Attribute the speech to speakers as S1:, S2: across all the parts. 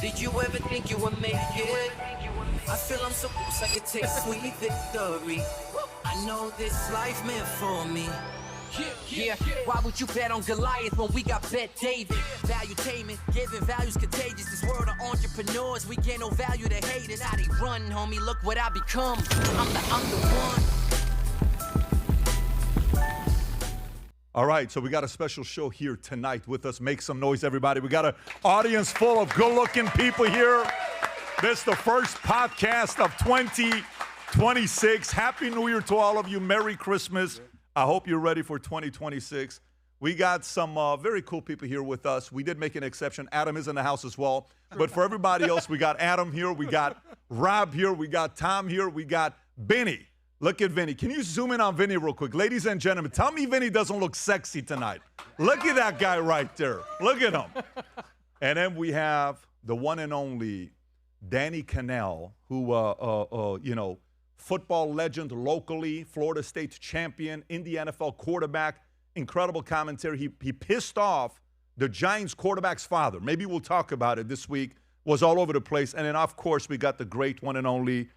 S1: Did you ever think you would make it? I feel I'm so close I could take sweet victory. I know this life meant for me. Yeah, why would you bet on Goliath when we got Bet David? Valuetainment, giving values contagious. This world of entrepreneurs, we get no value to haters. How they run, homie, look what I become. I'm the one.
S2: All right, so we got a special show here tonight with us. Make some noise, everybody. We got an audience full of good-looking people here. This is the first podcast of 2026. Happy New Year to all of you. Merry Christmas. I hope you're ready for 2026. We got some very cool people here with us. We did make an exception. Adam is in the house as well. But for everybody else, we got Adam here. We got Rob here. We got Tom here. We got Vinny. Look at Vinny. Can you zoom in on Vinny real quick? Ladies and gentlemen, tell me Vinny doesn't look sexy tonight. Look at that guy right there. Look at him. And then we have the one and only Danny Kanell, who, football legend locally, Florida State champion, in the NFL quarterback, incredible commentary. He pissed off the Giants quarterback's father. Maybe we'll talk about it this week. Was all over the place. And then, of course, we got the great one and only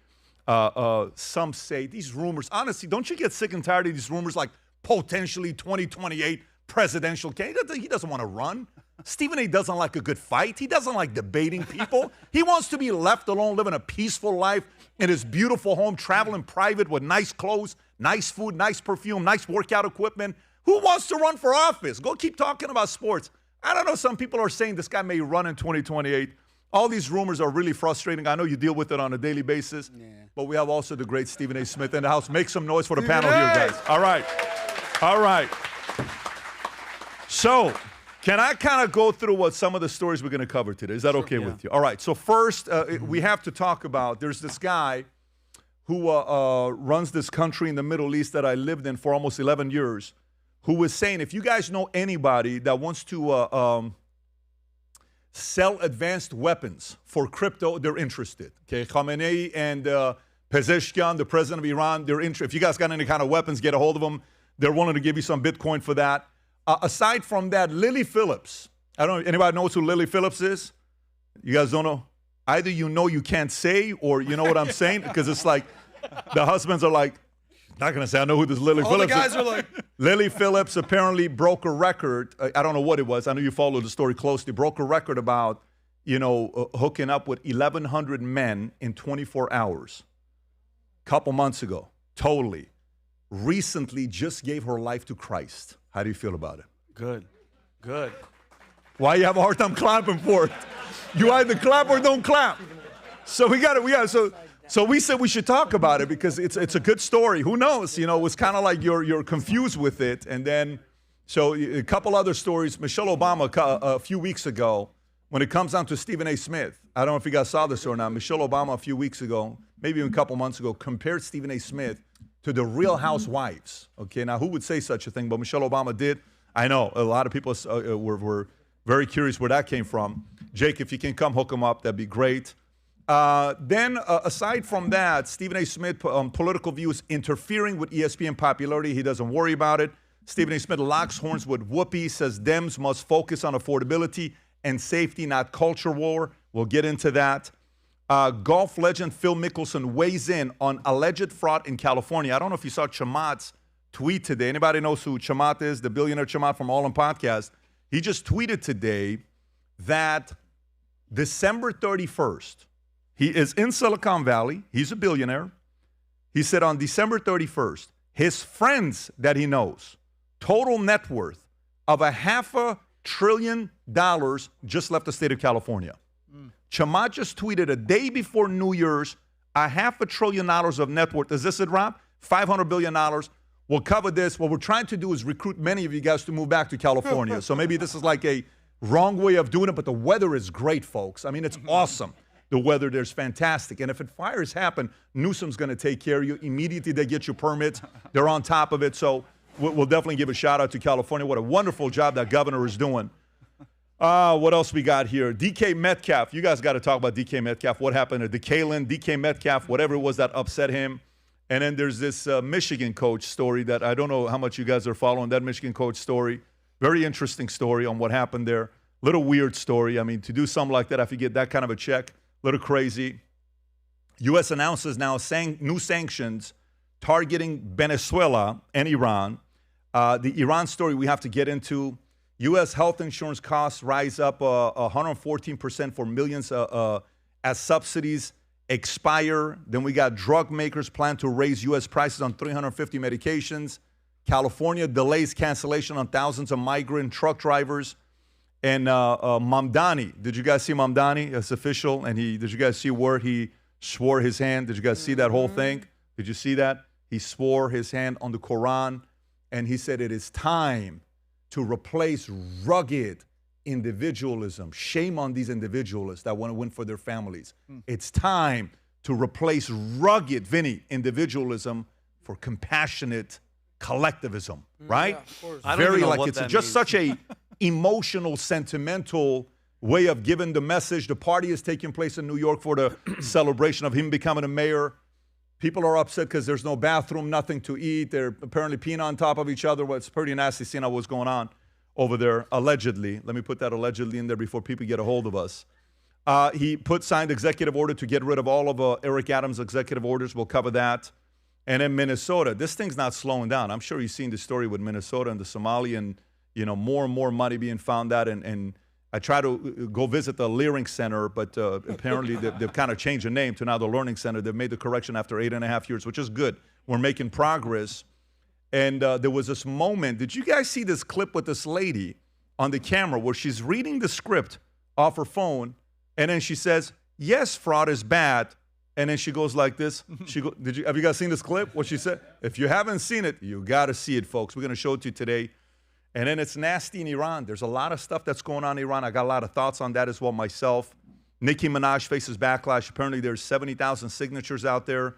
S2: some say these rumors. Honestly, don't you get sick and tired of these rumors like potentially 2028 presidential candidate? He doesn't want to run. Stephen A. doesn't like a good fight. He doesn't like debating people. He wants to be left alone, living a peaceful life in his beautiful home, traveling private with nice clothes, nice food, nice perfume, nice workout equipment. Who wants to run for office? Go keep talking about sports. I don't know. Some people are saying this guy may run in 2028. All these rumors are really frustrating. I know you deal with it on a daily basis, but we have also the great Stephen A. Smith in the house. Make some noise for the panel here, guys. All right. All right. So, can I kind of go through what some of the stories we're going to cover today? Is that okay with you? All right. So first, we have to talk about, there's this guy who runs this country in the Middle East that I lived in for almost 11 years, who was saying, if you guys know anybody that wants to sell advanced weapons for crypto, they're interested. Okay, Khamenei and Pezeshkian, the president of Iran, they're interested. If you guys got any kind of weapons, get a hold of them. They're willing to give you some Bitcoin for that. Aside from that, Lily Phillips. I don't know, anybody knows who Lily Phillips is? You guys don't know? Either you know you can't say, or you know what I'm saying? Because it's like the husbands are like, not going to say, I know who this Lily Phillips is. All the guys are like. Lily Phillips apparently broke a record. I don't know what it was. I know you follow the story closely. Broke a record about, hooking up with 1,100 men in 24 hours. Couple months ago. Totally. Recently just gave her life to Christ. How do you feel about it?
S3: Good. Good.
S2: Why you have a hard time clapping for it? You either clap or don't clap. So So we said we should talk about it because it's a good story. Who knows? It's kind of like you're confused with it. And then, so a couple other stories. Michelle Obama a few weeks ago, when it comes down to Stephen A. Smith, I don't know if you guys saw this or not. Michelle Obama a few weeks ago, maybe even a couple months ago, compared Stephen A. Smith to the Real Housewives. Okay, now who would say such a thing? But Michelle Obama did. I know a lot of people were very curious where that came from. Jake, if you can come hook him up, that'd be great. Then, aside from that, Stephen A. Smith, political views interfering with ESPN popularity. He doesn't worry about it. Stephen A. Smith locks horns with Whoopi, says Dems must focus on affordability and safety, not culture war. We'll get into that. Golf legend Phil Mickelson weighs in on alleged fraud in California. I don't know if you saw Chamat's tweet today. Anybody knows who Chamat is? The billionaire Chamat from All In Podcast. He just tweeted today that December 31st, he is in Silicon Valley. He's a billionaire. He said on December 31st, his friends that he knows, total net worth of $500 billion just left the state of California. Chamat just tweeted a day before New Year's, $500 billion of net worth. Is this it, Rob? $500 billion. We'll cover this. What we're trying to do is recruit many of you guys to move back to California. So maybe this is like a wrong way of doing it, but the weather is great, folks. I mean, it's awesome. The weather there's fantastic. And if fires happen, Newsom's going to take care of you. Immediately they get your permits. They're on top of it. So we'll definitely give a shout out to California. What a wonderful job that governor is doing. What else we got here? DK Metcalf. You guys got to talk about DK Metcalf. What happened to Kalen, DK Metcalf, whatever it was that upset him. And then there's this Michigan coach story that I don't know how much you guys are following that Michigan coach story. Very interesting story on what happened there. Little weird story. I mean, to do something like that, if you get that kind of a check, little crazy. U.S. announces now new sanctions targeting Venezuela and Iran. The Iran story we have to get into. U.S. health insurance costs rise up 114% for millions as subsidies expire. Then we got drug makers plan to raise U.S. prices on 350 medications. California delays cancellation on thousands of migrant truck drivers. And Mamdani, did you guys see Mamdani? It's official. And did you guys see where he swore his hand? Did you guys see that whole thing? Did you see that? He swore his hand on the Quran, and he said it is time to replace rugged individualism. Shame on these individualists that want to win for their families. It's time to replace rugged, individualism for compassionate collectivism, right?
S3: Yeah, of course. I don't even know what that
S2: just
S3: means.
S2: such a emotional, sentimental way of giving the message. The party is taking place in New York for the celebration of him becoming a mayor. People are upset because there's no bathroom, nothing to eat. They're apparently peeing on top of each other. Well, it's pretty nasty seeing what's going on over there, allegedly. Let me put that allegedly in there before people get a hold of us. He signed executive order to get rid of all of Eric Adams' executive orders. We'll cover that. And in Minnesota, this thing's not slowing down. I'm sure you've seen the story with Minnesota and the Somalian, more and more money being found out. And I try to go visit the Leering Center, but apparently they've kind of changed the name to now the Learning Center. They've made the correction after 8.5 years, which is good. We're making progress. And there was this moment. Did you guys see this clip with this lady on the camera where she's reading the script off her phone, and then she says, yes, fraud is bad. And then she goes like this. Have you guys seen this clip? What she said? If you haven't seen it, you got to see it, folks. We're going to show it to you today. And then it's nasty in Iran. There's a lot of stuff that's going on in Iran. I got a lot of thoughts on that as well myself. Nicki Minaj faces backlash. Apparently there's 70,000 signatures out there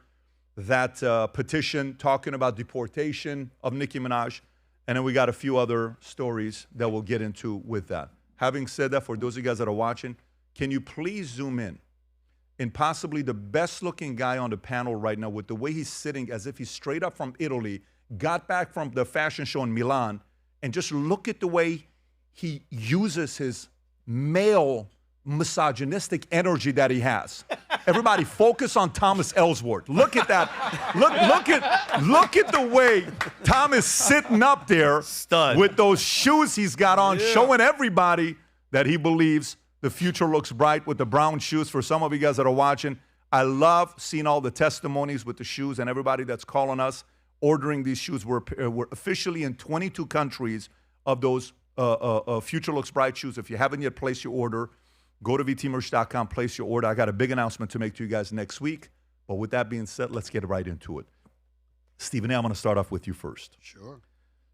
S2: that petition talking about deportation of Nicki Minaj. And then we got a few other stories that we'll get into with that. Having said that, for those of you guys that are watching, can you please zoom in? And possibly the best looking guy on the panel right now with the way he's sitting as if he's straight up from Italy, got back from the fashion show in Milan, and just look at the way he uses his male misogynistic energy that he has. Everybody focus on Thomas Ellsworth. Look at that. Look at the way Tom is sitting up there with those shoes he's got on, showing everybody that he believes the future looks bright with the brown shoes. For some of you guys that are watching, I love seeing all the testimonies with the shoes and everybody that's calling us, ordering these shoes. We're officially in 22 countries of those Future Looks Bright shoes. If you haven't yet placed your order, go to vtmerch.com, place your order. I got a big announcement to make to you guys next week. But with that being said, let's get right into it. Stephen A., I'm going to start off with you first.
S4: Sure.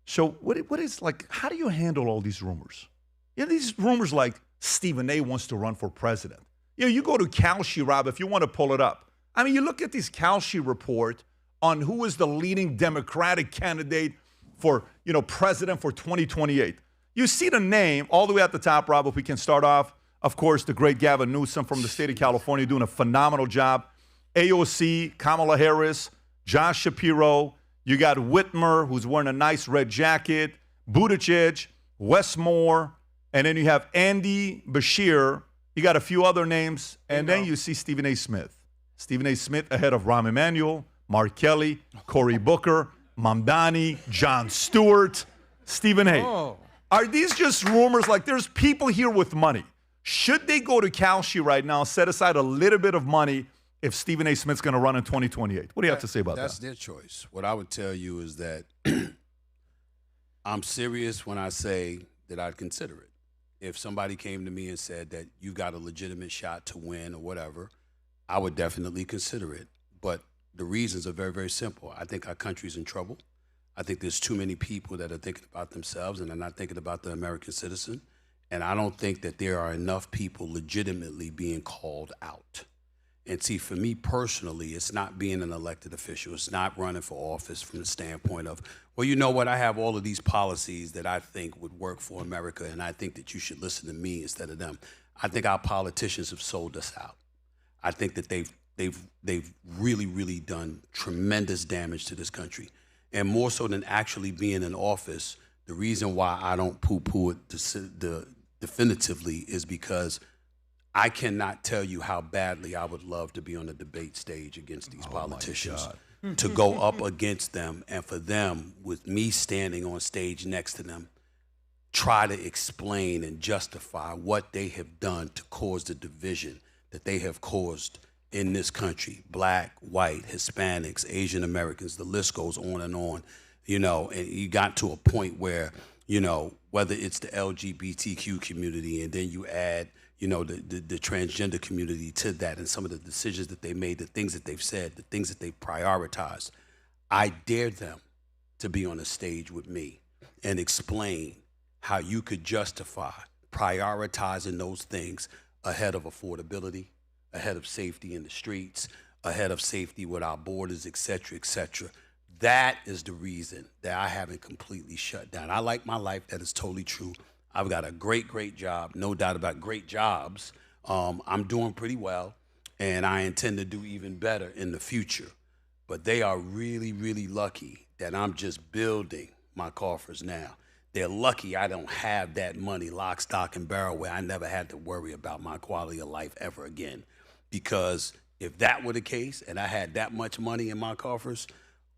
S2: So what is, like, how do you handle all these rumors? These rumors like Stephen A. wants to run for president. You go to Kalshi, Rob, if you want to pull it up. I mean, you look at this Kalshi report on who is the leading Democratic candidate for, president for 2028. You see the name all the way at the top, Rob, if we can start off. Of course, the great Gavin Newsom from the state of California doing a phenomenal job. AOC, Kamala Harris, Josh Shapiro. You got Whitmer, who's wearing a nice red jacket. Buttigieg, Wes Moore. And then you have Andy Bashir. You got a few other names. And then you see Stephen A. Smith. Stephen A. Smith ahead of Rahm Emanuel, Mark Kelly, Cory Booker, Mamdani, Jon Stewart, Stephen A.
S3: Oh.
S2: Are these just rumors? Like, there's people here with money. Should they go to Kalshi right now, set aside a little bit of money if Stephen A. Smith's going to run in 2028? What do you have to say about
S4: That's
S2: that?
S4: their choice. What I would tell you is that I'm serious when I say that I'd consider it. If somebody came to me and said that you got a legitimate shot to win or whatever, I would definitely consider it. But the reasons are very, very simple. I think our country's in trouble. I think there's too many people that are thinking about themselves and they're not thinking about the American citizen. And I don't think that there are enough people legitimately being called out. And see, for me personally, it's not being an elected official. It's not running for office from the standpoint of, well, you know what? I have all of these policies that I think would work for America, and I think that you should listen to me instead of them. I think our politicians have sold us out. I think that they've really, really done tremendous damage to this country. And more so than actually being in office, the reason why I don't poo-poo it, the definitively is because I cannot tell you how badly I would love to be on the debate stage against these politicians, to go up against them, and for them, with me standing on stage next to them, try to explain and justify what they have done to cause the division that they have caused in this country. Black, white, Hispanics, Asian Americans, the list goes on, and you got to a point where, whether it's the LGBTQ community and then you add, the transgender community to that, and some of the decisions that they made, the things that they've said, the things that they've prioritized. I dare them to be on a stage with me and explain how you could justify prioritizing those things ahead of affordability, ahead of safety in the streets, ahead of safety with our borders, et cetera, et cetera. That is the reason that I haven't completely shut down. I like my life. That is totally true. I've got a great, great job, no doubt about great jobs. I'm doing pretty well, and I intend to do even better in the future. But they are really, really lucky that I'm just building my coffers now. They're lucky I don't have that money, lock, stock, and barrel, where I never had to worry about my quality of life ever again. Because if that were the case and I had that much money in my coffers,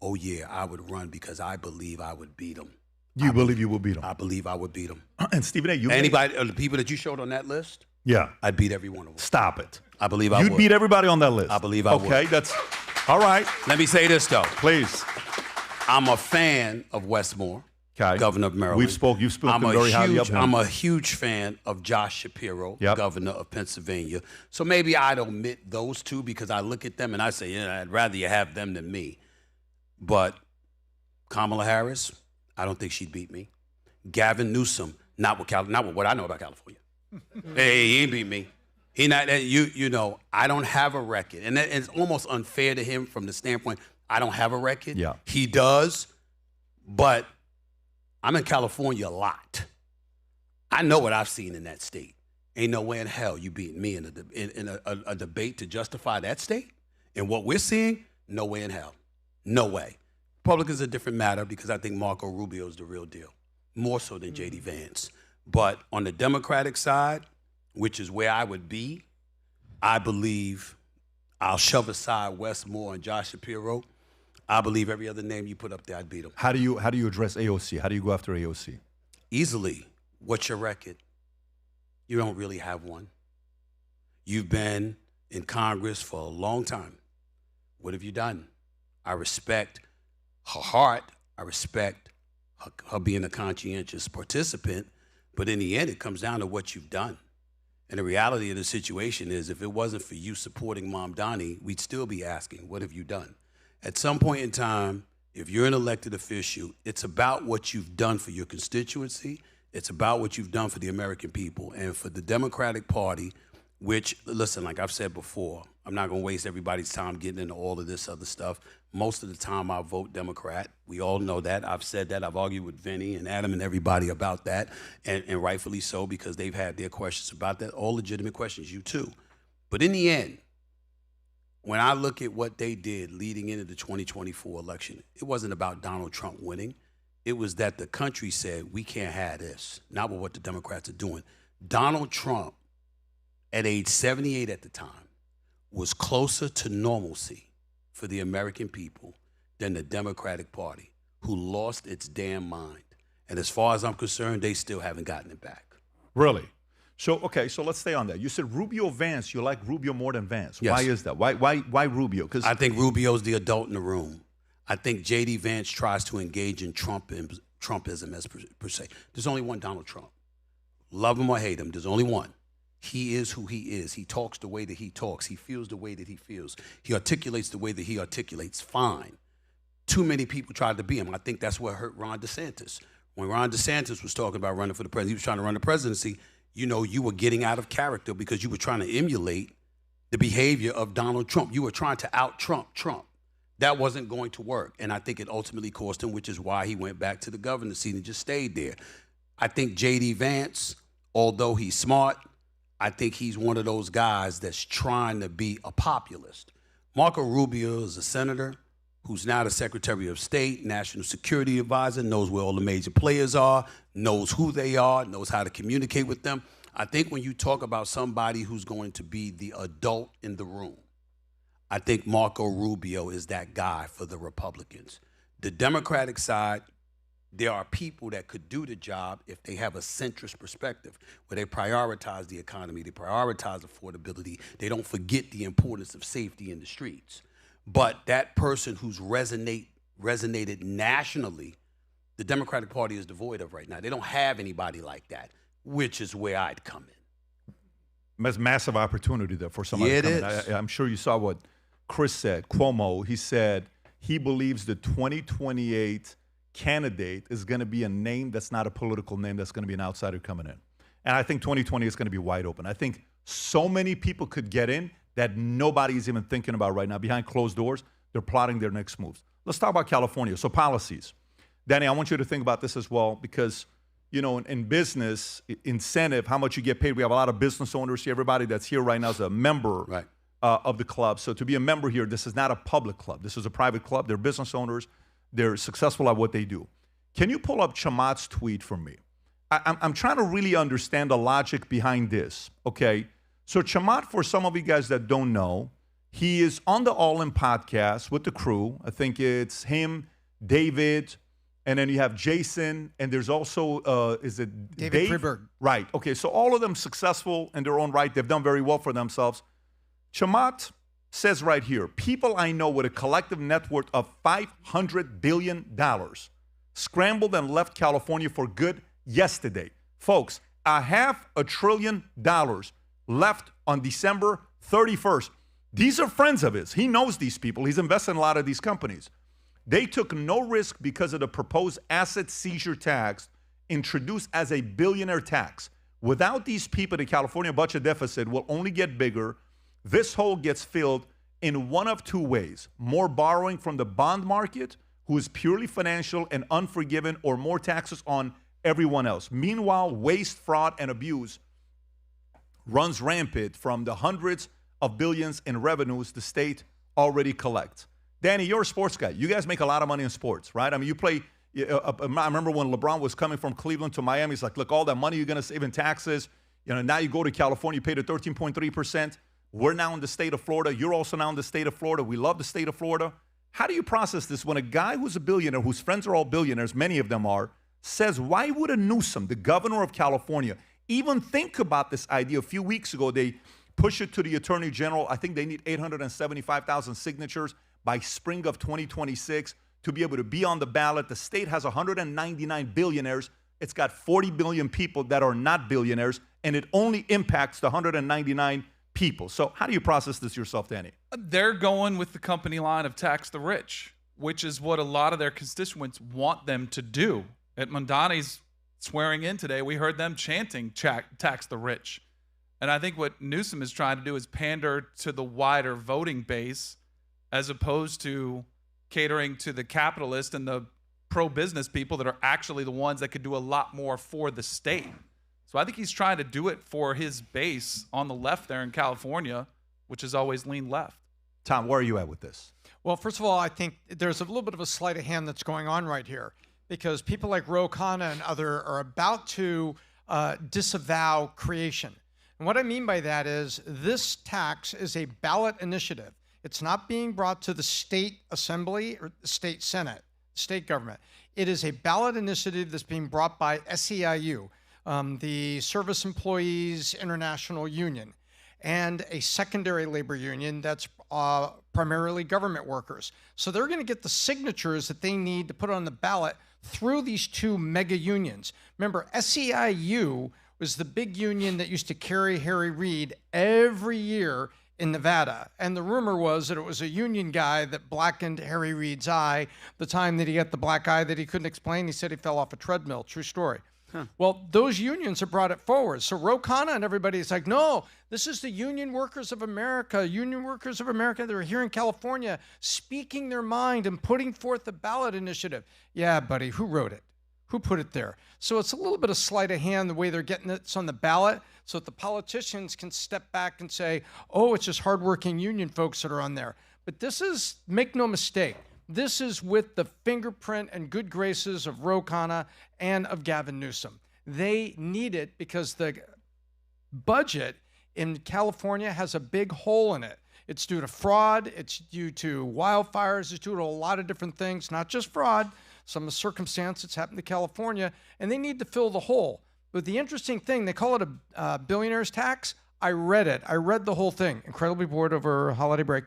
S4: oh yeah, I would run, because I believe I would beat them.
S2: You believe you will beat them?
S4: I believe I would beat them.
S2: And Stephen A.,
S4: anybody, the people that you showed on that list,
S2: yeah,
S4: I'd beat every one of them.
S2: Stop it.
S4: I believe I would.
S2: You'd beat everybody on that list?
S4: I believe I would.
S2: Okay, that's, all right.
S4: Let me say this, though.
S2: Please.
S4: I'm a fan of Westmore, governor of Maryland.
S2: You've spoken very highly of him.
S4: I'm a huge fan of Josh Shapiro, governor of Pennsylvania. So maybe I'd omit those two, because I look at them and I say, I'd rather you have them than me. But Kamala Harris, I don't think she'd beat me. Gavin Newsom, not with what I know about California. Hey, he ain't beat me. He not, I don't have a record. And it's almost unfair to him from the standpoint, I don't have a record.
S2: Yeah.
S4: He does, but I'm in California a lot. I know what I've seen in that state. Ain't no way in hell you beat me in a debate to justify that state. And what we're seeing, no way in hell. No way. Republicans are a different matter, because I think Marco Rubio is the real deal, more so than J.D. Vance. But on the Democratic side, which is where I would be, I believe I'll shove aside Westmore and Josh Shapiro. I believe every other name you put up there, I'd beat them.
S2: How do you address AOC? How do you go after AOC?
S4: Easily. What's your record? You don't really have one. You've been in Congress for a long time. What have you done? I respect her heart. I respect her being a conscientious participant. But in the end, it comes down to what you've done. And the reality of the situation is, if it wasn't for you supporting Mamdani, we'd still be asking, what have you done? At some point in time, if you're an elected official, it's about what you've done for your constituency. It's about what you've done for the American people. And for the Democratic Party, which, listen, like I've said before, I'm not going to waste everybody's time getting into all of this other stuff. Most of the time, I vote Democrat. We all know that. I've said that. I've argued with Vinny and Adam and everybody about that, and rightfully so, because they've had their questions about that, all legitimate questions, you too. But in the end, when I look at what they did leading into the 2024 election, it wasn't about Donald Trump winning. It was that the country said, we can't have this, not with what the Democrats are doing. Donald Trump, at age 78 at the time, was closer to normalcy for the American people than the Democratic Party, who lost its damn mind. And as far as I'm concerned, they still haven't gotten it back.
S2: Really? So, okay, so let's stay on that. You said Rubio Vance, you like Rubio more than Vance.
S4: Yes.
S2: Why is that? Why Rubio? Because
S4: I think Rubio's the adult in the room. I think J.D. Vance tries to engage in Trumpism as per se. There's only one Donald Trump. Love him or hate him, there's only one. He is who he is. He talks the way that he talks. He feels the way that he feels. He articulates the way that he articulates. Fine. Too many people tried to be him. I think that's what hurt Ron DeSantis. When Ron DeSantis was talking about running for the president, he was trying to run the presidency, you were getting out of character because you were trying to emulate the behavior of Donald Trump. You were trying to out-Trump Trump. That wasn't going to work. And I think it ultimately cost him, which is why he went back to the governor's seat and just stayed there. I think J.D. Vance, although he's smart, I think he's one of those guys that's trying to be a populist. Marco Rubio is a senator who's now the Secretary of State, National Security Advisor, knows where all the major players are, knows who they are, knows how to communicate with them. I think when you talk about somebody who's going to be the adult in the room, I think Marco Rubio is that guy for the Republicans. The Democratic side, there are people that could do the job if they have a centrist perspective, where they prioritize the economy, they prioritize affordability, they don't forget the importance of safety in the streets. But that person who's resonated nationally, the Democratic Party is devoid of right now. They don't have anybody like that, which is where I'd come in.
S2: There's massive opportunity there for somebody
S4: Yeah,
S2: to
S4: it
S2: come
S4: is.
S2: in. I'm sure you saw what Chris said. Cuomo, he said he believes the 2028 candidate is going to be a name that's not a political name, that's going to be an outsider coming in. And I think 2020 is going to be wide open. I think so many people could get in that nobody's even thinking about right now. Behind closed doors, they're plotting their next moves. Let's talk about California. So policies. Danny, I want you to think about this as well because, you know, in business, incentive, how much you get paid. We have a lot of business owners here. Everybody that's here right now is a member of the club. So to be a member here, this is not a public club. This is a private club. They're business owners. They're successful at what they do. Can you pull up Chamath's tweet for me? I'm trying to really understand the logic behind this, okay? So Chamath, for some of you guys that don't know, he is on the All In podcast with the crew. I think it's him, David, and then you have Jason, and there's also, is it
S5: David Friedberg?
S2: Right. Okay, so all of them successful in their own right. They've done very well for themselves. Chamath says right here, people I know with a collective net worth of $500 billion scrambled and left California for good yesterday. Folks, $500 billion left on December 31st. These are friends of his. He knows these people. He's invested in a lot of these companies. They took no risk because of the proposed asset seizure tax introduced as a billionaire tax. Without these people, the California budget deficit will only get bigger. This hole gets filled in one of two ways: more borrowing from the bond market, who is purely financial and unforgiving, or more taxes on everyone else. Meanwhile, waste, fraud, and abuse runs rampant from the hundreds of billions in revenues the state already collects. Danny, you're a sports guy. You guys make a lot of money in sports, right? I mean, you play, I remember when LeBron was coming from Cleveland to Miami, he's like, look, all that money you're going to save in taxes, you know, now you go to California, you pay the 13.3%. We're now in the state of Florida. You're also now in the state of Florida. We love the state of Florida. How do you process this when a guy who's a billionaire, whose friends are all billionaires, many of them are, says, why would a Newsom, the governor of California, even think about this idea? A few weeks ago, they pushed it to the attorney general. I think they need 875,000 signatures by spring of 2026 to be able to be on the ballot. The state has 199 billionaires. It's got 40 billion people that are not billionaires, and it only impacts the 199 people. So how do you process this yourself, Danny?
S3: They're going with the company line of tax the rich, which is what a lot of their constituents want them to do. At Mamdani's swearing in today, we heard them chanting tax the rich. And I think what Newsom is trying to do is pander to the wider voting base as opposed to catering to the capitalist and the pro-business people that are actually the ones that could do a lot more for the state. So I think he's trying to do it for his base on the left there in California, which has always leaned left.
S2: Tom, where are you at with this?
S5: Well, first of all, I think there's a little bit of a sleight of hand that's going on right here, because people like Ro Khanna and other are about to disavow creation. And what I mean by that is this tax is a ballot initiative. It's not being brought to the state assembly or the state senate, state government. It is a ballot initiative that's being brought by SEIU, the Service Employees International Union, and a secondary labor union that's primarily government workers. So they're going to get the signatures that they need to put on the ballot through these two mega unions. Remember, SEIU was the big union that used to carry Harry Reid every year in Nevada. And the rumor was that it was a union guy that blackened Harry Reid's eye the time that he got the black eye that he couldn't explain. He said he fell off a treadmill. True story. Well, those unions have brought it forward. So Ro Khanna and everybody is like, no, this is the Union Workers of America. Union Workers of America, they're here in California speaking their mind and putting forth the ballot initiative. Yeah, buddy, who wrote it? Who put it there? So it's a little bit of sleight of hand the way they're getting it on the ballot so that the politicians can step back and say, oh, it's just hardworking union folks that are on there. But this is, make no mistake, This is with the fingerprint and good graces of Ro Khanna and of Gavin Newsom. They need it because the budget in California has a big hole in it. It's due to fraud. It's due to wildfires. It's due to a lot of different things, not just fraud, some of the circumstance that's happened to California, and they need to fill the hole. But the interesting thing, they call it a billionaire's tax. I read it. I read the whole thing. Incredibly bored over holiday break.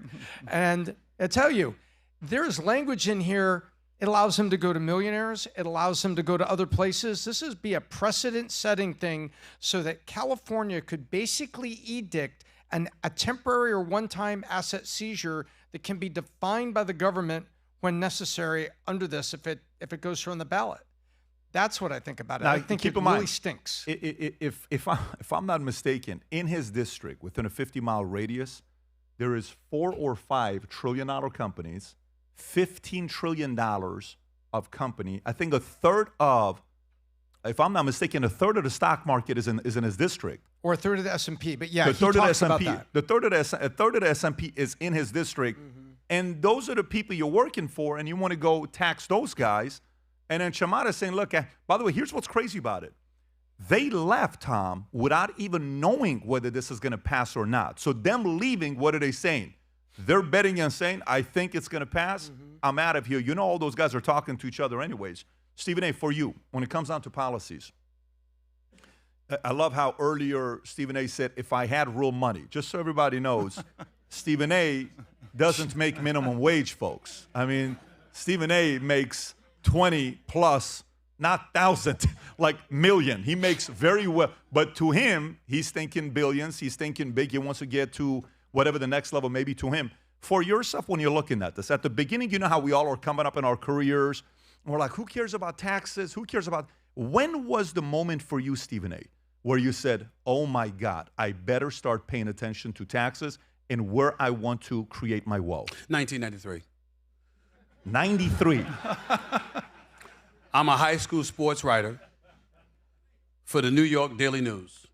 S5: And I tell you, there's language in here. It allows him to go to millionaires. It allows him to go to other places. This is be a precedent-setting thing so that California could basically edict a temporary or one-time asset seizure that can be defined by the government when necessary under this if it goes through on the ballot. That's what I think about it.
S2: Now,
S5: I think
S2: keep
S5: it
S2: in
S5: really
S2: mind,
S5: stinks.
S2: If I'm not mistaken, in his district, within a 50-mile radius, there is 4 or 5 trillion-dollar companies, $15 trillion of company. I think a third of, if I'm not mistaken, a third of the stock market is in his district.
S5: Or a third of the S&P, but yeah,
S2: The
S5: he
S2: third of the
S5: talks about
S2: S&P,
S5: that.
S2: a third of the S&P is in his district, and those are the people you're working for, and you want to go tax those guys. And then Chamada is saying, look, by the way, here's what's crazy about it. They left, Tom, without even knowing whether this is going to pass or not. So them leaving, what are they saying? They're betting and saying, I think it's going to pass. I'm out of here. You know all those guys are talking to each other anyways. Stephen A., for you, when it comes down to policies, I love how earlier Stephen A. said, if I had real money. Just so everybody knows, Stephen A. doesn't make minimum wage, folks. I mean, Stephen A. makes 20 plus, not thousand, like million. He makes very well. But to him, he's thinking billions. He's thinking big. He wants to get to whatever the next level may be to him. For yourself, when you're looking at this, at the beginning, you know how we all are coming up in our careers. And we're like, who cares about taxes? Who cares about... When was the moment for you, Stephen A., where you said, oh my God, I better start paying attention to taxes and where I want to create my wealth?
S4: 1993.
S2: 93.
S4: I'm a high school sports writer for the New York Daily News.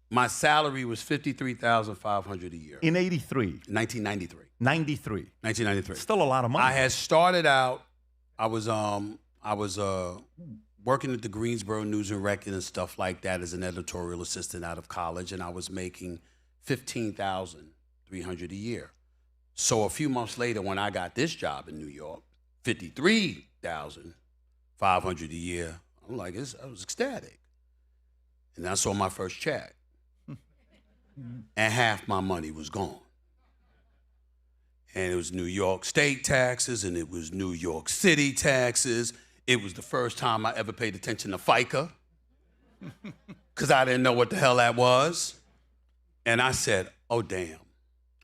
S4: My salary was $53,500 a year.
S2: In 83.
S4: 1993.
S2: 93.
S4: 1993.
S2: Still a lot of money.
S4: I had started out, I was working at the Greensboro News and Record and stuff like that as an editorial assistant out of college, and I was making $15,300 a year. So a few months later, when I got this job in New York, $53,500 a year, I'm like, I was ecstatic. And I saw my first check. And half my money was gone. And it was New York state taxes, and it was New York City taxes. It was the first time I ever paid attention to FICA, because I didn't know what the hell that was. And I said, oh, damn.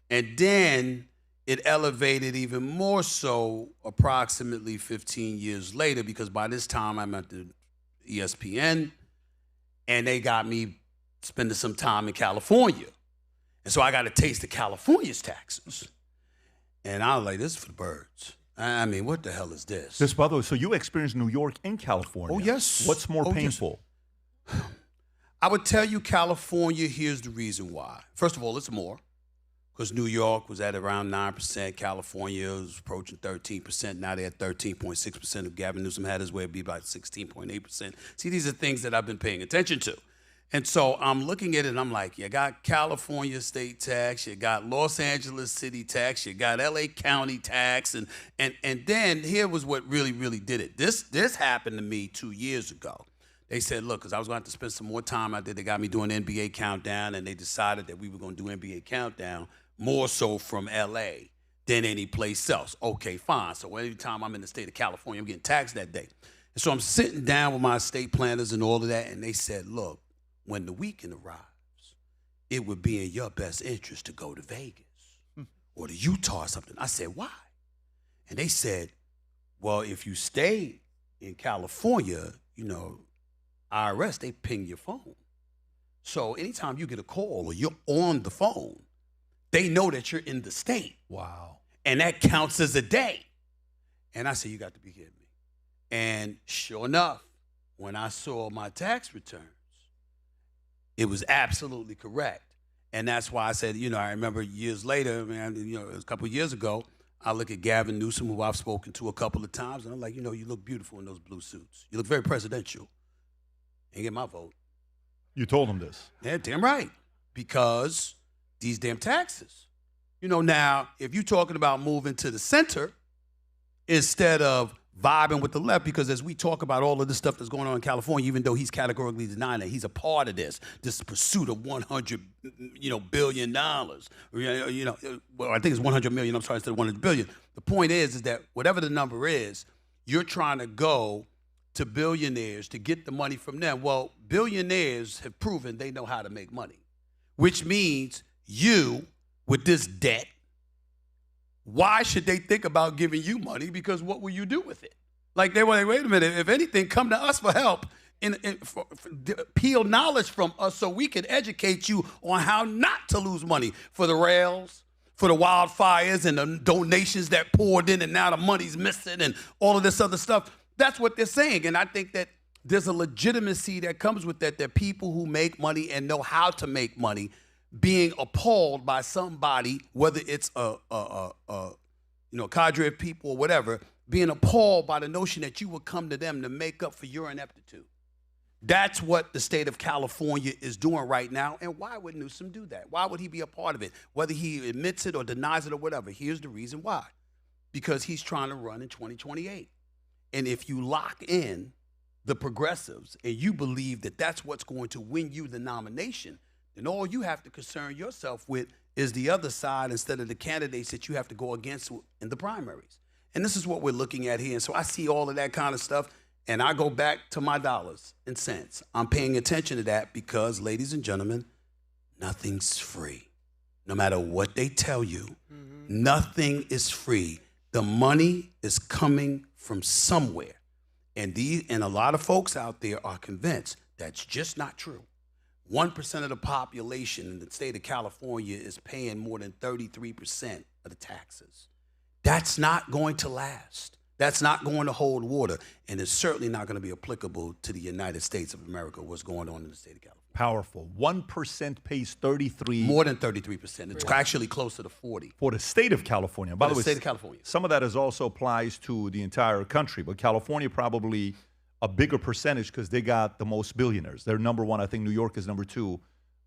S4: And then it elevated even more so approximately 15 years later, because by this time I'm at the ESPN, and they got me spending some time in California. And so I got a taste of California's taxes. And I was like, this is for the birds. I mean, what the hell is this?
S2: This, by the way, so you experienced New York and California.
S4: Oh, yes.
S2: What's more
S4: Oh, yes.
S2: painful?
S4: I would tell you California, here's the reason why. First of all, it's more, because New York was at around 9%. California was approaching 13%. Now they're at 13.6%. If Gavin Newsom had his way, it'd be about 16.8%. See, these are things that I've been paying attention to. And so I'm looking at it and I'm like, you got California state tax, you got Los Angeles city tax, you got LA county tax, and then here was what really, really did it. This happened to me 2 years ago. They said, look, because I was going to have to spend some more time out there, they got me doing NBA Countdown, and they decided that we were going to do NBA Countdown more so from LA than any place else. Okay, fine. So every time I'm in the state of California, I'm getting taxed that day. And so I'm sitting down with my estate planners and all of that, and they said, look, when the weekend arrives, it would be in your best interest to go to Vegas or to Utah or something. I said, why? And they said, well, if you stay in California, you know, IRS, they ping your phone. So anytime you get a call or you're on the phone, they know that you're in the state.
S2: Wow.
S4: And that counts as a day. And I said, you got to be kidding me. And sure enough, when I saw my tax returns, it was absolutely correct. And that's why I said, you know, I remember years later, man, you know, it was a couple of years ago, I look at Gavin Newsom, who I've spoken to a couple of times, and I'm like, you know, you look beautiful in those blue suits. You look very presidential. Ain't get my vote.
S2: You told him this.
S4: Yeah, damn right. Because these damn taxes. You know, now, if you're talking about moving to the center instead of vibing with the left, because as we talk about all of this stuff that's going on in California, even though he's categorically denying that he's a part of this pursuit of $100 billion. Well, I think it's 100 million. I'm sorry, instead of 100 billion. The point is that whatever the number is, you're trying to go to billionaires to get the money from them. Well, billionaires have proven they know how to make money, which means you, with this debt, why should they think about giving you money? Because what will you do with it? Like, they were like, wait a minute, if anything, come to us for help and peel knowledge from us so we can educate you on how not to lose money for the rails, for the wildfires and the donations that poured in and now the money's missing and all of this other stuff. That's what they're saying. And I think that there's a legitimacy that comes with that people who make money and know how to make money being appalled by somebody, whether it's a cadre of people or whatever, being appalled by the notion that you would come to them to make up for your ineptitude. That's what the state of California is doing right now. And why would Newsom do that? Why would he be a part of it? Whether he admits it or denies it or whatever, here's the reason why. Because he's trying to run in 2028. And if you lock in the progressives and you believe that that's what's going to win you the nomination, then all you have to concern yourself with is the other side instead of the candidates that you have to go against in the primaries. And this is what we're looking at here. And so I see all of that kind of stuff, and I go back to my dollars and cents. I'm paying attention to that because, ladies and gentlemen, nothing's free. No matter what they tell you, nothing is free. The money is coming from somewhere. And a lot of folks out there are convinced that's just not true. 1% of the population in the state of California is paying more than 33% of the taxes. That's not going to last. That's not going to hold water. And it's certainly not going to be applicable to the United States of America, what's going on in the state of California.
S2: Powerful. 1% pays 33.
S4: More than 33%. It's actually closer to 40.
S2: For the state of California. By the way,
S4: state of California.
S2: Some of that also applies to the entire country, but California probably a bigger percentage because they got the most billionaires. They're number one. I think New York is number two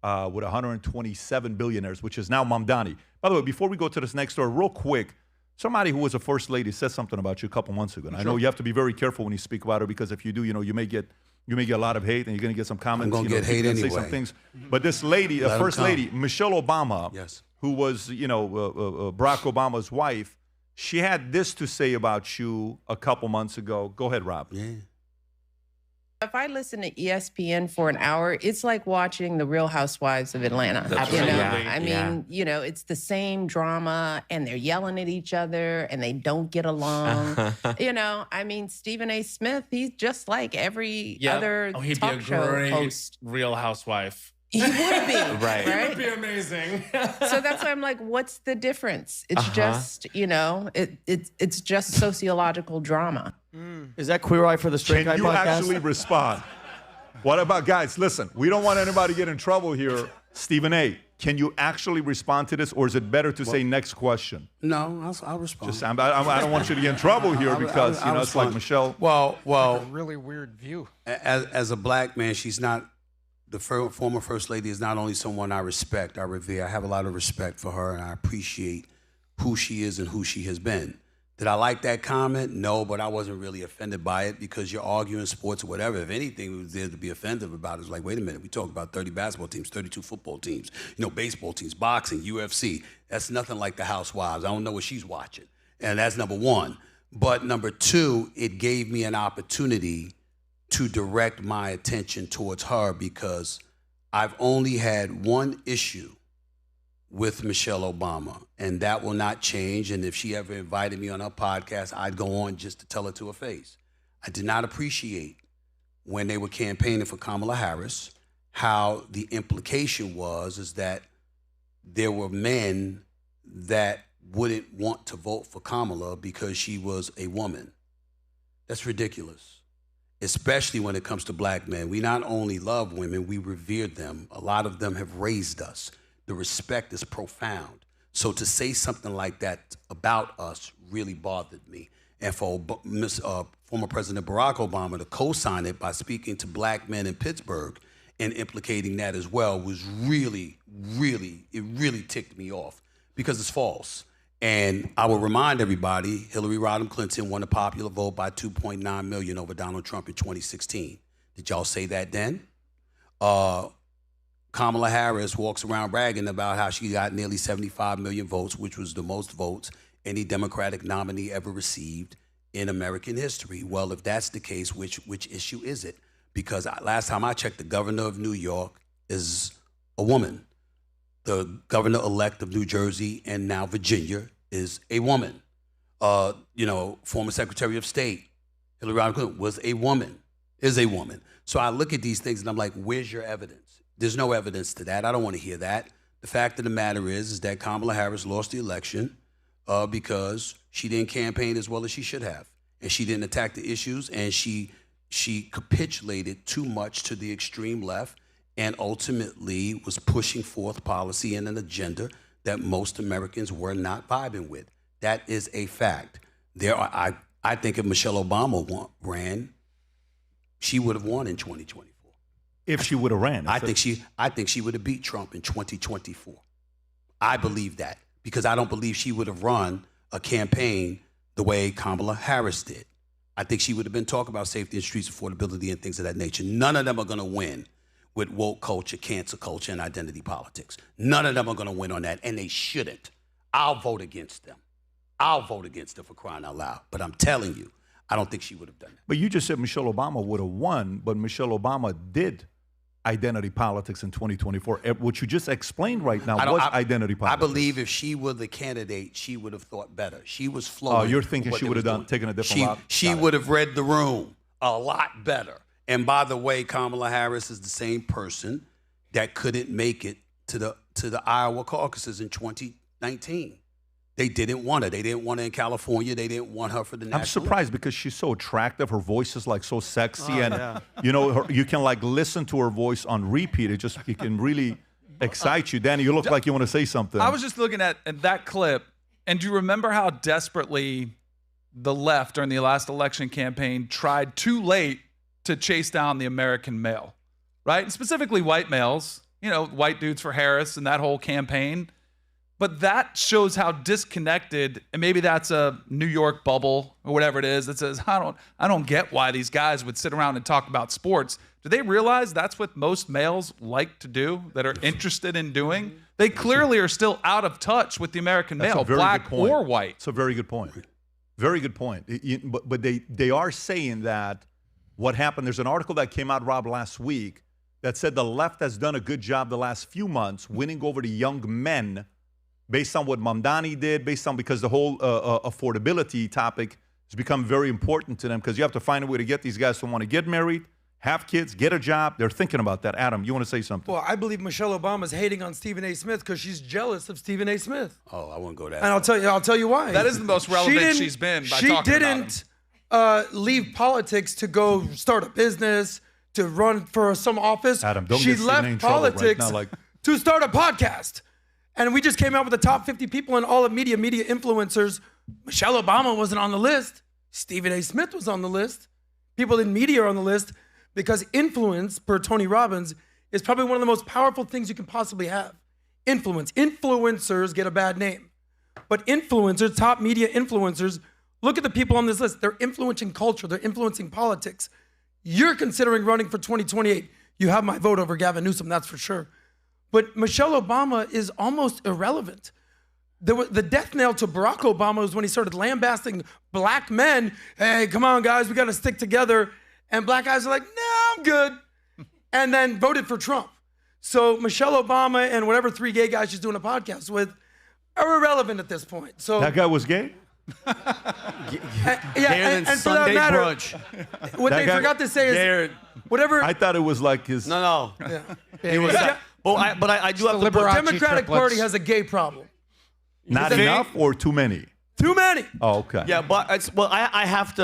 S2: with 127 billionaires, which is now Mamdani. By the way, before we go to this next story, real quick, somebody who was a first lady said something about you a couple months ago. And I know you have to be very careful when you speak about her because if you do, you may get a lot of hate and you're going to get some comments.
S4: I'm going to get hate anyway.
S2: Say some things. But this lady, the first lady, Michelle Obama,
S4: yes,
S2: who was Barack Obama's wife, she had this to say about you a couple months ago. Go ahead, Rob.
S4: Yeah.
S6: If I listen to ESPN for an hour, it's like watching The Real Housewives of Atlanta.
S7: Absolutely.
S6: I mean, it's the same drama, and they're yelling at each other, and they don't get along. I mean, Stephen A. Smith, he's just like every other
S7: he'd
S6: talk
S7: be a
S6: show
S7: great
S6: host.
S7: Real Housewife.
S6: He would be,
S7: Right.
S6: right?
S7: It would be amazing.
S6: So that's why I'm like, what's the difference? It's just, it's just sociological drama.
S8: Is that Queer Eye for the Straight Guy
S2: Can you
S8: podcast?
S2: actually respond? What about, guys, listen, we don't want anybody to get in trouble here. Stephen A., can you actually respond to this, or is it better to say next question?
S4: No, I'll respond.
S2: I don't want you to get in trouble here because, it's like Michelle.
S4: Well,
S5: A really weird view.
S4: as a black man, she's not, the former First Lady is not only someone I respect, I revere. I have a lot of respect for her, and I appreciate who she is and who she has been. Did I like that comment? No, but I wasn't really offended by it because you're arguing sports or whatever. If anything was there to be offended about, it's like, wait a minute, we talk about 30 basketball teams, 32 football teams, baseball teams, boxing, UFC. That's nothing like the Housewives. I don't know what she's watching. And that's number one. But number two, it gave me an opportunity to direct my attention towards her because I've only had one issue with Michelle Obama, and that will not change. And if she ever invited me on her podcast, I'd go on just to tell her to her face. I did not appreciate when they were campaigning for Kamala Harris, how the implication is that there were men that wouldn't want to vote for Kamala because she was a woman. That's ridiculous, especially when it comes to black men. We not only love women, we revere them. A lot of them have raised us. The respect is profound. So to say something like that about us really bothered me. And for former President Barack Obama to co-sign it by speaking to black men in Pittsburgh and implicating that as well was really ticked me off because it's false. And I will remind everybody, Hillary Rodham Clinton won the popular vote by 2.9 million over Donald Trump in 2016. Did y'all say that then? Kamala Harris walks around bragging about how she got nearly 75 million votes, which was the most votes any Democratic nominee ever received in American history. Well, if that's the case, which issue is it? Because last time I checked, the governor of New York is a woman. The governor-elect of New Jersey and now Virginia is a woman. Former Secretary of State, Hillary Rodham Clinton, was a woman, is a woman. So I look at these things and I'm like, where's your evidence? There's no evidence to that. I don't want to hear that. The fact of the matter is that Kamala Harris lost the election because she didn't campaign as well as she should have. And she didn't attack the issues, and she capitulated too much to the extreme left and ultimately was pushing forth policy and an agenda that most Americans were not vibing with. That is a fact. I think if Michelle Obama ran, she would have won in 2024.
S2: If she would have ran.
S4: I think she would have beat Trump in 2024. I believe that because I don't believe she would have run a campaign the way Kamala Harris did. I think she would have been talking about safety in streets, affordability, and things of that nature. None of them are going to win with woke culture, cancer culture, and identity politics. None of them are going to win on that, and they shouldn't. I'll vote against them. I'll vote against them for crying out loud. But I'm telling you, I don't think she would have done that.
S2: But you just said Michelle Obama would have won, but Michelle Obama did identity politics in 2024. What you just explained right now was identity politics.
S4: I believe if she were the candidate, she would have thought better. She was flowing.
S2: Oh, you're thinking she would have taken a different route?
S4: She would have read the room a lot better. And by the way, Kamala Harris is the same person that couldn't make it to the Iowa caucuses in 2019. They didn't want her. They didn't want her in California. They didn't want her for the national.
S2: I'm surprised because she's so attractive. Her voice is like so sexy, and
S8: yeah.
S2: you can like listen to her voice on repeat. It can really excite you. Danny, you look like you want to say something.
S3: I was just looking at that clip, and do you remember how desperately the left during the last election campaign tried too late to chase down the American male, right? And specifically white males, white dudes for Harris and that whole campaign. But that shows how disconnected, and maybe that's a New York bubble or whatever it is that says, I don't get why these guys would sit around and talk about sports. Do they realize that's what most males like to do, that are interested in doing? They clearly are still out of touch with the American male, black or white.
S2: It's a very good point. Very good point. But they are saying that what happened, there's an article that came out, Rob, last week that said the left has done a good job the last few months winning over the young men based on what Mamdani did, because the whole affordability topic has become very important to them because you have to find a way to get these guys to want to get married, have kids, get a job. They're thinking about that. Adam, you want to say something?
S9: Well, I believe Michelle Obama's hating on Stephen A. Smith because she's jealous of Stephen A. Smith.
S4: Oh, I wouldn't go that.
S9: And I'll tell you why.
S3: That is the most relevant she's been by talking about him.
S9: She didn't leave politics to go start a business, to run for some office.
S2: Adam, don't
S9: she
S2: get Stephen A. in
S9: left
S2: trouble
S9: politics
S2: right now,
S9: to start a podcast. And we just came out with the top 50 people in all of media influencers. Michelle Obama wasn't on the list. Stephen A. Smith was on the list. People in media are on the list because influence, per Tony Robbins, is probably one of the most powerful things you can possibly have. Influence. Influencers get a bad name. But influencers, top media influencers, look at the people on this list. They're influencing culture. They're influencing politics. You're considering running for 2028. You have my vote over Gavin Newsom, that's for sure. But Michelle Obama is almost irrelevant. The death knell to Barack Obama was when he started lambasting black men. Hey, come on, guys, we got to stick together. And black guys are like, no, I'm good. And then voted for Trump. So Michelle Obama and whatever three gay guys she's doing a podcast with are irrelevant at this point. So
S2: that guy was gay?
S9: And for that matter,
S8: brunch.
S9: what they forgot to say is whatever.
S2: I thought it was like his.
S8: No.
S9: Yeah.
S8: It was. I do have to put.
S9: Democratic Party has a gay problem.
S2: Not enough or too many?
S9: Too many.
S2: Oh, okay.
S8: Yeah, but I have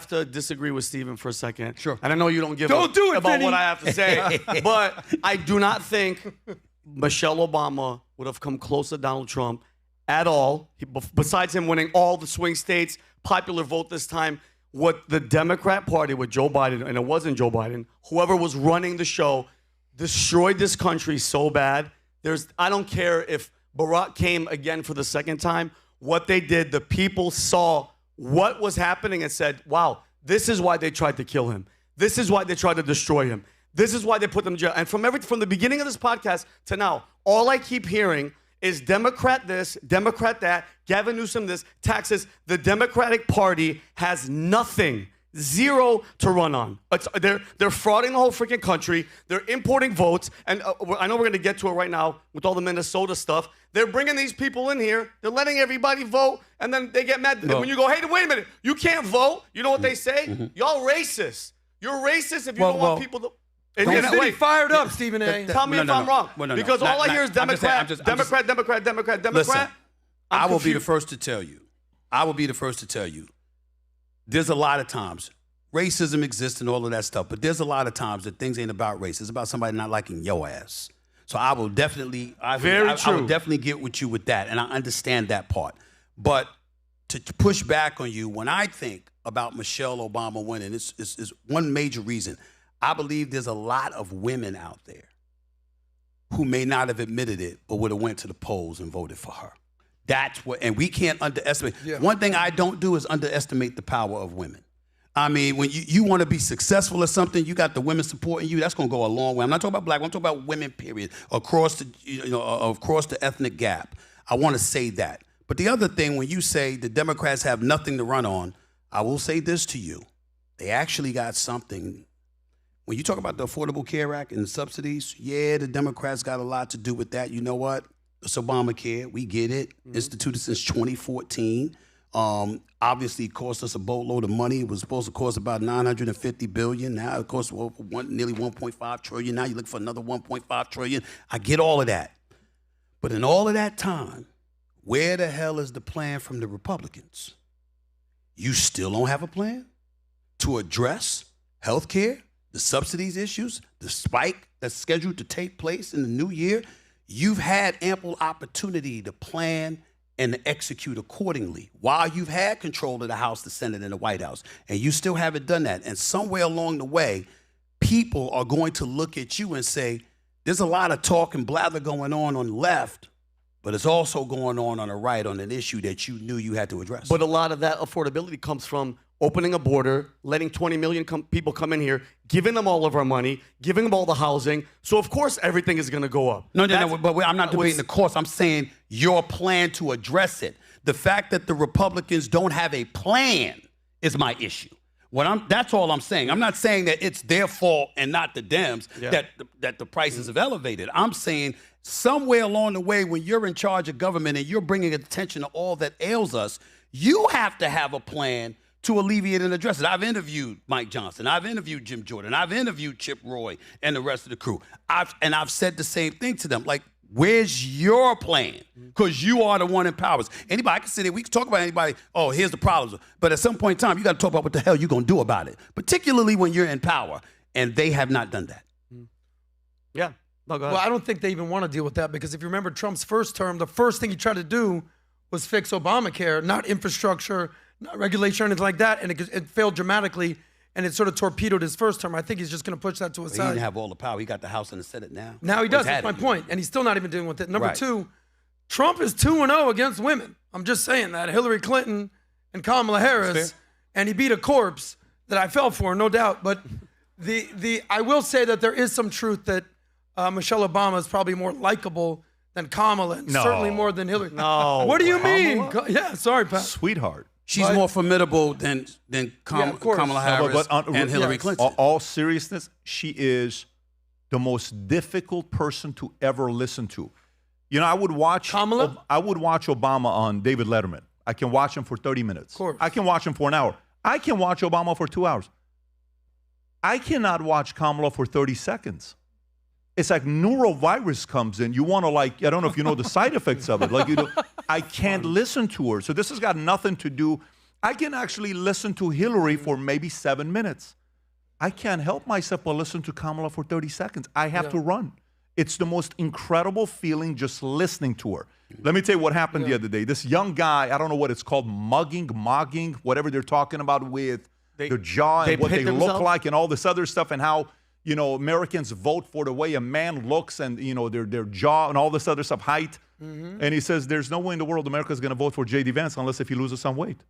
S8: to disagree with Stephen for a second.
S9: Sure.
S8: And I know you don't give
S9: Don't do it,
S8: about
S9: Vinny.
S8: what I have to say, but I do not think Michelle Obama would have come close to Donald Trump at all. Besides him winning all the swing states, popular vote this time, what the Democrat Party with Joe Biden, and it wasn't Joe Biden, whoever was running the show, destroyed this country so bad. I don't care if Barack came again for the second time. What they did, the people saw what was happening and said, wow, this is why they tried to kill him. This is why they tried to destroy him. This is why they put them in jail. And from the beginning of this podcast to now, all I keep hearing is Democrat this, Democrat that, Gavin Newsom this, taxes. The Democratic Party has nothing, zero to run on. They're frauding the whole freaking country. They're importing votes. And I know we're going to get to it right now with all the Minnesota stuff. They're bringing these people in here. They're letting everybody vote. And then they get mad. When you go, hey, wait a minute, you can't vote. You know what they say? Y'all racist. You're racist if you don't want people to...
S9: You're getting fired up, Stephen A.
S8: Tell me if I'm wrong. Because all I hear is Democrat.
S4: Listen, I will be the first to tell you. There's a lot of times racism exists and all of that stuff, but there's a lot of times that things ain't about race. It's about somebody not liking your ass. So I will definitely, I will definitely get with you with that, and I understand that part. But to push back on you, when I think about Michelle Obama winning, it's one major reason. I believe there's a lot of women out there who may not have admitted it, but would have went to the polls and voted for her. That's what, and we can't underestimate. Yeah. One thing I don't do is underestimate the power of women. I mean, when you want to be successful at something, you got the women supporting you. That's going to go a long way. I'm not talking about black. I'm talking about women. Period. Across the ethnic gap. I want to say that. But the other thing, when you say the Democrats have nothing to run on, I will say this to you: they actually got something. When you talk about the Affordable Care Act and the subsidies, yeah, the Democrats got a lot to do with that. You know what? It's Obamacare. We get it. Instituted since 2014. Obviously, it cost us a boatload of money. It was supposed to cost about $950 billion. Now it costs nearly $1.5 trillion. Now you look for another $1.5 trillion. I get all of that. But in all of that time, where the hell is the plan from the Republicans? You still don't have a plan to address health care? The subsidies issues, the spike that's scheduled to take place in the new year. You've had ample opportunity to plan and to execute accordingly while you've had control of the House, the Senate, and the White House. And you still haven't done that. And somewhere along the way, people are going to look at you and say, there's a lot of talk and blather going on the left, but it's also going on the right on an issue that you knew you had to address.
S8: But a lot of that affordability comes from opening a border, letting 20 million people come in here, giving them all of our money, giving them all the housing. So, of course, everything is going to go up.
S4: No, but I'm not debating the cost. I'm saying your plan to address it. The fact that the Republicans don't have a plan is my issue. That's all I'm saying. I'm not saying that it's their fault and not the Dems that the prices have elevated. I'm saying somewhere along the way, when you're in charge of government and you're bringing attention to all that ails us, you have to have a plan to alleviate and address it. I've interviewed Mike Johnson. I've interviewed Jim Jordan. I've interviewed Chip Roy and the rest of the crew. I've said the same thing to them. Like, where's your plan? Because you are the one in power. Anybody, I can sit there, we can talk about anybody, oh, here's the problems. But at some point in time, you got to talk about what the hell you're going to do about it, particularly when you're in power. And they have not done that.
S8: Yeah. No, go ahead.
S9: Well, I don't think they even want to deal with that because if you remember Trump's first term, the first thing he tried to do was fix Obamacare, not infrastructure, not regulation or anything like that, and it failed dramatically, and it sort of torpedoed his first term. I think he's just going to push that to a side.
S4: He didn't have all the power. He got the House and the Senate now.
S9: Now he does. That's my point, and he's still not even dealing with it. Number two, Trump is 2-0 against women. I'm just saying that. Hillary Clinton and Kamala Harris, and he beat a corpse that I fell for, no doubt. But I will say that there is some truth that Michelle Obama is probably more likable than Kamala, and certainly more than Hillary.
S8: No.
S9: What do you mean? Yeah, sorry, Pat.
S2: Sweetheart.
S4: She's more formidable than Kamala Harris and Hillary Clinton.
S2: All seriousness, she is the most difficult person to ever listen to. You know, I would watch
S9: Kamala?
S2: I would watch Obama on David Letterman. I can watch him for 30 minutes.
S9: Of course.
S2: I can watch him for an hour. I can watch Obama for 2 hours. I cannot watch Kamala for 30 seconds. It's like neurovirus comes in. You want to I don't know if you know the side effects of it. I can't listen to her. So this has got nothing to do. I can actually listen to Hillary for maybe 7 minutes. I can't help myself but listen to Kamala for 30 seconds. I have to run. It's the most incredible feeling just listening to her. Let me tell you what happened the other day. This young guy, I don't know what it's called, mogging, whatever they're talking about with the jaw and what they look like and all this other stuff, and how, you know, Americans vote for the way a man looks and, you know, their jaw and all this other stuff, height. And he says, there's no way in the world America's going to vote for J.D. Vance unless if he loses some weight.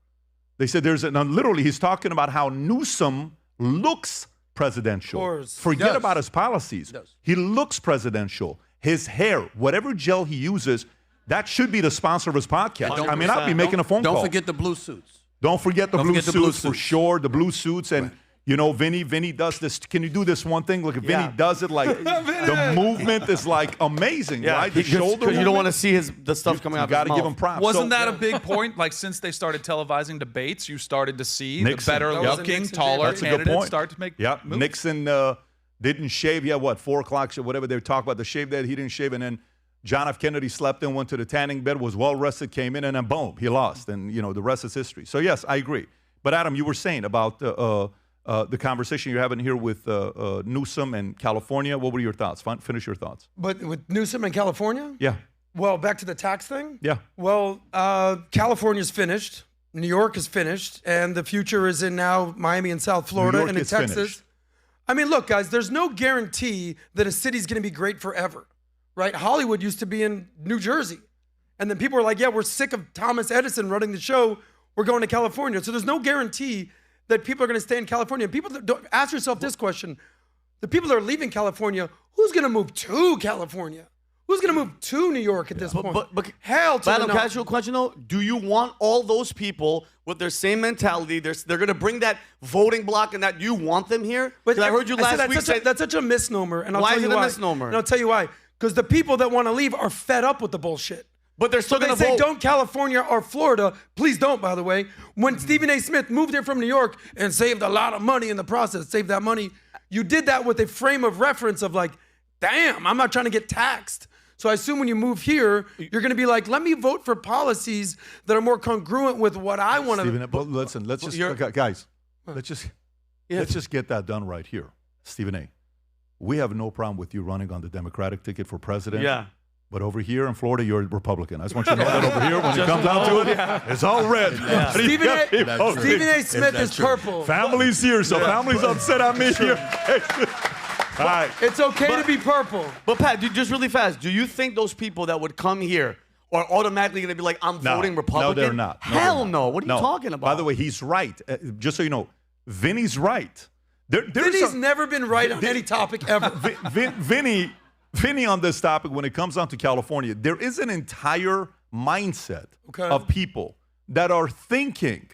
S2: They said literally he's talking about how Newsom looks presidential. Forget about his policies. He looks presidential. His hair, whatever gel he uses, that should be the sponsor of his podcast. I mean, I'd be making a phone call.
S4: Don't forget the blue suits.
S2: Don't forget the blue suits for sure, the blue suits. And, you know, Vinny does this. Can you do this one thing? Look, if Vinny does it, like, the movement is, like, amazing, right? The shoulder movement.
S8: You don't want to see the stuff coming out of his mouth.
S2: You got to give him props.
S3: Wasn't that a big point? Like, since they started televising debates, you started to see the better-looking, taller candidates start to make moves.
S2: Nixon didn't shave. Yeah, what, 4 o'clock, whatever they talk about, the shave that he didn't shave. And then John F. Kennedy slept in, went to the tanning bed, was well-rested, came in, and then boom, he lost. And, you know, the rest is history. So, yes, I agree. But, Adam, you were saying about the conversation you're having here with Newsom and California. What were your thoughts? Finish your thoughts.
S9: But with Newsom and California?
S2: Yeah.
S9: Well, back to the tax thing?
S2: Yeah.
S9: Well, California's finished. New York is finished. And the future is in now Miami and South Florida and in Texas. Finished. I mean, look, guys, there's no guarantee that a city's going to be great forever, right? Hollywood used to be in New Jersey. And then people were like, yeah, we're sick of Thomas Edison running the show. We're going to California. So there's no guarantee that people are going to stay in California. And people don't ask yourself this question. The people that are leaving California, who's going to move to California? Who's going to move to New York at this point?
S8: But
S9: hell to
S8: Adam,
S9: the no.
S8: can I ask you a question, though? Do you want all those people with their same mentality? They're going to bring that voting block and that you want them here? But I heard you last week say
S9: that's such a misnomer. And I'll
S8: why
S9: tell
S8: is
S9: you
S8: it a
S9: why.
S8: misnomer?
S9: And I'll tell you why. Because the people that want to leave are fed up with the bullshit.
S8: But they're still
S9: going to
S8: vote.
S9: say, don't California or Florida. Please don't, by the way. When Stephen A. Smith moved here from New York and saved a lot of money in the process, saved that money, you did that with a frame of reference of like, damn, I'm not trying to get taxed. So I assume when you move here, you're going to be like, let me vote for policies that are more congruent with what I want to.
S2: Stephen, but listen, let's just, guys, let's just get that done right here. Stephen A., we have no problem with you running on the Democratic ticket for president.
S8: Yeah.
S2: But over here in Florida, you're a Republican. I just want you to know that over here, when it comes down to it, it's all red.
S9: Yeah. Stephen A. Smith is purple.
S2: Family's here, so family's upset at me here. All right.
S9: It's okay to be purple.
S8: But Pat, just really fast, do you think those people that would come here are automatically going to be like, I'm voting Republican?
S2: No, they're not.
S8: Hell no. What are you talking about?
S2: By the way, he's right. Just so you know, Vinny's right.
S9: Vinny's never been right on any topic ever.
S2: Vinny on this topic, when it comes down to California, there is an entire mindset of people that are thinking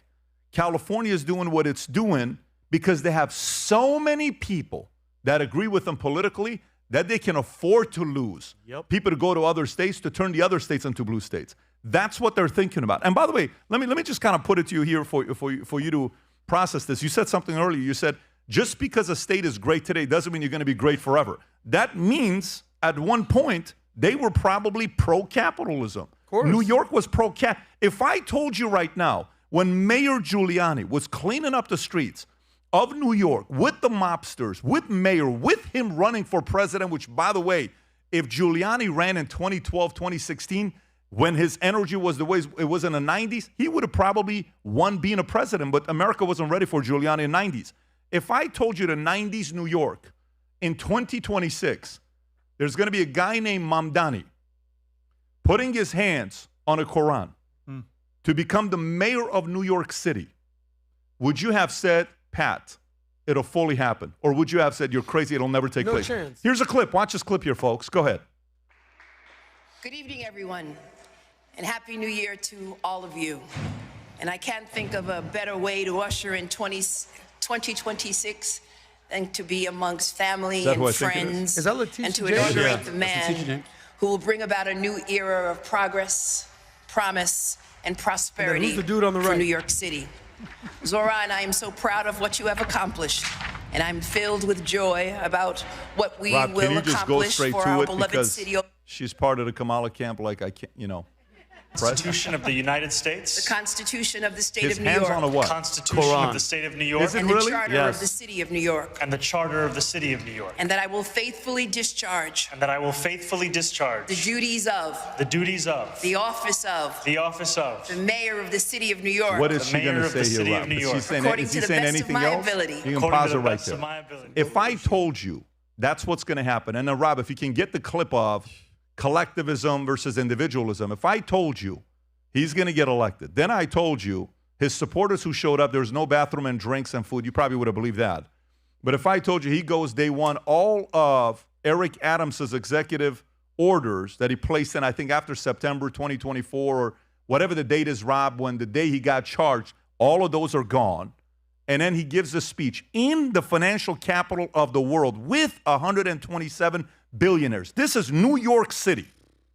S2: California is doing what it's doing because they have so many people that agree with them politically that they can afford to lose people to go to other states to turn the other states into blue states. That's what they're thinking about. And by the way, let me just kind of put it to you here for you to process this. You said something earlier. You said, just because a state is great today doesn't mean you're going to be great forever. That means at one point they were probably pro-capitalism. New York was pro-cap. If I told you right now, when Mayor Giuliani was cleaning up the streets of New York with the mobsters, with Mayor, with him running for president, which, by the way, if Giuliani ran in 2012, 2016, when his energy was the way it was in the 90s, he would have probably won being a president, but America wasn't ready for Giuliani in the 90s. If I told you the 90s New York in 2026, there's going to be a guy named Mamdani putting his hands on a Quran to become the mayor of New York City, would you have said, Pat, it'll fully happen? Or would you have said, you're crazy, it'll never take place?
S9: No chance.
S2: Here's a clip. Watch this clip here, folks. Go ahead.
S10: Good evening, everyone, and Happy New Year to all of you. And I can't think of a better way to usher in 2026 than to be amongst family and friends and to inaugurate the man who will bring about a new era of progress, promise, and prosperity for New York City. Zohran, I am so proud of what you have accomplished, and I'm filled with joy about what we will accomplish for our beloved city.
S2: She's part of the Kamala camp, like I can't, you know.
S11: Constitution of the United States.
S10: The Constitution of the State
S2: His
S10: of New
S2: hands
S10: York.
S2: on a what?
S11: Constitution
S8: Quran.
S11: of the State of New York.
S2: Is it
S10: And
S2: really?
S10: the Charter
S8: Yes.
S10: of the City of New York.
S11: And the Charter of the City of New York.
S10: And that I will faithfully discharge
S11: And that I will faithfully discharge
S10: the duties of
S11: the duties of
S10: the office of
S11: the office of
S10: the Mayor of the City of New York.
S2: What is
S11: the
S2: she going
S11: mayor
S2: to
S11: of the
S2: say
S11: city
S2: here,
S11: of
S2: Rob?
S11: New
S2: Is
S11: York.
S2: he saying,
S10: According
S2: is
S10: to
S2: he
S10: the
S2: saying
S10: best of
S2: anything
S10: my
S2: else?
S10: ability.
S2: You can
S11: According
S2: pause
S11: to
S2: it
S11: the
S2: right
S11: best
S2: there.
S11: of my ability.
S2: If I told you that's what's going to happen, and then Rob, if you can get the clip of collectivism versus individualism, if I told you he's going to get elected, then I told you his supporters who showed up, there's no bathroom and drinks and food, you probably would have believed that. But if I told you he goes day one, all of Eric Adams's executive orders that he placed in, I think after September 2024 or whatever the date is, Rob, when the day he got charged, all of those are gone. And then he gives a speech in the financial capital of the world with 127 billionaires. This is New York City.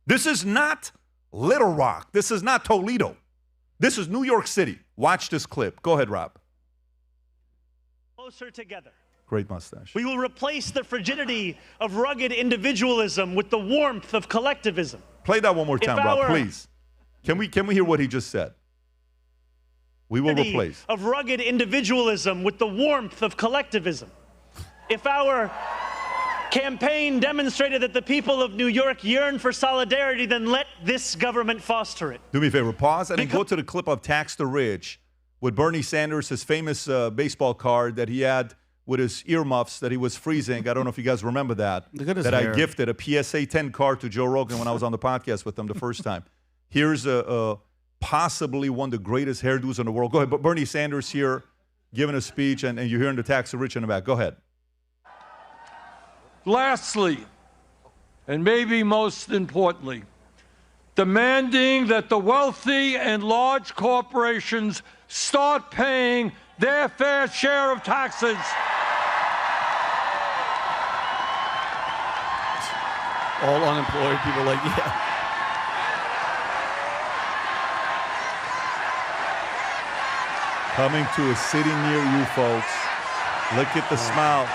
S2: This is not Little Rock. This is not Toledo. This is New York City. Watch this clip. Go ahead, Rob.
S12: Closer together.
S2: Great mustache.
S12: We will replace the frigidity of rugged individualism with the warmth of collectivism.
S2: Play that one more time, Rob, please. Can we hear what he just said? We will replace.
S12: Of rugged individualism with the warmth of collectivism. If our campaign demonstrated that the people of New York yearn for solidarity, then let this government foster it.
S2: Do me a favor, pause and then go to the clip of Tax the Rich with Bernie Sanders, his famous baseball card that he had with his earmuffs that he was freezing. I don't know if you guys remember that.
S8: Look at his
S2: that
S8: hair.
S2: I gifted a PSA 10 card to Joe Rogan when I was on the podcast with him the first time. Here's possibly one of the greatest hairdos in the world. Go ahead. But Bernie Sanders here giving a speech, and you're hearing the Tax the Rich in the back. Go ahead.
S13: Lastly, and maybe most importantly, demanding that the wealthy and large corporations start paying their fair share of taxes.
S8: All unemployed people like, yeah.
S2: Coming to a city near you, folks. Look at the smile.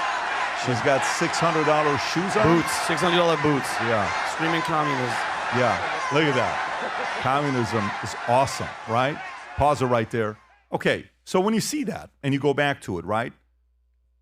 S2: She's got $600 shoes on.
S8: Boots, $600 boots.
S2: Yeah.
S8: Screaming communism.
S2: Yeah. Look at that. Communism is awesome, right? Pause it right there. Okay. So when you see that and you go back to it, right?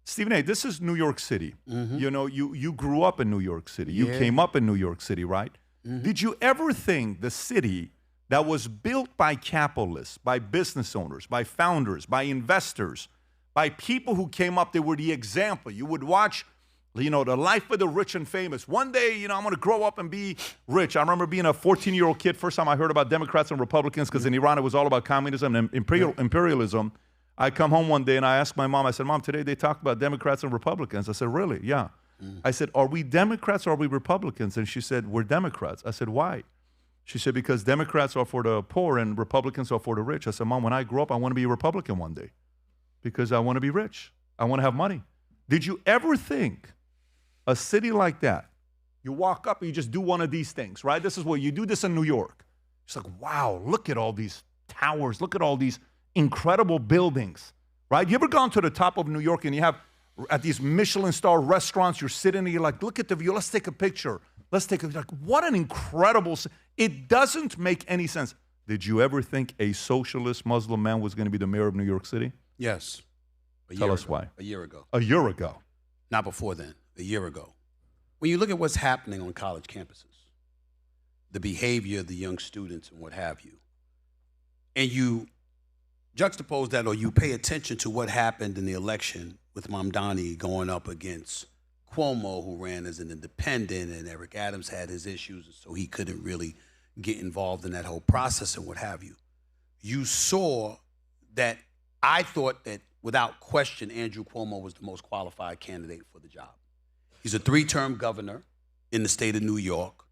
S2: Stephen A., this is New York City.
S4: Mm-hmm.
S2: You know, you grew up in New York City. You
S4: Yeah.
S2: came up in New York City, right?
S4: Mm-hmm.
S2: Did you ever think the city that was built by capitalists, by business owners, by founders, by investors, by people who came up, they were the example. You would watch, you know, the life of the rich and famous. One day, you know, I'm going to grow up and be rich. I remember being a 14-year-old kid, first time I heard about Democrats and Republicans, because in Iran it was all about communism and imperialism. I come home one day and I asked my mom, I said, Mom, today they talked about Democrats and Republicans. I said, really? Yeah. I said, are we Democrats or are we Republicans? And she said, we're Democrats. I said, why? She said, because Democrats are for the poor and Republicans are for the rich. I said, Mom, when I grow up, I want to be a Republican one day because I want to be rich. I want to have money. Did you ever think a city like that, you walk up and you just do one of these things, right? This is what you do this in New York. It's like, wow, look at all these towers. Look at all these incredible buildings, right? You ever gone to the top of New York and you have at these Michelin star restaurants, you're sitting and you're like, look at the view. Let's take a picture. Let's take a, like, what an incredible, it doesn't make any sense. Did you ever think a socialist Muslim man was going to be the mayor of New York City?
S4: Yes.
S2: Tell us why.
S4: A year ago.
S2: A year ago.
S4: Not before then. A year ago. When you look at what's happening on college campuses, the behavior of the young students and what have you, and you juxtapose that or you pay attention to what happened in the election with Mamdani going up against Cuomo, who ran as an independent, and Eric Adams had his issues, so he couldn't really get involved in that whole process and what have you. You saw that I thought that without question, Andrew Cuomo was the most qualified candidate for the job. He's a 3-term governor in the state of New York,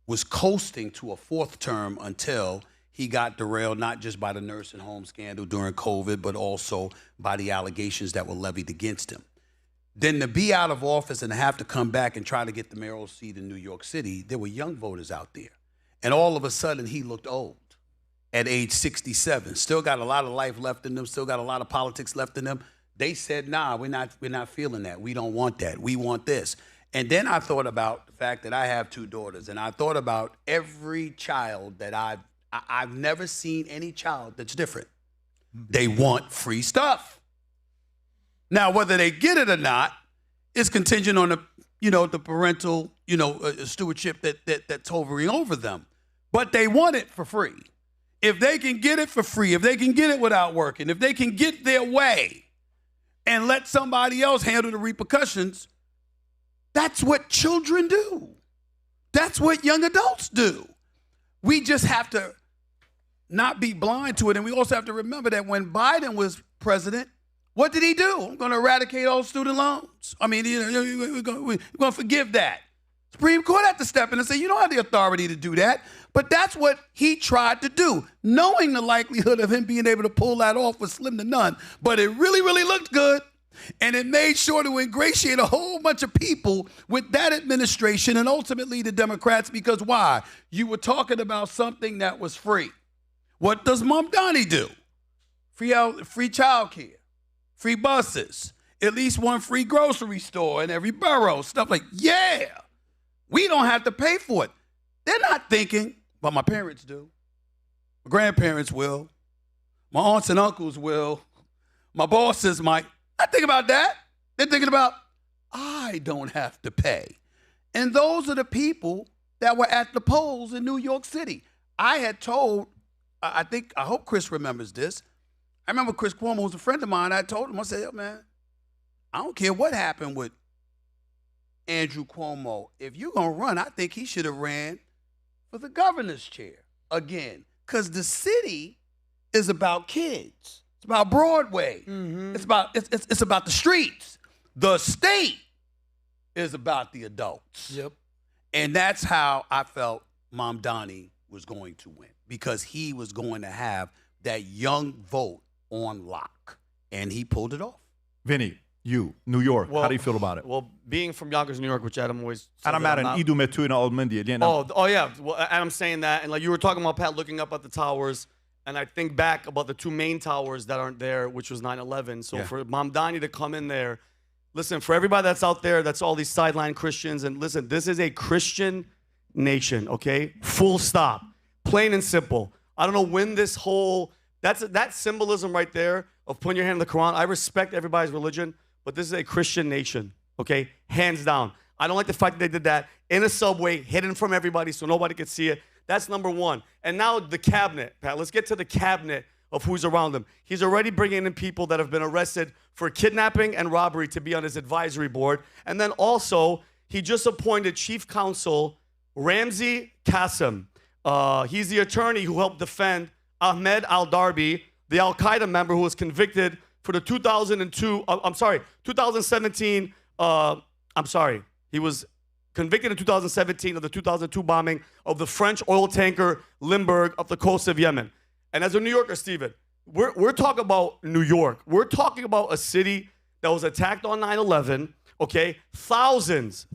S4: was coasting to a 4th term until he got derailed not just by the nursing home scandal during COVID, but also by the allegations that were levied against him. Then to be out of office and have to come back and try to get the mayoral seat in New York City, there were young voters out there. And all of a sudden, he looked old at age 67. Still got a lot of life left in them, still got a lot of politics left in them. They said, nah, we're not feeling that. We don't want that. We want this. And then I thought about the fact that I have 2 daughters, and I thought about every child that I've never seen any child that's different. They want free stuff. Now, whether they get it or not is contingent on the parental, stewardship that's hovering over them. But they want it for free. If they can get it for free, if they can get it without working, if they can get their way and let somebody else handle the repercussions, that's what children do. That's what young adults do. We just have to not be blind to it. And we also have to remember that when Biden was president, what did he do? I'm going to eradicate all student loans. I mean, we're going to forgive that. Supreme Court had to step in and say, you don't have the authority to do that. But that's what he tried to do, knowing the likelihood of him being able to pull that off was slim to none. But it really, really looked good. And it made sure to ingratiate a whole bunch of people with that administration and ultimately the Democrats, because why? You were talking about something that was free. What does Mamdani do? Free child care, free buses, at least one free grocery store in every borough, stuff like, yeah, we don't have to pay for it. They're not thinking, but my parents do. My grandparents will. My aunts and uncles will. My bosses might. Not think about that. They're thinking about, I don't have to pay. And those are the people that were at the polls in New York City. I had told, I hope Chris remembers this. I remember Chris Cuomo was a friend of mine. I told him, I said, yo, man, I don't care what happened with Andrew Cuomo. If you're going to run, I think he should have ran for the governor's chair again. Because the city is about kids. It's about Broadway. Mm-hmm. It's about the streets. The state is about the adults.
S9: Yep.
S4: And that's how I felt Mamdani was going to win, because he was going to have that young vote on lock, and he pulled it off.
S2: Vinny, you, New York, how do you feel about it?
S8: Well, being from Yonkers, New York, which Adam always says
S2: Adam
S8: that I'm not.
S2: Idu Metu na Old Mindy.
S8: Oh, yeah. Well, Adam's saying that, and like you were talking about, Pat, looking up at the towers. And I think back about the two main towers that aren't there, which was 9/11. So for Mamdani to come in there, listen, for everybody that's out there, that's all these sideline Christians, and listen, this is a Christian nation, okay? Full stop. Plain and simple. I don't know when this whole, that symbolism right there of putting your hand in the Quran, I respect everybody's religion, but this is a Christian nation, okay? Hands down. I don't like the fact that they did that in a subway, hidden from everybody so nobody could see it. That's number one. And now the cabinet, Pat. Let's get to the cabinet of who's around him. He's already bringing in people that have been arrested for kidnapping and robbery to be on his advisory board. And then also, he just appointed Chief Counsel Ramzi Qasem. He's the attorney who helped defend Ahmed al-Darbi, the al-Qaeda member who was convicted for the 2017, he was convicted in 2017 of the 2002 bombing of the French oil tanker Limburg off the coast of Yemen. And as a New Yorker, Steven, we're talking about New York. We're talking about a city that was attacked on 9/11, okay? Thousands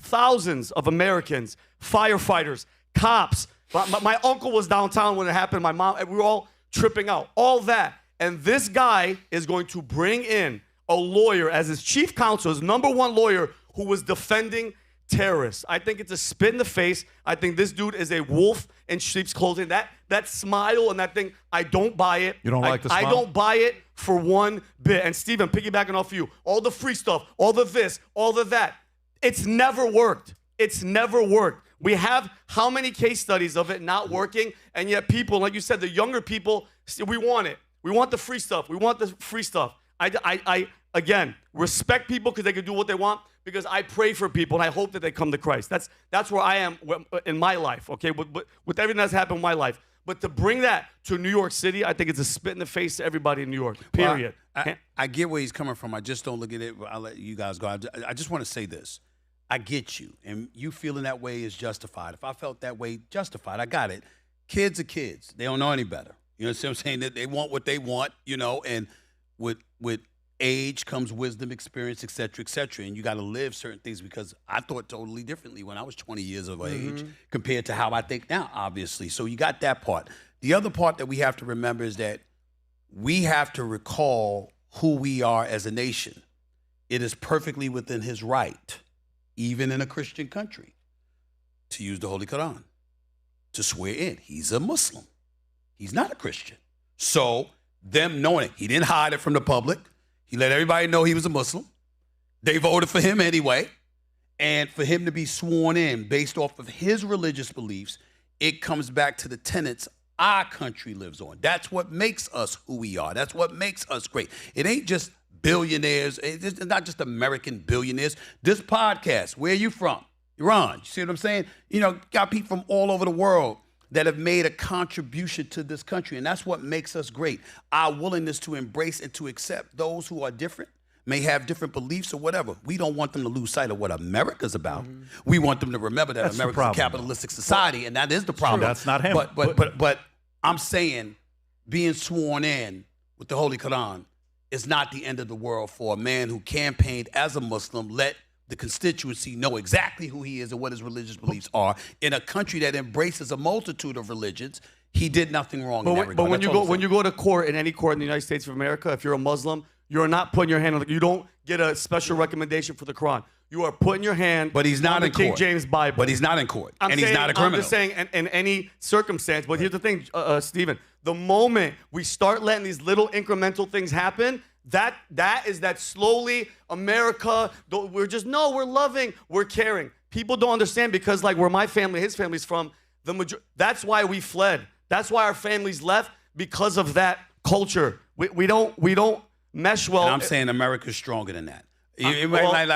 S8: of Americans, firefighters, cops. My uncle was downtown when it happened. My mom, we were all tripping out. All that. And this guy is going to bring in a lawyer as his chief counsel, his number one lawyer, who was defending terrorists. I think it's a spit in the face. I think this dude is a wolf in sheep's clothing. That smile and that thing, I don't buy it.
S2: You don't like the smile?
S8: I don't buy it for one bit. And Steven, piggybacking off you, all the free stuff, all the this, all the that, it's never worked. It's never worked. We have how many case studies of it not working, and yet people, like you said, the younger people, we want it. We want the free stuff. We want the free stuff. I again, respect people because they can do what they want, because I pray for people and I hope that they come to Christ. That's where I am in my life, okay, with everything that's happened in my life. But to bring that to New York City, I think it's a spit in the face to everybody in New York, period.
S4: Well, I get where he's coming from. I just don't look at it. I'll let you guys go. I just want to say this. I get you, and you feeling that way is justified. If I felt that way, justified. I got it. Kids are kids. They don't know any better. You know what I'm saying? That they want what they want, you know, and with age comes wisdom, experience, et cetera, and you got to live certain things, because I thought totally differently when I was 20 years of age compared to how I think now, obviously. So you got that part. The other part that we have to remember is that we have to recall who we are as a nation. It is perfectly within his right, even in a Christian country, to use the Holy Quran, to swear in. He's a Muslim. He's not a Christian. So them knowing it, he didn't hide it from the public. He let everybody know he was a Muslim. They voted for him anyway. And for him to be sworn in based off of his religious beliefs, it comes back to the tenets our country lives on. That's what makes us who we are. That's what makes us great. It ain't just billionaires. It's not just American billionaires. This podcast, where are you from? Iran. You see what I'm saying? You know, got people from all over the world that have made a contribution to this country. And that's what makes us great. Our willingness to embrace and to accept those who are different, may have different beliefs or whatever. We don't want them to lose sight of what America's about. We want them to remember that America's a capitalistic society, and that is the problem.
S2: That's not him.
S4: But I'm saying being sworn in with the Holy Quran is not the end of the world for a man who campaigned as a Muslim, let the constituency know exactly who he is and what his religious beliefs are. In a country that embraces a multitude of religions, he did nothing wrong in that regard.
S8: But when you go to court, in any court in the United States of America, if you're a Muslim, you're not putting your hand on you don't get a special recommendation for the Quran. You are putting your hand
S4: but he's not
S8: on the
S4: in
S8: King
S4: court.
S8: James Bible.
S4: But he's not in court. He's not a criminal.
S8: I'm just saying in any circumstance. But here's the thing, Stephen. The moment we start letting these little incremental things happen, that is that slowly America, we're loving, we're caring. People don't understand because like where my family, his family's from, that's why we fled. That's why our families left, because of that culture. We don't mesh well.
S4: And I'm saying America's stronger than that.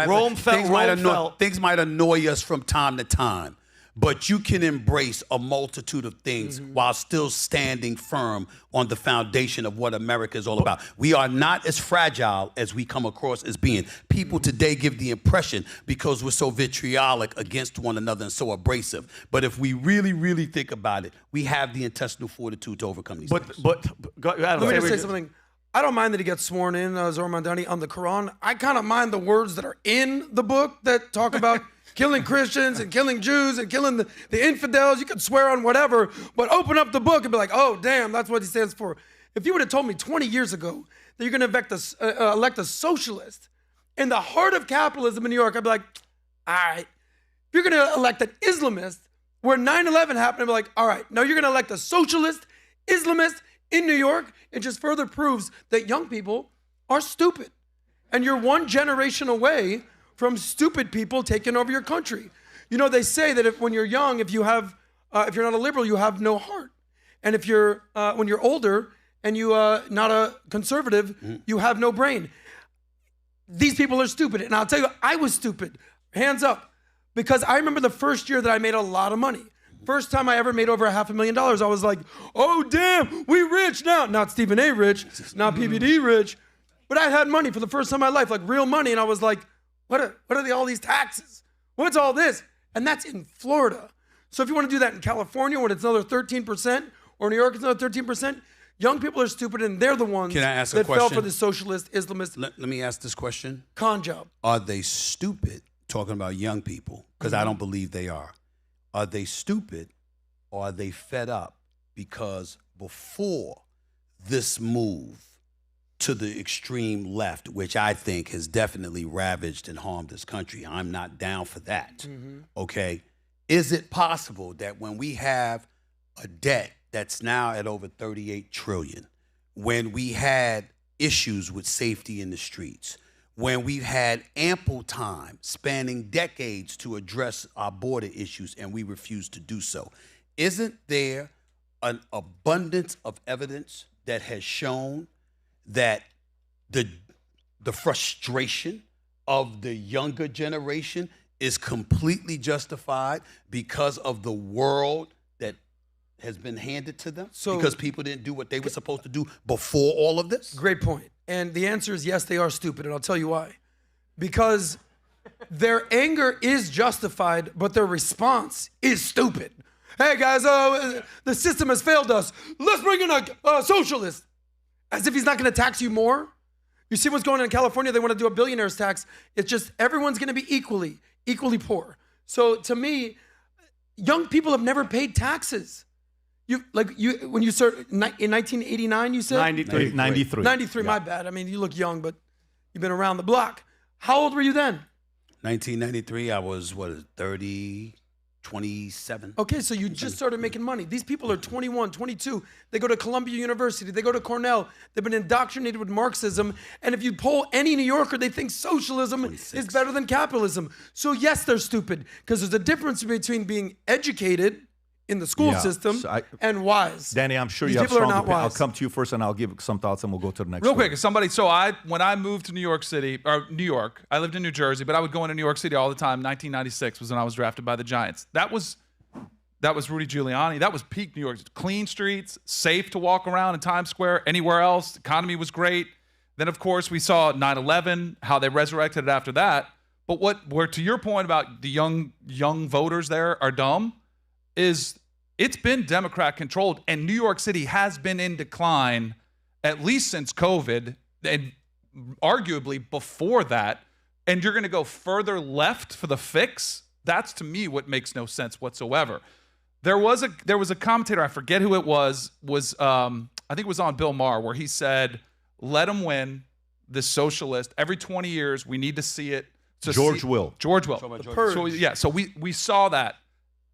S8: Rome fell.
S4: Things might annoy us from time to time, but you can embrace a multitude of things while still standing firm on the foundation of what America is all about. We are not as fragile as we come across as being. People today give the impression because we're so vitriolic against one another and so abrasive. But if we really, really think about it, we have the intestinal fortitude to overcome these things.
S9: Let me just say something. I don't mind that he gets sworn in, Zohran Mamdani, on the Quran. I kind of mind the words that are in the book that talk about killing Christians and killing Jews and killing the infidels. You could swear on whatever, but open up the book and be like, oh, damn, that's what he stands for. If you would have told me 20 years ago that you're going to elect a socialist in the heart of capitalism in New York, I'd be like, all right. If you're going to elect an Islamist where 9/11 happened, I'd be like, all right. Now you're going to elect a socialist Islamist in New York. It just further proves that young people are stupid. And you're one generation away from stupid people taking over your country. You know, they say that when you're young, if you're not a liberal, you have no heart. And if when you're older and you not a conservative, you have no brain. These people are stupid. And I'll tell you, I was stupid. Hands up. Because I remember the first year that I made a lot of money. First time I ever made over $500,000, I was like, oh, damn, we rich now. Not Stephen A. rich, not PBD rich. But I had money for the first time in my life, like real money. And I was like, what are all these taxes? What's all this? And that's in Florida. So if you want to do that in California when it's another 13%, or New York it's another 13%, young people are stupid and they're the ones that fell for the socialist, Islamist.
S4: Let me ask this question.
S9: Con job.
S4: Are they stupid, talking about young people, because I don't believe they are. Are they stupid or are they fed up? Because before this move to the extreme left, which I think has definitely ravaged and harmed this country, I'm not down for that, okay? Is it possible that when we have a debt that's now at over 38 trillion, when we had issues with safety in the streets, when we've had ample time spanning decades to address our border issues and we refuse to do so, isn't there an abundance of evidence that has shown that the frustration of the younger generation is completely justified because of the world that has been handed to them? Because people didn't do what they were supposed to do before all of this?
S9: Great point. And the answer is yes, they are stupid, and I'll tell you why. Because their anger is justified, but their response is stupid. Hey guys, the system has failed us. Let's bring in a socialist. As if he's not going to tax you more. You see what's going on in California? They want to do a billionaires tax. It's just everyone's going to be equally poor. So to me, young people have never paid taxes. When you start in 1989, you said?
S2: 93.
S9: 93, my bad. I mean, you look young, but you've been around the block. How old were you then?
S4: 1993, I was, 30, 27.
S9: Okay, so you just started making money. These people are 21, 22. They go to Columbia University. They go to Cornell. They've been indoctrinated with Marxism. And if you poll any New Yorker, they think socialism is better than capitalism. So yes, they're stupid, because there's a difference between being educated in the school system and wise.
S2: Danny, I'm sure
S9: These
S2: you have
S9: people are
S2: strong
S9: not
S2: opinion. I'll
S9: wise.
S2: come to you first, and I'll give some thoughts, and we'll go to the next.
S3: Real
S2: story.
S3: quick, when I moved to New York City, or New York, I lived in New Jersey, but I would go into New York City all the time. 1996 was when I was drafted by the Giants. That was Rudy Giuliani. That was peak New York. Clean streets, safe to walk around in Times Square, anywhere else. The economy was great. Then, of course, we saw 9/11, how they resurrected it after that. But where to your point about the young voters there are dumb, is it's been Democrat controlled, and New York City has been in decline at least since COVID, and arguably before that. And you're going to go further left for the fix? That's, to me, what makes no sense whatsoever. There was a commentator, I forget who it was I think it was on Bill Maher, where he said, "Let them win, this socialist. Every 20 years, we need to see it."
S2: George Will.
S3: So we saw that.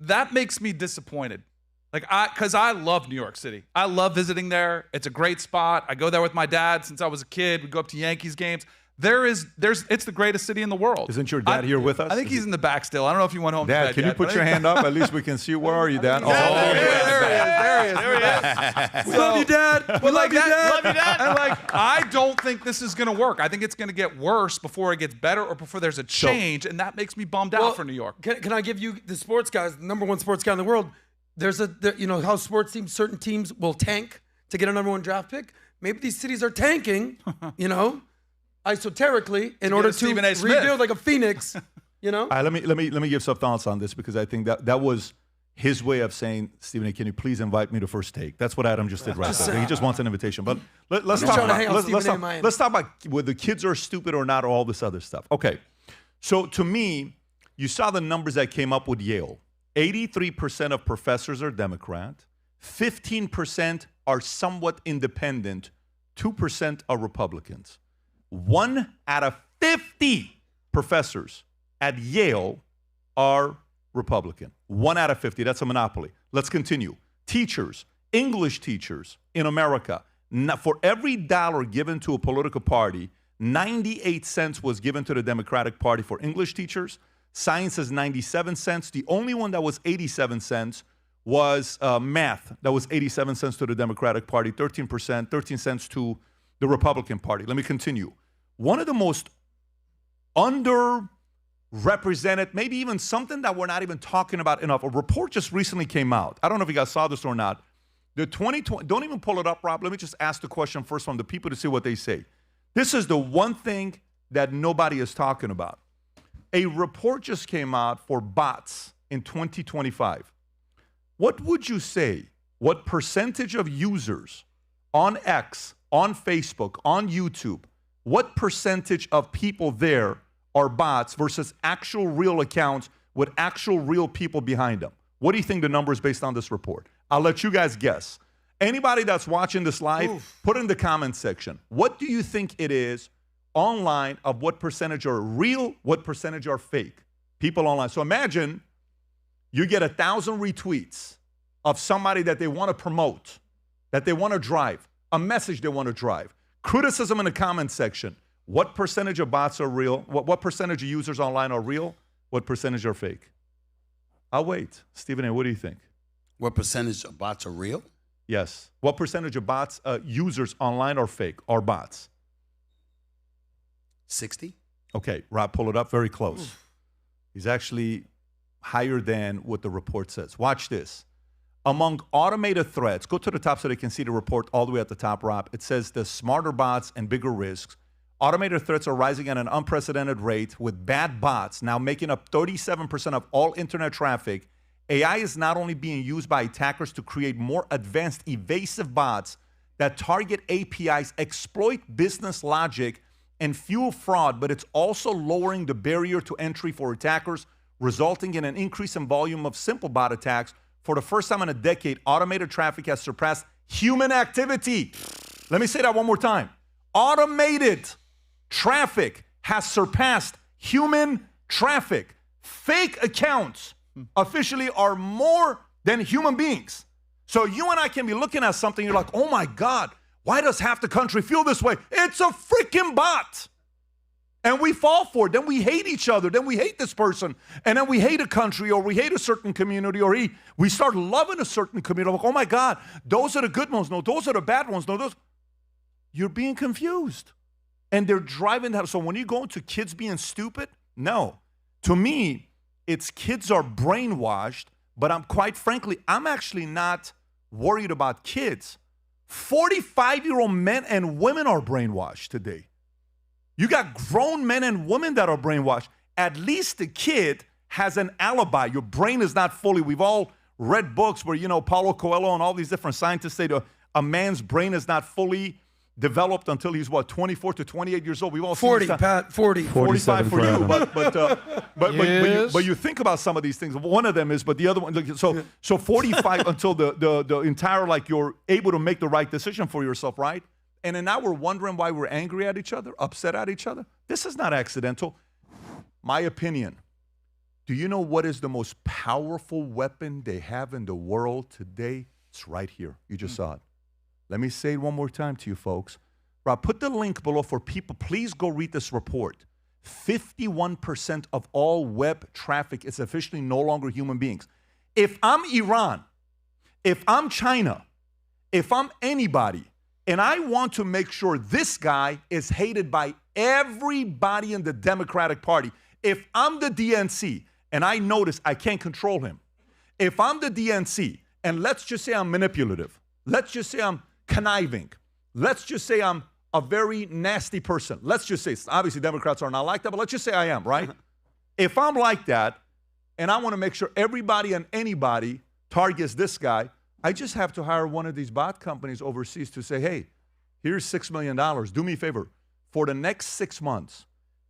S3: That makes me disappointed. Because I love New York City. I love visiting there. It's a great spot. I go there with my dad since I was a kid. We go up to Yankees games. It's the greatest city in the world.
S2: Isn't your dad here with us?
S3: I think he's in the back still. I don't know if you went home.
S2: Dad,
S3: to bed
S2: can
S3: yet,
S2: you put
S3: but
S2: your hand up? At least we can see. Where are you, Dad?
S3: There he is.
S9: We love you, Dad. We love you, Dad.
S3: And I don't think this is going to work. I think it's going to get worse before it gets better, or before there's a change, and that makes me bummed out for New York.
S9: Can I give you the sports guys, the number one sports guy in the world? There's how sports teams, certain teams will tank to get a number one draft pick. Maybe these cities are tanking, esoterically, in order to rebuild like a phoenix.
S2: All right, let me give some thoughts on this, because I think that was his way of saying, Stephen A., can you please invite me to First Take? That's what Adam just did right there. He just wants an invitation. But let's talk about whether kids are stupid or not, or all this other stuff. Okay, so to me, you saw the numbers that came up with Yale. 83% of professors are Democrat. 15% are somewhat independent. 2% are Republicans. 1 out of 50 professors at Yale are Republican. 1 out of 50. That's a monopoly. Let's continue. Teachers, English teachers in America, for every dollar given to a political party, 98 cents was given to the Democratic Party for English teachers. Science is 97 cents. The only one that was 87 cents was math. That was 87 cents to the Democratic Party, 13 cents to the Republican Party. Let me continue. One of the most underrepresented, maybe even something that we're not even talking about enough, a report just recently came out. I don't know if you guys saw this or not. The 2020, don't even pull it up, Rob. Let me just ask the question first from the people to see what they say. This is the one thing that nobody is talking about. A report just came out for bots in 2025. What would you say? What percentage of users on X, on Facebook, on YouTube, what percentage of people there are bots versus actual real accounts with actual real people behind them? What do you think the number is based on this report? I'll let you guys guess. Anybody that's watching this live, put in the comments section. What do you think it is online of what percentage are real, what percentage are fake? People online. So imagine you get 1,000 retweets of somebody that they want to promote, that they want to drive, a message they want to drive. Criticism in the comment section. What percentage of bots are real? What percentage of users online are real? What percentage are fake? I'll wait. Stephen A., what do you think?
S4: What percentage of bots are real?
S2: Yes. What percentage of bots, users online are fake, are bots?
S4: 60.
S2: Okay, Rob, pull it up. Very close. He's actually higher than what the report says. Watch this. Among automated threats, go to the top so they can see the report all the way at the top, Rob. It says the smarter bots and bigger risks. Automated threats are rising at an unprecedented rate, with bad bots now making up 37% of all internet traffic. AI is not only being used by attackers to create more advanced evasive bots that target APIs, exploit business logic, and fuel fraud, but it's also lowering the barrier to entry for attackers, resulting in an increase in volume of simple bot attacks. For the first time in a decade, automated traffic has surpassed human activity. Let me say that one more time. Automated traffic has surpassed human traffic. Fake accounts officially are more than human beings. So you and I can be looking at something, you're like, oh my God, why does half the country feel this way? It's a freaking bot. And we fall for it. Then we hate each other. Then we hate this person. And then we hate a country, or we hate a certain community, or we start loving a certain community. Like, oh my God, those are the good ones. No, those are the bad ones. No, those. You're being confused. And they're driving that. So when you go into kids being stupid, no. To me, it's kids are brainwashed, but I'm actually not worried about kids. 45-year-old men and women are brainwashed today. You got grown men and women that are brainwashed. At least the kid has an alibi. Your brain is not fully. We've all read books where, Paulo Coelho and all these different scientists say a man's brain is not fully developed until he's 24 to 28 years old. We've all
S9: 40,
S2: seen
S9: Pat, 40.
S2: 45 for you,
S5: Yes.
S2: but you think about some of these things. One of them is, but the other one, so 45 until the entire, you're able to make the right decision for yourself, right? And then now we're wondering why we're angry at each other, upset at each other. This is not accidental. My opinion. Do you know what is the most powerful weapon they have in the world today? It's right here. You just saw it. Let me say it one more time to you folks. Rob, put the link below for people. Please go read this report. 51% of all web traffic is officially no longer human beings. If I'm Iran, if I'm China, if I'm anybody, and I want to make sure this guy is hated by everybody in the Democratic Party. If I'm the DNC and I notice I can't control him, if I'm the DNC and let's just say I'm manipulative, let's just say I'm conniving, let's just say I'm a very nasty person, let's just say, obviously Democrats are not like that, but let's just say I am, right? If I'm like that and I want to make sure everybody and anybody targets this guy, I just have to hire one of these bot companies overseas to say, hey, here's $6 million. Do me a favor. For the next 6 months,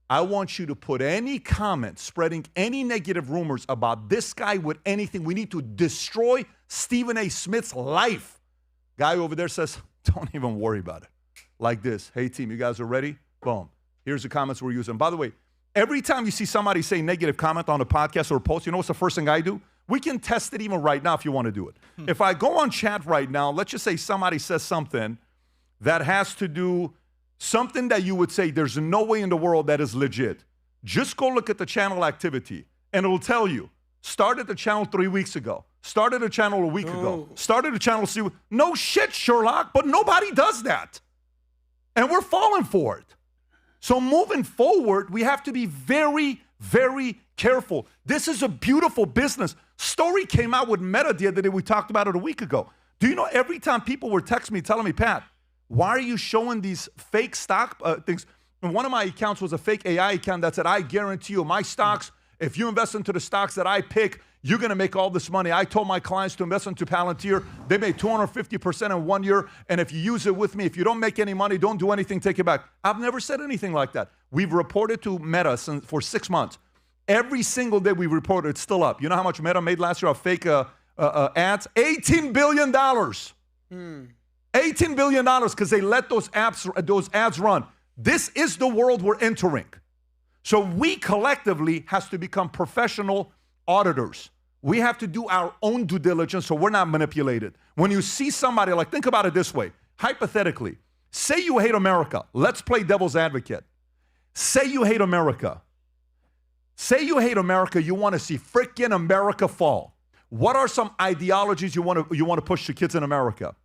S2: I want you to put any comment spreading any negative rumors about this guy with anything. We need to destroy Stephen A. Smith's life. Guy over there says, don't even worry about it. Like this. Hey, team, you guys are ready? Boom. Here's the comments we're using. By the way, every time you see somebody say negative comment on a podcast or a post, you know what's the first thing I do? We can test it even right now if you want to do it. If I go on chat right now, let's just say somebody says something that has to do something that you would say there's no way in the world that is legit. Just go look at the channel activity and it'll tell you. Started the channel 3 weeks ago. Started a channel a week ago. Started a channel. No shit, Sherlock, but nobody does that. And we're falling for it. So moving forward, we have to be very, very careful. This is a beautiful business. Story came out with Meta the other day. We talked about it a week ago. Do you know every time people were texting me telling me, Pat, why are you showing these fake stock things? And one of my accounts was a fake AI account that said, I guarantee you my stocks, if you invest into the stocks that I pick, you're going to make all this money. I told my clients to invest into Palantir. They made 250% in 1 year. And if you use it with me, if you don't make any money, don't do anything, take it back. I've never said anything like that. We've reported to Meta for 6 months. Every single day we reported, it's still up. You know how much Meta made last year of fake ads? $18 billion. $18 billion because they let those ads run. This is the world we're entering. So we collectively has to become professional auditors. We have to do our own due diligence so we're not manipulated. When you see somebody, think about it this way. Hypothetically, say you hate America. Let's play devil's advocate. Say you hate America. Say you hate America, you want to see freaking America fall. What are some ideologies you want to push to kids in America?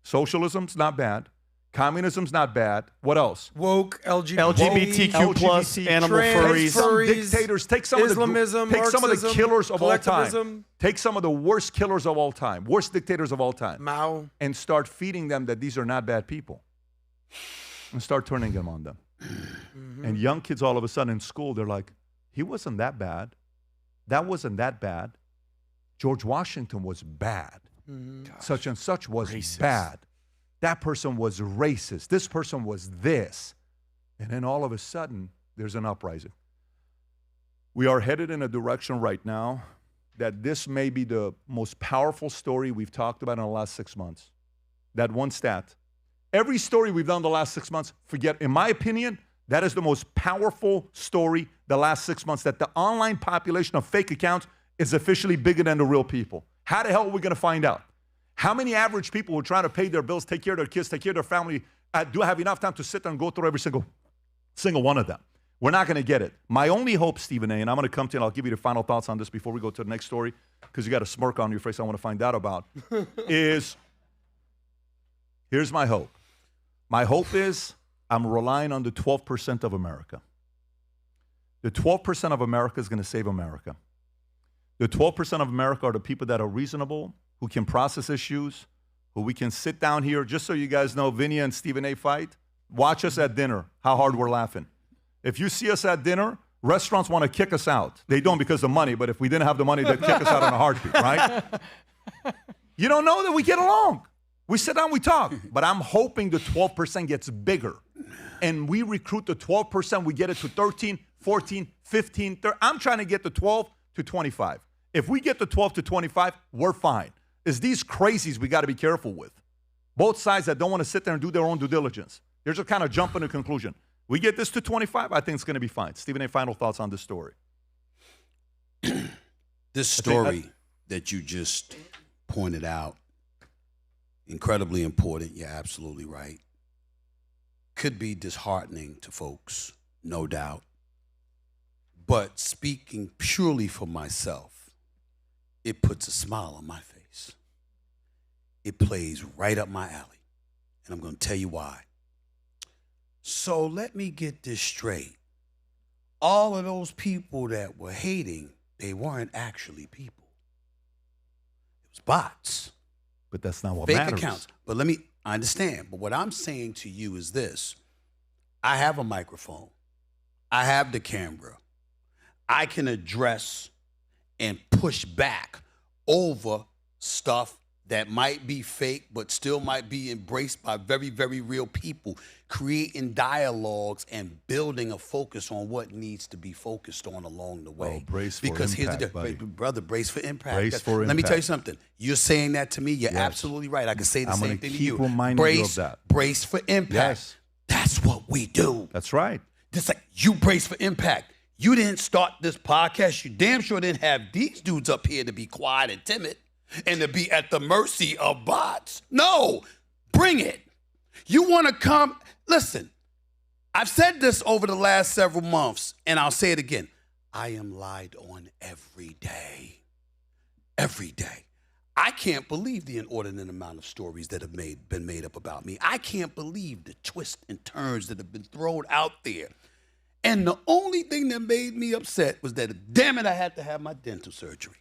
S2: Socialism's not bad. Communism's not bad. What else?
S9: Woke,
S8: LGBTQ plus, animal furries.
S2: Some dictators. Take some
S9: Islamism,
S2: take some of the
S9: Marxism,
S2: killers of all time.
S9: collectivism.
S2: Take some of the worst killers of all time, worst dictators of all time.
S9: Mao.
S2: And start feeding them that these are not bad people. And start turning them on them. And young kids all of a sudden in school, they're like, he wasn't that bad. That wasn't that bad. George Washington was bad. Such and such was racist. Bad. That person was racist. This person was this. And then all of a sudden, there's an uprising. We are headed in a direction right now that this may be the most powerful story we've talked about in the last 6 months. That one stat. Every story we've done the last 6 months, forget, in my opinion, that is the most powerful story the last 6 months, that the online population of fake accounts is officially bigger than the real people? How the hell are we going to find out? How many average people who are trying to pay their bills, take care of their kids, take care of their family, do have enough time to sit there and go through every single one of them? We're not going to get it. My only hope, Stephen A., and I'm going to come to you and I'll give you the final thoughts on this before we go to the next story, because you got a smirk on your face I want to find out about, is here's my hope. My hope is I'm relying on the 12% of America. The 12% of America is going to save America. The 12% of America are the people that are reasonable, who can process issues, who we can sit down here. Just so you guys know, Vinny and Stephen A. fight. Watch us at dinner, how hard we're laughing. If you see us at dinner, restaurants want to kick us out. They don't because of money, but if we didn't have the money, they'd kick us out in a heartbeat, right? You don't know that we get along. We sit down, we talk. But I'm hoping the 12% gets bigger. And we recruit the 12%, we get it to 13, 14, 15, 30. I'm trying to get the 12 to 25. If we get the 12 to 25, we're fine. It's these crazies we got to be careful with. Both sides that don't want to sit there and do their own due diligence. They're just kind of jumping to conclusion. We get this to 25, I think it's going to be fine. Stephen A., final thoughts on this story.
S4: This story that you just pointed out, incredibly important, you're absolutely right. Could be disheartening to folks, no doubt. But speaking purely for myself, it puts a smile on my face. It plays right up my alley. And I'm going to tell you why. So let me get this straight. All of those people that were hating, they weren't actually people. It was bots.
S2: But that's not what
S4: fake
S2: matters.
S4: Accounts. But I understand. But what I'm saying to you is this. I have a microphone. I have the camera. I can address and push back over stuff that might be fake but still might be embraced by very, very real people, creating dialogues and building a focus on what needs to be focused on along the way.
S2: Oh, brace for
S4: because
S2: impact,
S4: here's the
S2: buddy.
S4: brother, brace for impact.
S2: Brace for
S4: Let me
S2: impact.
S4: tell you something. You're saying that to me. You're
S2: Yes.
S4: absolutely right. I can say the
S2: I'm
S4: same
S2: gonna
S4: thing to
S2: keep
S4: you.
S2: reminding you of that.
S4: Brace for impact.
S2: Yes.
S4: That's what we do.
S2: That's right.
S4: Just like you brace for impact. You didn't start this podcast. You damn sure didn't have these dudes up here to be quiet and timid and to be at the mercy of bots. No, bring it. You want to come. Listen, I've said this over the last several months, and I'll say it again. I am lied on every day. Every day. I can't believe the inordinate amount of stories that have been made up about me. I can't believe the twists and turns that have been thrown out there. And the only thing that made me upset was that, damn it, I had to have my dental surgery.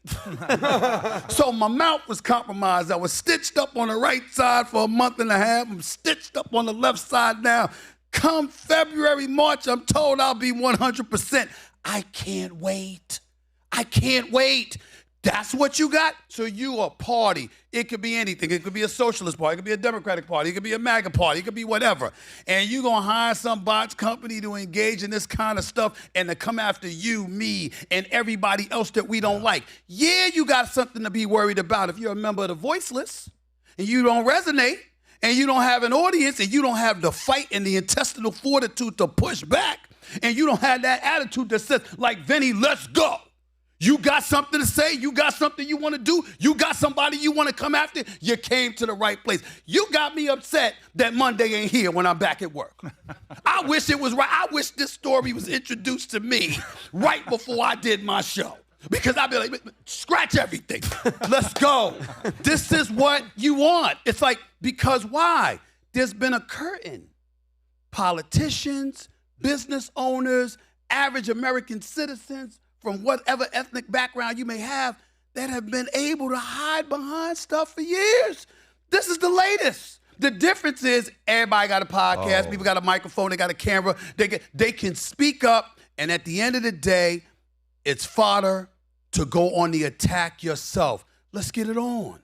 S4: So my mouth was compromised. I was stitched up on the right side for a month and a half. I'm stitched up on the left side now. Come February, March, I'm told I'll be 100%. I can't wait. I can't wait. That's what you got? So you a party. It could be anything. It could be a socialist party. It could be a Democratic party. It could be a MAGA party. It could be whatever. And you going to hire some bots company to engage in this kind of stuff and to come after you, me, and everybody else that we don't like. Yeah, you got something to be worried about if you're a member of the voiceless and you don't resonate and you don't have an audience and you don't have the fight and the intestinal fortitude to push back and you don't have that attitude that says, like, Vinny, let's go. You got something to say? You got something you want to do? You got somebody you want to come after? You came to the right place. You got me upset that Monday ain't here when I'm back at work. I wish it was right. I wish this story was introduced to me right before I did my show. Because I'd be like, scratch everything. Let's go. This is what you want. It's like, because why? There's been a curtain. Politicians, business owners, average American citizens, from whatever ethnic background you may have, that have been able to hide behind stuff for years. This is the latest. The difference is everybody got a podcast, people got a microphone, they got a camera, they can speak up, and at the end of the day, it's fodder to go on the attack yourself. Let's get it on.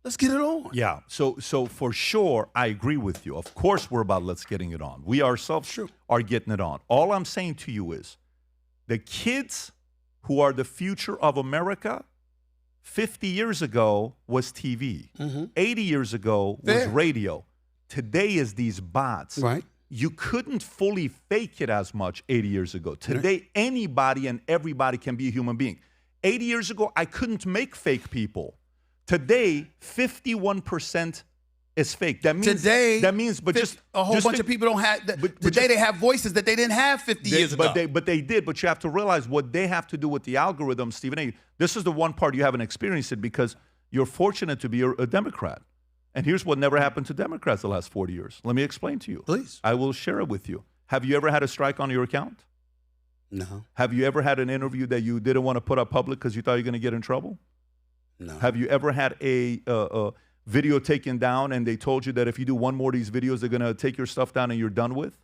S4: Let's get it on.
S2: Yeah, so for sure, I agree with you. Of course, we're about let's getting it on. We ourselves are getting it on. All I'm saying to you is the kids who are the future of America, 50 years ago was TV. 80 years ago was radio. Today is these bots.
S4: Right.
S2: You couldn't fully fake it as much 80 years ago. Today, anybody and everybody can be a human being. 80 years ago, I couldn't make fake people. Today, 51% is fake. That means, but just
S14: a whole bunch of people don't have. Today they have voices that they didn't have 50 years ago.
S2: But they did. But you have to realize what they have to do with the algorithm, Stephen A. This is the one part you haven't experienced it because you're fortunate to be a Democrat. And here's what never happened to Democrats the last 40 years. Let me explain to you.
S14: Please.
S2: I will share it with you. Have you ever had a strike on your account?
S4: No.
S2: Have you ever had an interview that you didn't want to put up public because you thought you were going to get in trouble?
S4: No.
S2: Have you ever had a video taken down and they told you that if you do one more of these videos, they're going to take your stuff down and you're done with?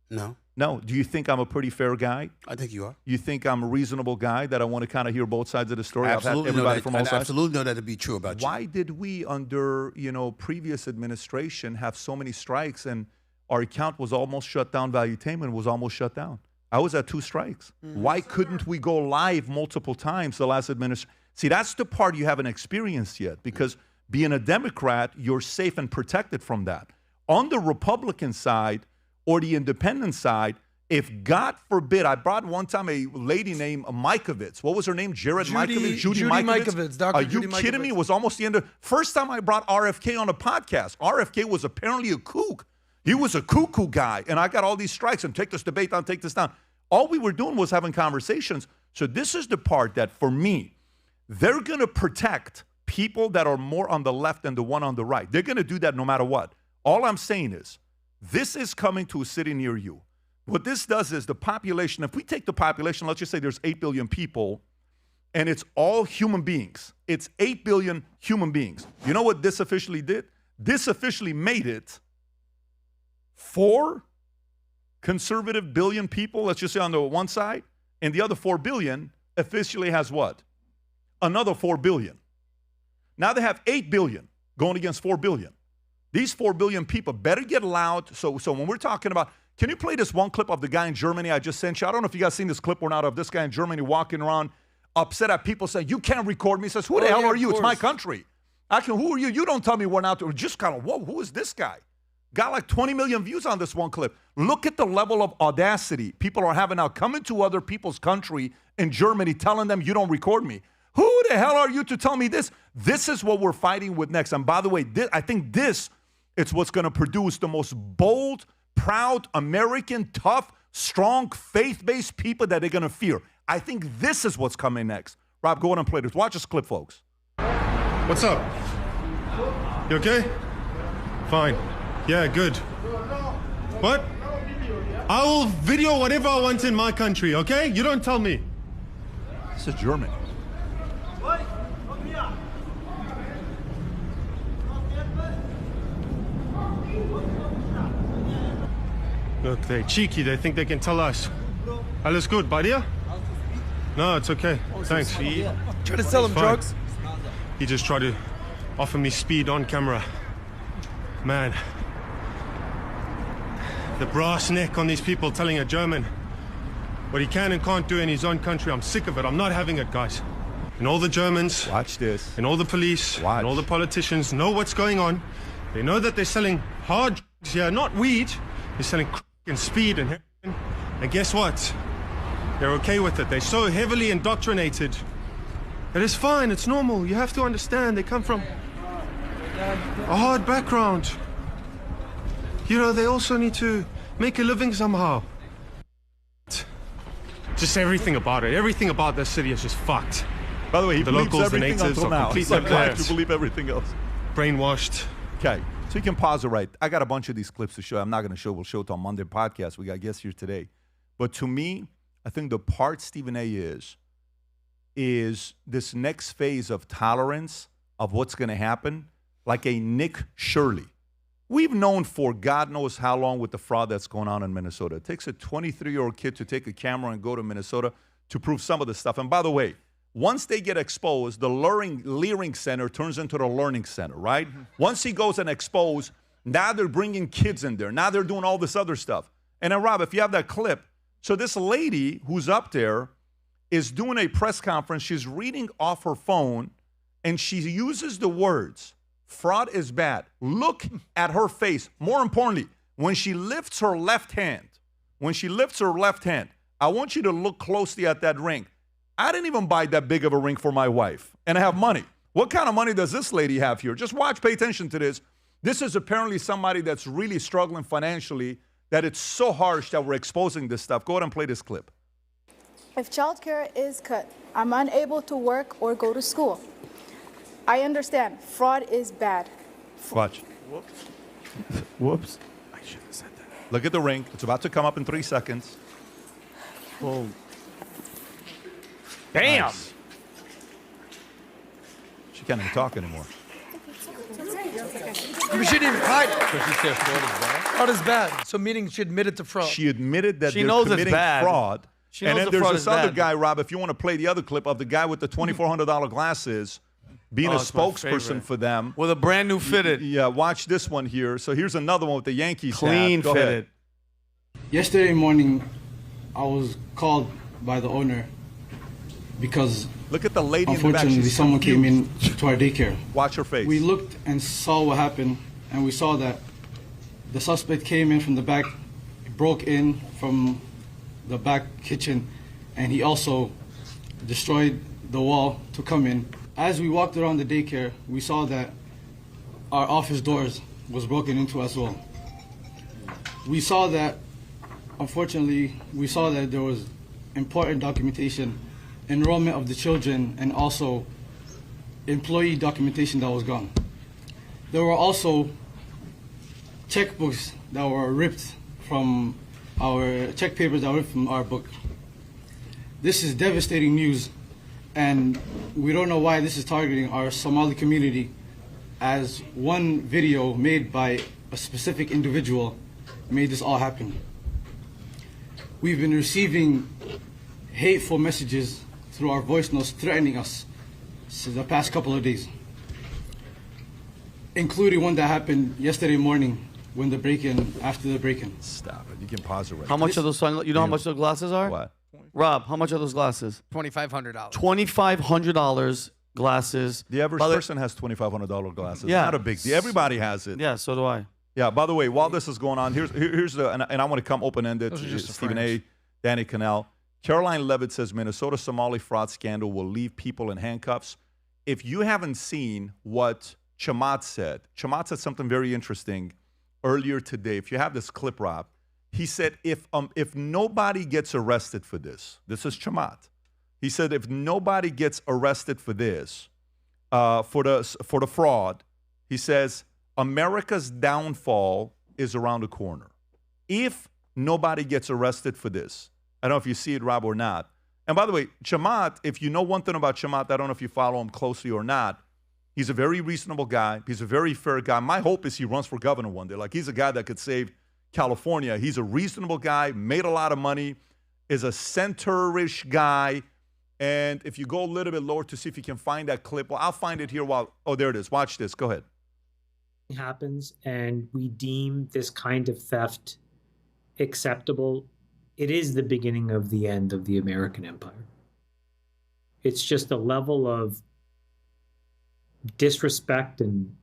S4: No.
S2: No. Do you think I'm a pretty fair guy?
S4: I think you are.
S2: You think I'm a reasonable guy that I want to kind of hear both sides of the story?
S4: Absolutely.
S2: I've had everybody from all
S4: I
S2: sides.
S4: absolutely know that to be true about you.
S2: Why did we, under previous administration, have so many strikes and our account was almost shut down? Valuetainment was almost shut down. I was at 2 strikes. Why couldn't we go live multiple times the last administration? See, that's the part you haven't experienced yet because being a Democrat, you're safe and protected from that. On the Republican side or the independent side, if God forbid, I brought one time a lady named Mikovits. What was her name? Judy Mikovits.
S9: Dr.
S2: Are
S9: Judy
S2: you kidding
S9: Mikovits.
S2: me? It was almost the end of. First time I brought RFK on a podcast. RFK was apparently a kook. He was a cuckoo guy, and I got all these strikes and take this debate down, take this down. All we were doing was having conversations. So this is the part that, for me, they're going to protect people that are more on the left than the one on the right. They're going to do that no matter what. All I'm saying is, this is coming to a city near you. What this does is the population, if we take the population, let's just say there's 8 billion people, and it's all human beings. It's 8 billion human beings. You know what this officially did? This officially made it 4 conservative billion people, let's just say on the one side, and the other 4 billion officially has what? Another 4 billion. Now they have 8 billion going against 4 billion. These 4 billion people better get loud. So when we're talking about, can you play this one clip of the guy in Germany I just sent you? I don't know if you guys seen this clip or not of this guy in Germany walking around upset at people saying, you can't record me. He says, who the hell are you? It's my country. Who are you? You don't tell me we're not. Just kind of, whoa, who is this guy? Got like 20 million views on this one clip. Look at the level of audacity people are having now coming to other people's country in Germany telling them you don't record me. Who the hell are you to tell me this? This is what we're fighting with next. And by the way, I think this is what's going to produce the most bold, proud, American, tough, strong, faith-based people that they're going to fear. I think this is what's coming next. Rob, go on and play this. Watch this clip, folks.
S15: What's up? You okay? Fine. Yeah, good. What? I will video whatever I want in my country, okay? You don't tell me.
S2: This is Germany.
S15: Look, they're cheeky. They think they can tell us. Alles gut, bei dir? No, it's okay. Thanks.
S9: Try to sell him drugs.
S15: He just tried to offer me speed on camera. Man. The brass neck on these people telling a German what he can and can't do in his own country. I'm sick of it. I'm not having it, guys. And all the Germans.
S2: Watch this.
S15: And all the police. And all the politicians know what's going on. They know that they're selling hard drugs here, not weed. They're selling crack and speed and heroin. And guess what? They're okay with it. They're so heavily indoctrinated that it's fine. It's normal. You have to understand. They come from a hard background. You know, they also need to make a living somehow. Just everything about it. Everything about this city is just fucked.
S2: By the way, he
S15: the
S2: believes
S15: locals, the
S2: everything
S15: natives
S2: until
S15: are
S2: now.
S15: completely
S2: He's like,
S15: biased.
S2: to believe everything else.
S15: Brainwashed.
S2: Okay, so you can pause it right. I got a bunch of these clips to show. I'm not going to show. We'll show it on Monday podcast. We got guests here today. But to me, I think the part Stephen A. is this next phase of tolerance of what's going to happen, like a Nick Shirley. We've known for God knows how long with the fraud that's going on in Minnesota. It takes a 23-year-old kid to take a camera and go to Minnesota to prove some of the stuff. And by the way, once they get exposed, the Leering Center turns into the Learning Center, right? Mm-hmm. Once he goes and exposed, now they're bringing kids in there. Now they're doing all this other stuff. And then, Rob, if you have that clip, so this lady who's up there is doing a press conference. She's reading off her phone, and she uses the words, fraud is bad. Look at her face. More importantly, when she lifts her left hand, I want you to look closely at that ring. I didn't even buy that big of a ring for my wife, and I have money. What kind of money does this lady have here? Just watch, pay attention to this. This is apparently somebody that's really struggling financially, that it's so harsh that we're exposing this stuff. Go ahead and play this clip.
S16: If childcare is cut, I'm unable to work or go to school. I understand fraud is bad.
S2: Watch.
S8: Whoops. Whoops.
S2: I should have said that. Look at the ring. It's about to come up in 3 seconds.
S8: Boom.
S9: Damn.
S2: Nice. She can't even talk anymore.
S9: We shouldn't even hide it. Fraud is bad. So meaning she admitted to fraud.
S2: She admitted that
S8: She
S2: they're
S8: knows it's
S2: committing
S8: bad.
S2: fraud.
S8: She
S2: And
S8: knows
S2: then
S8: the
S2: there's
S8: fraud
S2: this
S8: is
S2: other
S8: bad.
S2: guy, Rob, if you want to play the other clip of the guy with the $2,400 glasses being a
S8: Oh, it's my
S2: spokesperson
S8: favorite.
S2: for them.
S8: With a brand new fitted.
S2: Yeah, watch this one here. So here's another one with the Yankees hat.
S8: Clean
S2: Go
S8: fitted.
S2: ahead.
S17: Yesterday morning, I was called by the owner because
S2: Look at the lady in the back.
S17: unfortunately
S2: She's
S17: someone came
S2: confused.
S17: in to our daycare.
S2: Watch her face.
S17: We looked and saw what happened, and we saw that the suspect came in from the back, broke in from the back kitchen, and he also destroyed the wall to come in. As we walked around the daycare, we saw that our office doors was broken into as well. We saw that, unfortunately, we saw that there was important documentation, enrollment of the children, and also employee documentation that was gone. There were also checkbooks that were ripped from our check papers that were ripped from our book. This is devastating news, and we don't know why this is targeting our Somali community, as one video made by a specific individual made this all happen. We've been receiving hateful messages through our voice notes threatening us since the past couple of days, including one that happened yesterday morning when the break-in, after the break-in.
S2: Stop it. You can pause it right
S8: How much are those? You know how much those glasses are?
S2: What?
S8: Rob, how much are those glasses?
S14: $2,500.
S8: $2,500 glasses.
S2: The average
S8: By the-
S2: person has $2,500 glasses.
S8: Yeah.
S2: Not a big deal. Everybody has it.
S8: Yeah, so do I.
S2: Yeah, by the way, while this is going on, here's the, and I want to come open-ended
S5: Those are
S2: to
S5: just the
S2: Stephen
S5: frames.
S2: A., Danny Kanell. Caroline Levitt says Minnesota Somali fraud scandal will leave people in handcuffs. If you haven't seen what Chamath said something very interesting earlier today. If you have this clip, Rob, he said if nobody gets arrested for this is Chamath. He said if nobody gets arrested for this, for the fraud, he says America's downfall is around the corner. If nobody gets arrested for this, I don't know if you see it, Rob, or not. And by the way, Chamath, if you know one thing about Chamath, I don't know if you follow him closely or not, he's a very reasonable guy. He's a very fair guy. My hope is he runs for governor one day. Like, he's a guy that could save California. He's a reasonable guy, made a lot of money, is a center-ish guy. And if you go a little bit lower to see if you can find that clip, well, I'll find it here oh, there it is. Watch this. Go ahead.
S18: Happens and we deem this kind of theft acceptable, it is the beginning of the end of the American empire. It's just a level of disrespect and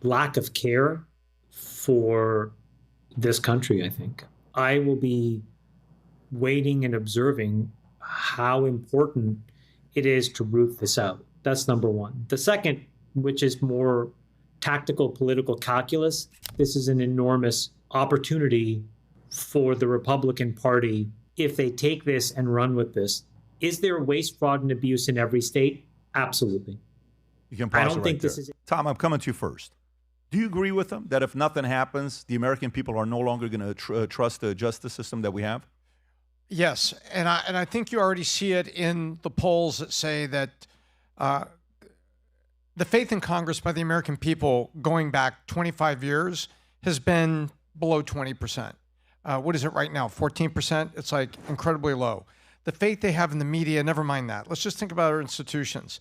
S18: lack of care for this country, I think. I will be waiting and observing how important it is to root this out. That's number one. The second, which is more tactical political calculus, this is an enormous opportunity for the Republican Party if they take this and run with this. Is there waste, fraud, and abuse in every state? Absolutely.
S2: You can pause
S18: I don't
S2: it right
S18: think
S2: there.
S18: this is.
S2: Tom, I'm coming to you first. Do you agree with him that if nothing happens, the American people are no longer going to trust the justice system that we have?
S5: Yes, and I think you already see it in the polls that say that the faith in Congress by the American people going back 25 years has been below 20%. What is it right now? 14%? It's like incredibly low. The faith they have in the media, never mind that. Let's just think about our institutions.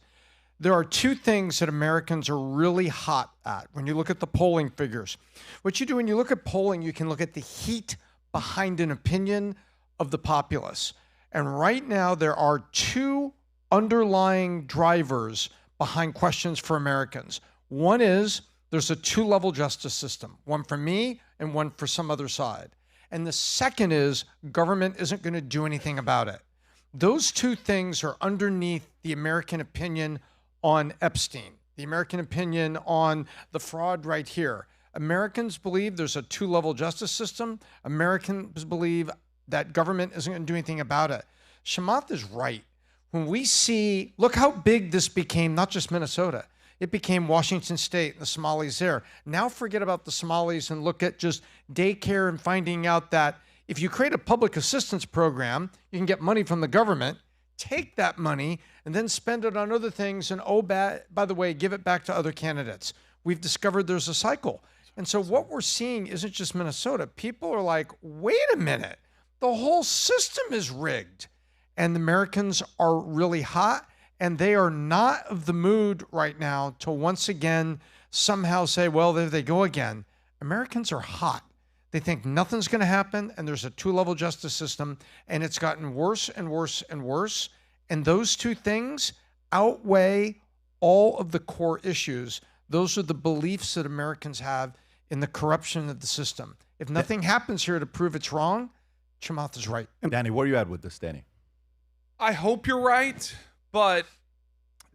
S5: There are two things that Americans are really hot at when you look at the polling figures. What you do when you look at polling, you can look at the heat behind an opinion of the populace. And right now, there are two underlying drivers behind questions for Americans. One is there's a two-level justice system, one for me and one for some other side. And the second is government isn't going to do anything about it. Those two things are underneath the American opinion on Epstein, the American opinion on the fraud right here. Americans believe there's a two-level justice system. Americans believe that government isn't going to do anything about it. Chamath is right. When we see, look how big this became, not just Minnesota. It became Washington State and the Somalis there. Now forget about the Somalis and look at just daycare and finding out that if you create a public assistance program, you can get money from the government, take that money, and then spend it on other things. And by the way, give it back to other candidates. We've discovered there's a cycle. And so what we're seeing isn't just Minnesota. People are like, wait a minute, the whole system is rigged. And the Americans are really hot, and they are not of the mood right now to once again somehow say, well, there they go again. Americans are hot. They think nothing's going to happen, and there's a two-level justice system, and it's gotten worse and worse and worse. And those two things outweigh all of the core issues. Those are the beliefs that Americans have in the corruption of the system. If nothing happens here to prove it's wrong, Chamath is right.
S2: Danny, where are you at with this, Danny?
S3: I hope you're right, but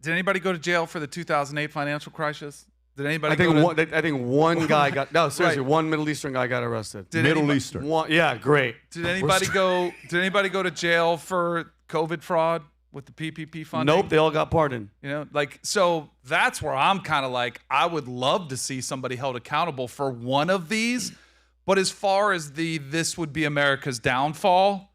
S3: did anybody go to jail for the 2008 financial crisis? Did anybody?
S8: I think one guy got seriously. One Middle Eastern guy got arrested.
S2: Eastern.
S8: Yeah, great.
S3: Did anybody go? Did anybody go to jail for COVID fraud with the PPP funding?
S8: Nope, they all got pardoned.
S3: You know, like, so that's where I'm kind of like, I would love to see somebody held accountable for one of these. But as far as this would be America's downfall,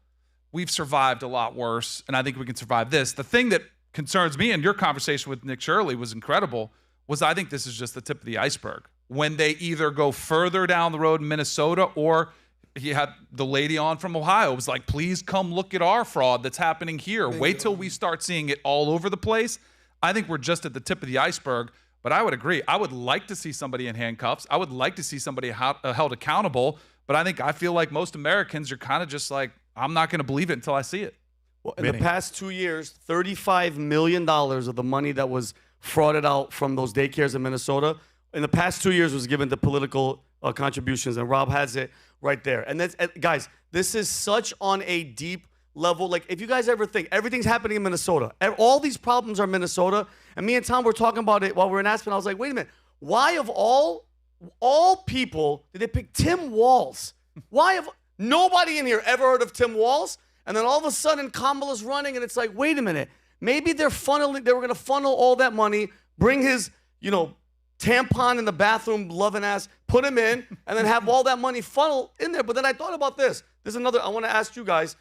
S3: we've survived a lot worse, and I think we can survive this. The thing that concerns me, and your conversation with Nick Shirley was incredible, was I think this is just the tip of the iceberg. When they either go further down the road in Minnesota, or he had the lady on from Ohio was like, please come look at our fraud that's happening here. Wait till we start seeing it all over the place. I think we're just at the tip of the iceberg, but I would agree. I would like to see somebody in handcuffs. I would like to see somebody held accountable, but I feel like most Americans are kind of just like, I'm not going to believe it until I see it.
S8: Well, in the past 2 years, $35 million of the money that was frauded out from those daycares in Minnesota, in the past 2 years was given to political contributions, and Rob has it right there. And that's, guys, this is such on a deep level. Like, if you guys ever think everything's happening in Minnesota, all these problems are Minnesota, and me and Tom were talking about it while we were in Aspen. I was like, wait a minute, why of all people did they pick Tim Walz? Why have nobody in here ever heard of Tim Walz? And then all of a sudden Kamala's running, and it's like, wait a minute, maybe they were going to funnel all that money, bring his, tampon in the bathroom, loving ass, put him in, and then have all that money funnel in there. But then I thought about this. There's another, I want to ask you guys,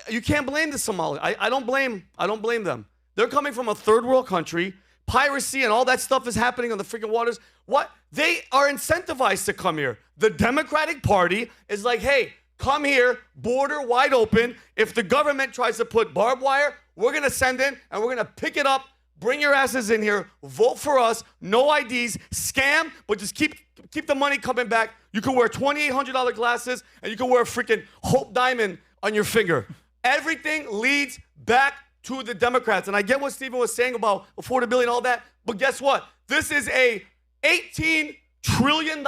S8: you can't blame the Somalis. I don't blame them. They're coming from a third world country. Piracy and all that stuff is happening on the freaking waters. What? They are incentivized to come here. The Democratic Party is like, hey, come here, border wide open. If the government tries to put barbed wire, we're going to send in and we're going to pick it up. Bring your asses in here. Vote for us. No IDs. Scam, but just keep the money coming back. You can wear $2,800 glasses and you can wear a freaking Hope Diamond on your finger. Everything leads back to the Democrats. And I get what Stephen was saying about affordability and all that, but guess what? This is a $18 trillion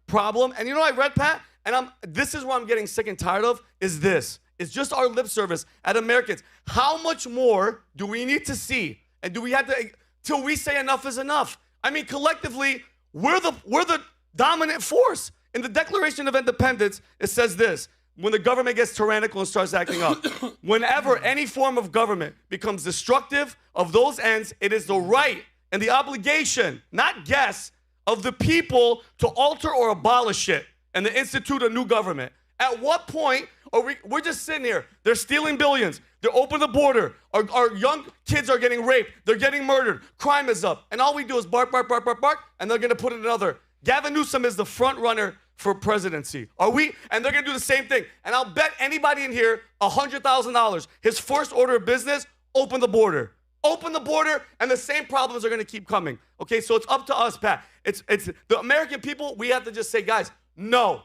S8: problem. And I read, Pat, and this is what I'm getting sick and tired of, is this. It's just our lip service at Americans. How much more do we need to see? And do we have to, till we say enough is enough? I mean, collectively, we're the dominant force. In the Declaration of Independence, it says this: when the government gets tyrannical and starts acting up, whenever any form of government becomes destructive of those ends, it is the right and the obligation, not guess, of the people to alter or abolish it and to institute a new government. At what point are we're just sitting here, they're stealing billions, they're opening the border, our young kids are getting raped, they're getting murdered, crime is up, and all we do is bark, bark, bark, bark, bark, and they're gonna put in another. Gavin Newsom is the front runner for presidency. Are we? And they're gonna do the same thing. And I'll bet anybody in here $100,000, his first order of business, open the border. Open the border, and the same problems are gonna keep coming. Okay, so it's up to us, Pat. It's the American people, we have to just say, guys, no.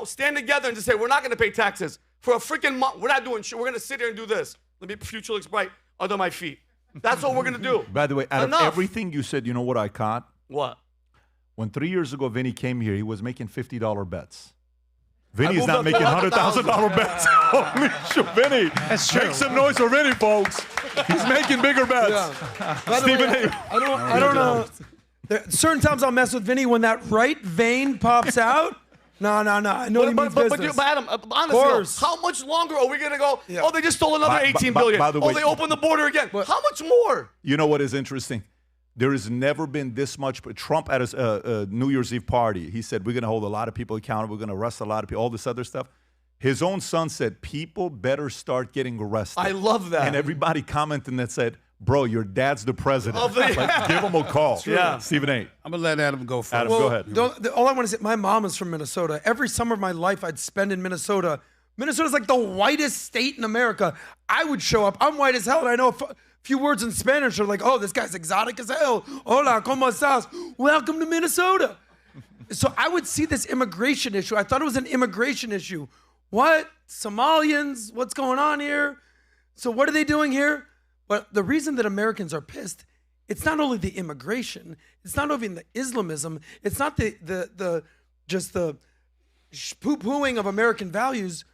S8: Stand together and just say, we're not gonna pay taxes for a freaking month. We're not doing shit. We're gonna sit here and do this. Let me, future looks bright under my feet. That's what we're gonna do.
S2: By the way, out of everything you said, you know what I caught?
S8: What?
S2: When 3 years ago Vinny came here, he was making $50 bets. Vinny's not making $100,000 bets. Holy shit, Vinny.
S5: That's true.
S2: Make some noise for Vinny, folks. He's making bigger bets.
S9: Yeah. By the
S2: Stephen
S9: way,
S2: A.
S9: I don't know. Certain times I'll mess with Vinny when that right vein pops out. No. I know he means business.
S8: But Adam, honestly, how much longer are we going to go? Oh, they just stole another $18 billion.
S2: by the way-
S8: They opened the border again. How much more?
S2: You know what is interesting? There has never been this much. Trump at his New Year's Eve party, he said, we're going to hold a lot of people accountable. We're going to arrest a lot of people, all this other stuff. His own son said, people better start getting arrested.
S8: I love that.
S2: And everybody commenting that said, bro, your dad's the president. Like, give him a call.
S8: Yeah.
S2: Stephen A.
S4: I'm going to let Adam go first.
S2: Adam, go ahead.
S9: All I want to say, my mom is from Minnesota. Every summer of my life I'd spend in Minnesota. Minnesota's like the whitest state in America. I would show up. I'm white as hell, and I know a few words in Spanish are like, oh, this guy's exotic as hell. Hola, ¿cómo estás? Welcome to Minnesota. So I would see this immigration issue. I thought it was an immigration issue. What? Somalians? What's going on here? So what are they doing here? But the reason that Americans are pissed, it's not only the immigration, it's not only the Islamism, it's not the just the poo-pooing of American values.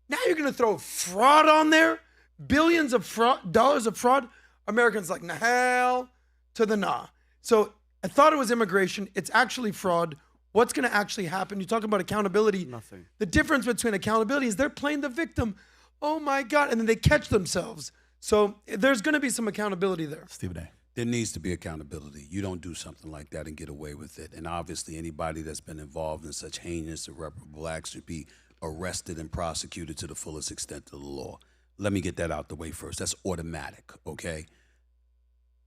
S9: Now you're going to throw fraud on there? Billions of dollars of fraud? Americans like, nah, hell to the nah. So I thought it was immigration. It's actually fraud. What's going to actually happen? You talk about accountability.
S8: Nothing.
S9: The difference between accountability is they're playing the victim. Oh my God. And then they catch themselves. So there's going to be some accountability there.
S2: Stephen A.
S4: There needs to be accountability. You don't do something like that and get away with it. And obviously anybody that's been involved in such heinous, irreparable acts should be arrested and prosecuted to the fullest extent of the law. Let me get that out the way first. That's automatic, okay?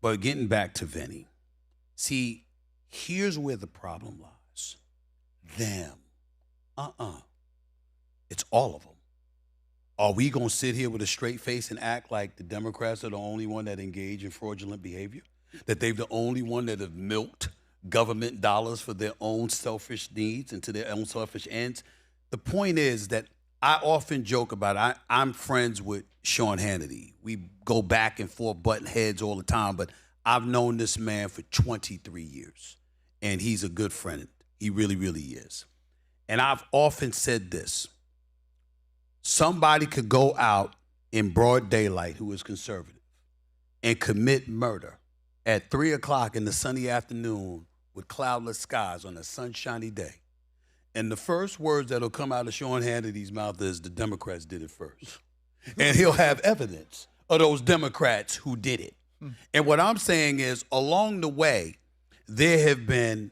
S4: But getting back to Vinny, see, here's where the problem lies. Them. It's all of them. Are we going to sit here with a straight face and act like the Democrats are the only one that engage in fraudulent behavior? That they're the only one that have milked government dollars for their own selfish needs and to their own selfish ends? The point is that I often joke about I'm friends with Sean Hannity. We go back and forth, button heads all the time, but I've known this man for 23 years, and he's a good friend. He really, really is. And I've often said this. Somebody could go out in broad daylight who is conservative and commit murder at 3 o'clock in the sunny afternoon with cloudless skies on a sunshiny day. And the first words that'll come out of Sean Hannity's mouth is the Democrats did it first. And he'll have evidence of those Democrats who did it. And what I'm saying is, along the way, there have been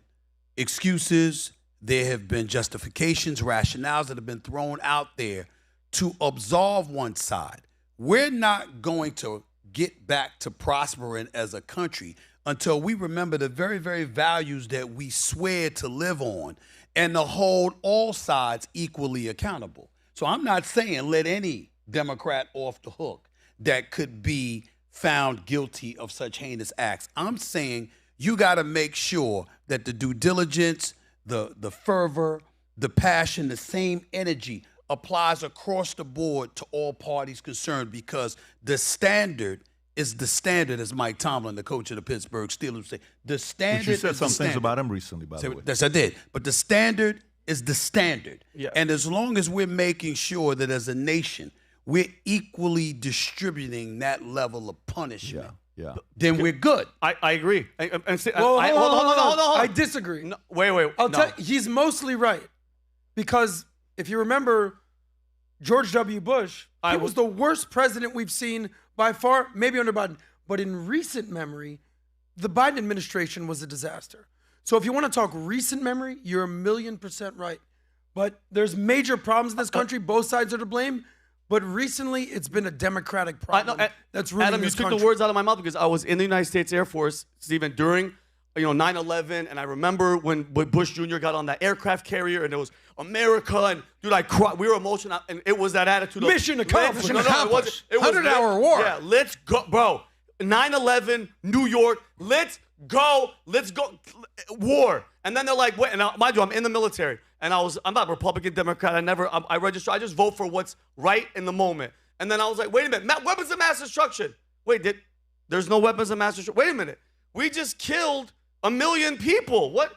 S4: excuses, there have been justifications, rationales that have been thrown out there to absolve one side. We're not going to get back to prospering as a country until we remember the very, very values that we swear to live on and to hold all sides equally accountable. So I'm not saying let any Democrat off the hook that could be found guilty of such heinous acts. I'm saying you got to make sure that the due diligence, the fervor, the passion, the same energy applies across the board to all parties concerned, because the standard is the standard, as Mike Tomlin, the coach of the Pittsburgh Steelers, would say. The standard
S2: But you said
S4: is
S2: some
S4: the
S2: things
S4: standard.
S2: about him recently, by the way.
S4: Yes, I did. But the standard is the standard.
S8: Yeah.
S4: And as long as we're making sure that as a nation, we're equally distributing that level of punishment, then we're good.
S8: I agree.
S9: Hold on.
S8: Hold on.
S9: I disagree.
S8: No, wait.
S9: I'll tell you, he's mostly right. Because if you remember George W. Bush, he was the worst president we've seen by far, maybe under Biden. But in recent memory, the Biden administration was a disaster. So if you want to talk recent memory, you're 1,000,000% right. But there's major problems in this country. Both sides are to blame. But recently, it's been a Democratic problem that's ruining
S8: Adam, you
S9: this
S8: took
S9: country.
S8: the words out of my mouth, because I was in the United States Air Force, Stephen, during 9/11, and I remember when Bush Jr. got on that aircraft carrier, and it was America, and dude, I cried. We were emotional, and it was that attitude.
S9: Mission accomplished.
S8: It was
S9: 100-hour war.
S8: Yeah, let's go, bro. 9/11, New York. Let's go. War. And then they're like, wait. And mind you, I'm in the military, and I'm not Republican, Democrat. I register. I just vote for what's right in the moment. And then I was like, wait a minute, weapons of mass destruction. Wait, there's no weapons of mass destruction. Wait a minute. We just killed 1 million people. What?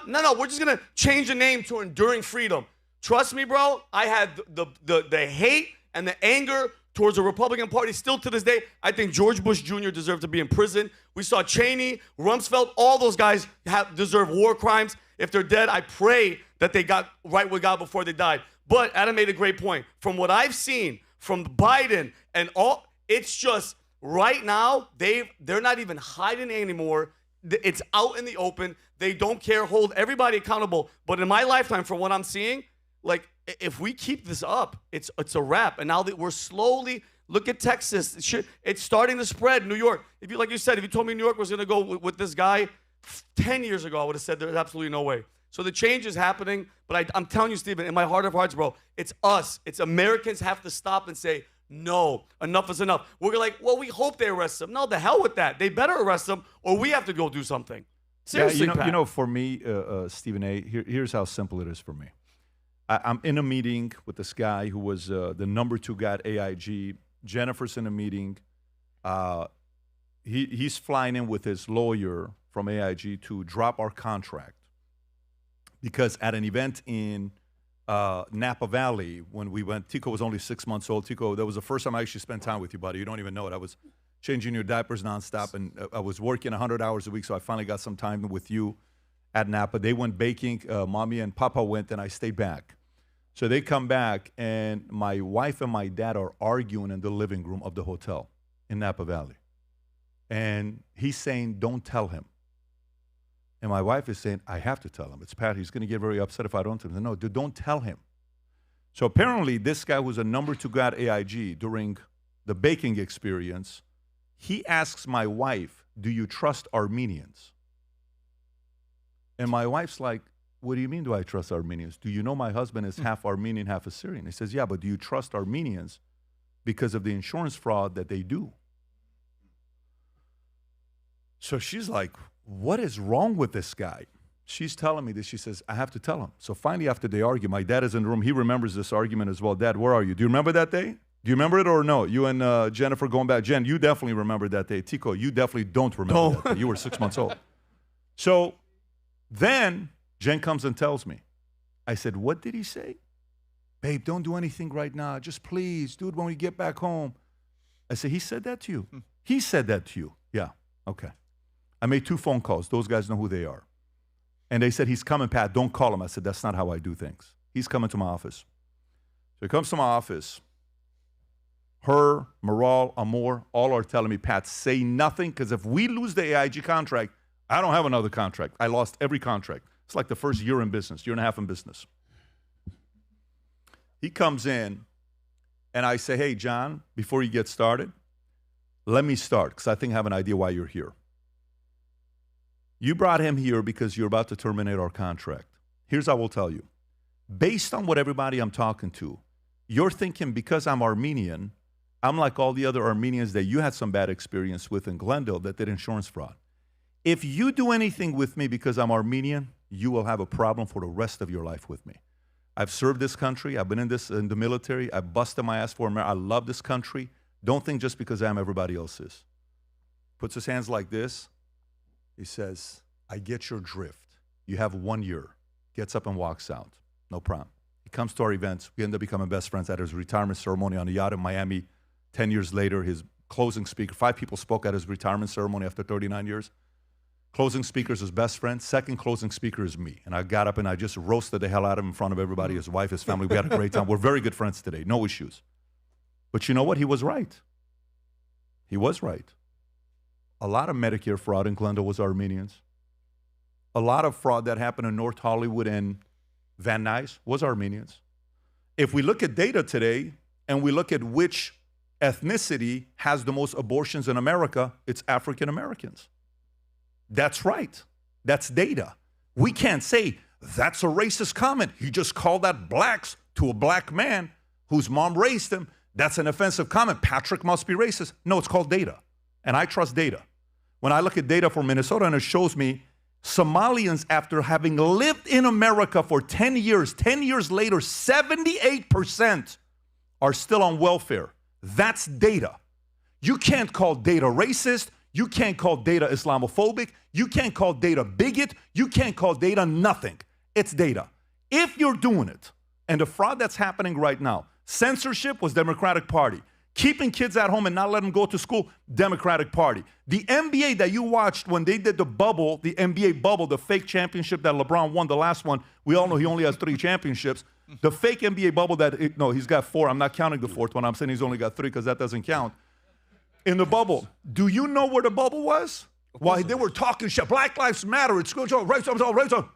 S8: No, we're just going to change the name to Enduring Freedom. Trust me, bro. I had the hate and the anger towards the Republican Party still to this day. I think George Bush Jr. deserved to be in prison. We saw Cheney, Rumsfeld, all those guys deserve war crimes. If they're dead, I pray that they got right with God before they died. But Adam made a great point. From what I've seen from Biden and all, it's just right now, they're not even hiding anymore. It's out in the open. They don't care, hold everybody accountable. But in my lifetime, from what I'm seeing, like, if we keep this up, it's a wrap. And now that we're slowly, look at Texas. It's starting to spread. New York. If you, like you said, if you told me New York was going to go with this guy 10 years ago, I would have said there's absolutely no way. So the change is happening. But I'm telling you, Stephen, in my heart of hearts, bro, it's us. It's Americans have to stop and say, no, enough is enough. We're like, well, we hope they arrest him. No, the hell with that. They better arrest him, or we have to go do something. Seriously,
S2: yeah, you know, for me, Stephen A., here's how simple it is for me. I'm in a meeting with this guy who was the number 2 guy at AIG. Jennifer's in a meeting. He's flying in with his lawyer from AIG to drop our contract because at an event in Napa Valley, when we went, Tico was only 6 months old. Tico, that was the first time I actually spent time with you, buddy. You don't even know it. I was changing your diapers nonstop, and I was working 100 hours a week, so I finally got some time with you at Napa. They went baking. Mommy and Papa went, and I stayed back. So they come back, and my wife and my dad are arguing in the living room of the hotel in Napa Valley. And he's saying, don't tell him. And my wife is saying, I have to tell him. It's Pat. He's going to get very upset if I don't tell him. No, dude, don't tell him. So apparently this guy was a number 2 guy at AIG during the baking experience. He asks my wife, do you trust Armenians? And my wife's like, what do you mean do I trust Armenians? Do you know my husband is half Armenian, half Assyrian? He says, yeah, but do you trust Armenians because of the insurance fraud that they do? So she's like, what is wrong with this guy? She's telling me this. She says, I have to tell him. So finally, after they argue, my dad is in the room. He remembers this argument as well. Dad, where are you? Do you remember that day? Do you remember it or no? You and Jennifer going back. Jen, you definitely remember that day. Tico, you definitely don't remember that day. You were 6 months old. So then Jen comes and tells me. I said, what did he say? Babe, don't do anything right now. Just please do it when we get back home. I said, he said that to you? He said that to you? Yeah, okay. I made 2 phone calls. Those guys know who they are. And they said, he's coming, Pat. Don't call him. I said, that's not how I do things. He's coming to my office. So he comes to my office. Her, Maral, Amor, all are telling me, Pat, say nothing, because if we lose the AIG contract, I don't have another contract. I lost every contract. It's like the first year in business, year and a half in business. He comes in, and I say, hey, John, before you get started, let me start, because I think I have an idea why you're here. You brought him here because you're about to terminate our contract. Here's how I will tell you. Based on what everybody I'm talking to, you're thinking because I'm Armenian, I'm like all the other Armenians that you had some bad experience with in Glendale that did insurance fraud. If you do anything with me because I'm Armenian, you will have a problem for the rest of your life with me. I've served this country. I've been in the military. I busted my ass for America. I love this country. Don't think just because I'm everybody else is. Puts his hands like this. He says, I get your drift. You have 1 year. Gets up and walks out. No problem. He comes to our events. We end up becoming best friends at his retirement ceremony on a yacht in Miami. 10 years later, his closing speaker, 5 people spoke at his retirement ceremony after 39 years. Closing speaker is his best friend. Second closing speaker is me. And I got up and I just roasted the hell out of him in front of everybody, his wife, his family. We had a great time. We're very good friends today. No issues. But you know what? He was right. He was right. A lot of Medicare fraud in Glendale was Armenians. A lot of fraud that happened in North Hollywood and Van Nuys was Armenians. If we look at data today and we look at which ethnicity has the most abortions in America, it's African Americans. That's right. That's data. We can't say that's a racist comment. He just called that blacks to a black man whose mom raised him. That's an offensive comment. Patrick must be racist. No, it's called data. And I trust data. When I look at data for Minnesota and it shows me Somalians, after having lived in America for 10 years later, 78% are still on welfare. That's data. You can't call data racist. You can't call data Islamophobic. You can't call data bigot. You can't call data nothing. It's data. If you're doing it And the fraud that's happening right now, censorship was Democratic Party. Keeping kids at home and not letting them go to school, Democratic Party. The NBA that you watched when they did the bubble, the NBA bubble, the fake championship that LeBron won, the last one, we all know he only has 3 championships. The fake NBA bubble no, he's got 4. I'm not counting the 4th one. I'm saying he's only got 3 because that doesn't count. In the bubble, do you know where the bubble was? While they were talking shit, Black Lives Matter, it's good, racism.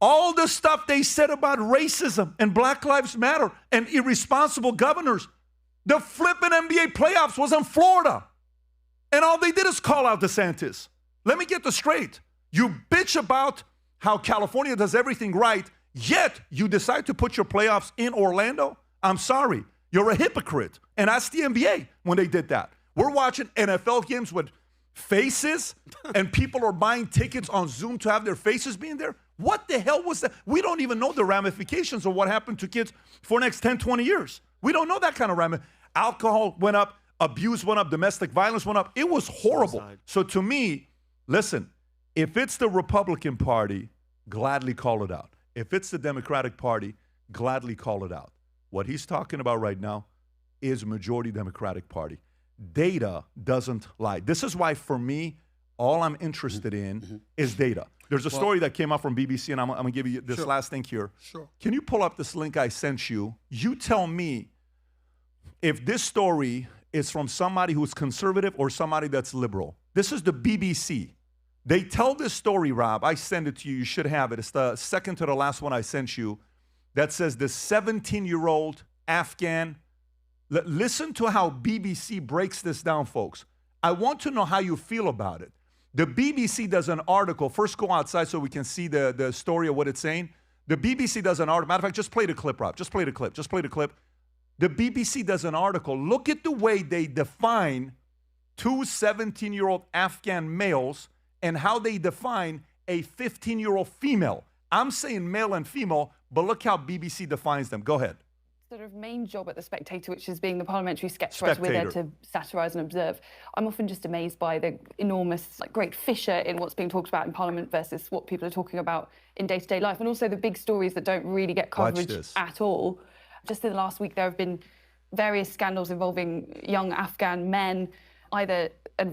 S2: All the stuff they said about racism and Black Lives Matter and irresponsible governors. The flipping NBA playoffs was in Florida. And all they did is call out DeSantis. Let me get this straight. You bitch about how California does everything right, yet you decide to put your playoffs in Orlando? I'm sorry. You're a hypocrite. And that's the NBA when they did that. We're watching NFL games with faces and people are buying tickets on Zoom to have their faces being there. What the hell was that? We don't even know the ramifications of what happened to kids for the next 10, 20 years. We don't know that kind of ramification. Alcohol went up, abuse went up, domestic violence went up. It was horrible. So to me, listen, if it's the Republican Party, gladly call it out. If it's the Democratic Party, gladly call it out. What he's talking about right now is majority Democratic Party. Data doesn't lie. This is why, for me, all I'm interested in is data. There's a story that came out from BBC, and I'm going to give you this last thing here.
S14: Sure.
S2: Can you pull up this link I sent you? You tell me if this story is from somebody who's conservative or somebody that's liberal. This is the BBC. They tell this story, Rob. I send it to you. You should have it. It's the second to the last one I sent you that says the 17-year-old Afghan. Listen to how BBC breaks this down, folks. I want to know how you feel about it. The BBC does an article. First, go outside so we can see the story of what it's saying. The BBC does an article. Matter of fact, just play the clip, Rob. Just play the clip. Just play the clip. The BBC does an article. Look at the way they define 2 17-year-old Afghan males and how they define a 15-year-old female. I'm saying male and female, but look how BBC defines them. Go ahead.
S19: Sort of main job at The Spectator, which is being the parliamentary sketch writer. We're there to satirise and observe. I'm often just amazed by the enormous, great fissure in what's being talked about in Parliament versus what people are talking about in day-to-day life, and also the big stories that don't really get coverage at all. Just in the last week, there have been various scandals involving young Afghan men, either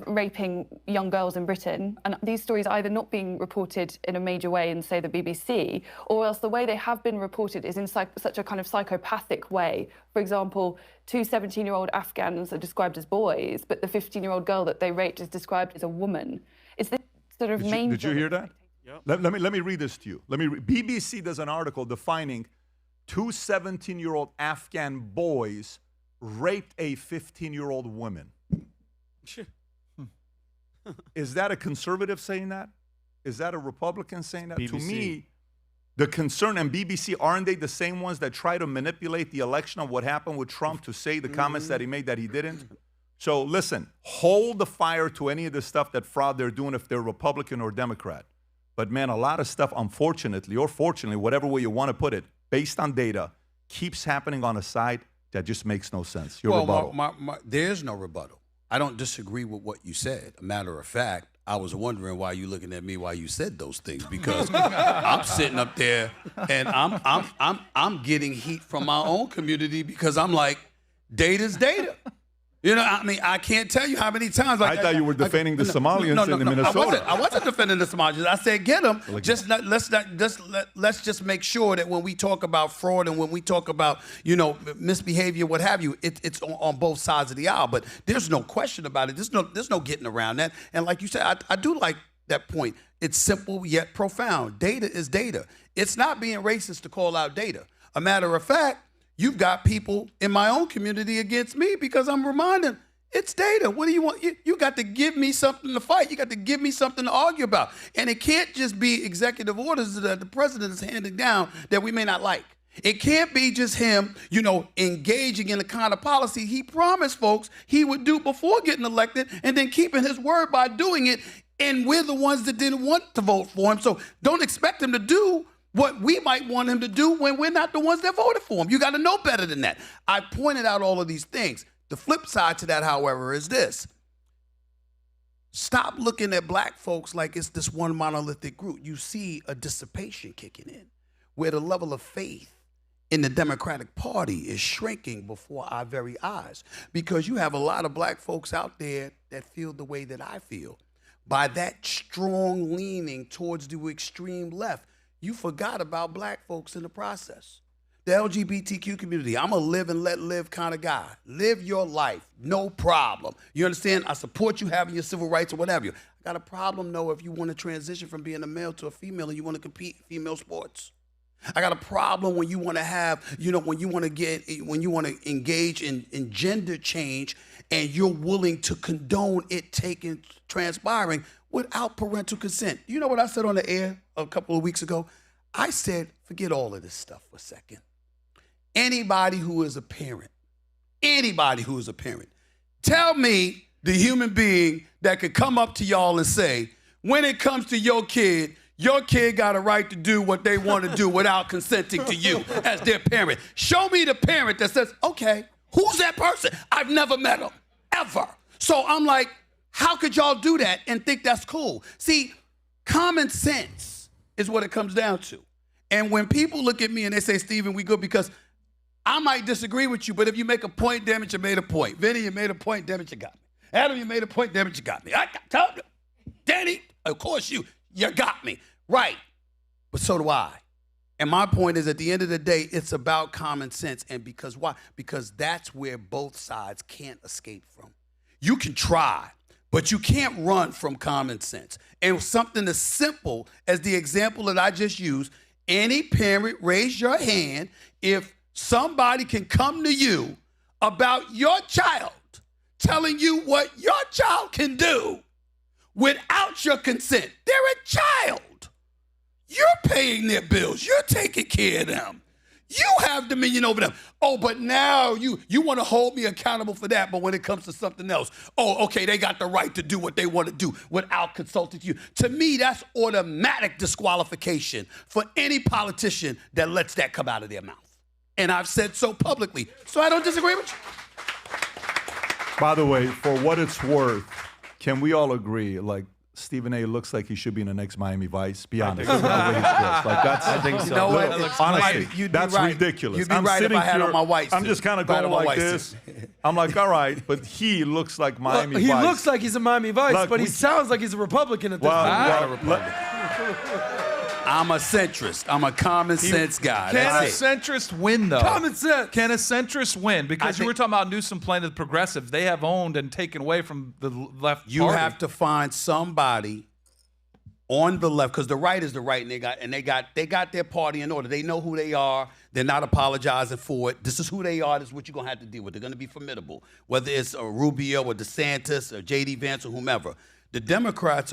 S19: raping young girls in Britain, and these stories either not being reported in a major way in, say, the BBC, or else the way they have been reported is in such a kind of psychopathic way. For example, 2 17-year-old Afghans are described as boys, but the 15-year-old girl that they raped is described as a woman. It's this sort of main...
S2: Did you hear that? Yep. Let me read this to you. BBC does an article defining 2 17-year-old Afghan boys raped a 15-year-old woman. Is that a conservative saying that? Is that a Republican saying that? BBC. To me, the concern, and BBC, aren't they the same ones that try to manipulate the election of what happened with Trump to say the comments that he made that he didn't? So listen, hold the fire to any of the stuff that fraud they're doing if they're Republican or Democrat. But man, a lot of stuff, unfortunately or fortunately, whatever way you want to put it, based on data, keeps happening on a side that just makes no sense. Your rebuttal.
S4: There's no rebuttal. I don't disagree with what you said. A matter of fact, I was wondering why you looking at me while you said those things, because I'm sitting up there and I'm getting heat from my own community because I'm like, data's data. You know, I mean, I can't tell you how many times.
S2: I thought you were defending the Somalians in Minnesota.
S4: I wasn't defending the Somalians. I said, get them. Let's just make sure that when we talk about fraud and when we talk about, misbehavior, what have you, it's on both sides of the aisle. But there's no question about it. There's no getting around that. And like you said, I do like that point. It's simple yet profound. Data is data. It's not being racist to call out data. A matter of fact, you've got people in my own community against me because I'm reminding, it's data. What do you want? You got to give me something to fight. You got to give me something to argue about. And it can't just be executive orders that the president is handing down that we may not like. It can't be just him, engaging in the kind of policy he promised folks he would do before getting elected and then keeping his word by doing it. And we're the ones that didn't want to vote for him. So don't expect him to do what we might want him to do when we're not the ones that voted for him. You got to know better than that. I pointed out all of these things. The flip side to that, however, is this. Stop looking at black folks like it's this one monolithic group. You see a dissipation kicking in where the level of faith in the Democratic Party is shrinking before our very eyes, because you have a lot of black folks out there that feel the way that I feel. By that strong leaning towards the extreme left, you forgot about black folks in the process. The LGBTQ community, I'm a live and let live kind of guy. Live your life, no problem. You understand? I support you having your civil rights or whatever. I got a problem, though, if you want to transition from being a male to a female and you want to compete in female sports. I got a problem when you want to have, when you want to engage in gender change and you're willing to condone it transpiring without parental consent. You know what I said on the air a couple of weeks ago? I said, forget all of this stuff for a second. Anybody who is a parent, tell me the human being that could come up to y'all and say, when it comes to your kid got a right to do what they want to do without consenting to you as their parent. Show me the parent that says, okay, who's that person? I've never met him, ever. So I'm like, how could y'all do that and think that's cool? See, common sense is what it comes down to. And when people look at me and they say, Stephen, we good, because I might disagree with you, but if you make a point, damn it, you made a point. Vinny, you made a point, damn it, you got me. Adam, you made a point, damn it, you got me. Danny, of course you got me. Right, but so do I. And my point is, at the end of the day, it's about common sense. And because why? Because that's where both sides can't escape from. You can try, but you can't run from common sense. And something as simple as the example that I just used, any parent, raise your hand if somebody can come to you about your child, telling you what your child can do without your consent. They're a child. You're paying their bills. You're taking care of them. You have dominion over them. Oh, but now you want to hold me accountable for that, but when it comes to something else, oh, okay, they got the right to do what they want to do without consulting you. To me, that's automatic disqualification for any politician that lets that come out of their mouth. And I've said so publicly, so I don't disagree with you.
S2: By the way, for what it's worth, can we all agree, like, Stephen A. looks like he should be in the next Miami Vice. Be honest. The way he's dressed. Like, that's,
S8: I think so.
S4: You know what?
S2: Honestly, that's ridiculous.
S4: You'd be right if I had on my white suit.
S2: I'm just kind of going like this. I'm like, all right, but he looks like Miami Vice.
S9: He looks like he's a Miami Vice, but he sounds like he's a Republican at this point.
S4: I'm a centrist. I'm a common sense guy.
S3: Can a centrist win, though?
S9: Common sense.
S3: Can a centrist win? Because you were talking about Newsom playing to the progressive. They have owned and taken away from the left
S4: You
S3: party.
S4: have to find somebody on the left, because the right is the right, and they got their party in order. They know who they are. They're not apologizing for it. This is who they are. This is what you're gonna have to deal with. They're gonna be formidable, whether it's a Rubio or DeSantis or J.D. Vance or whomever. The Democrats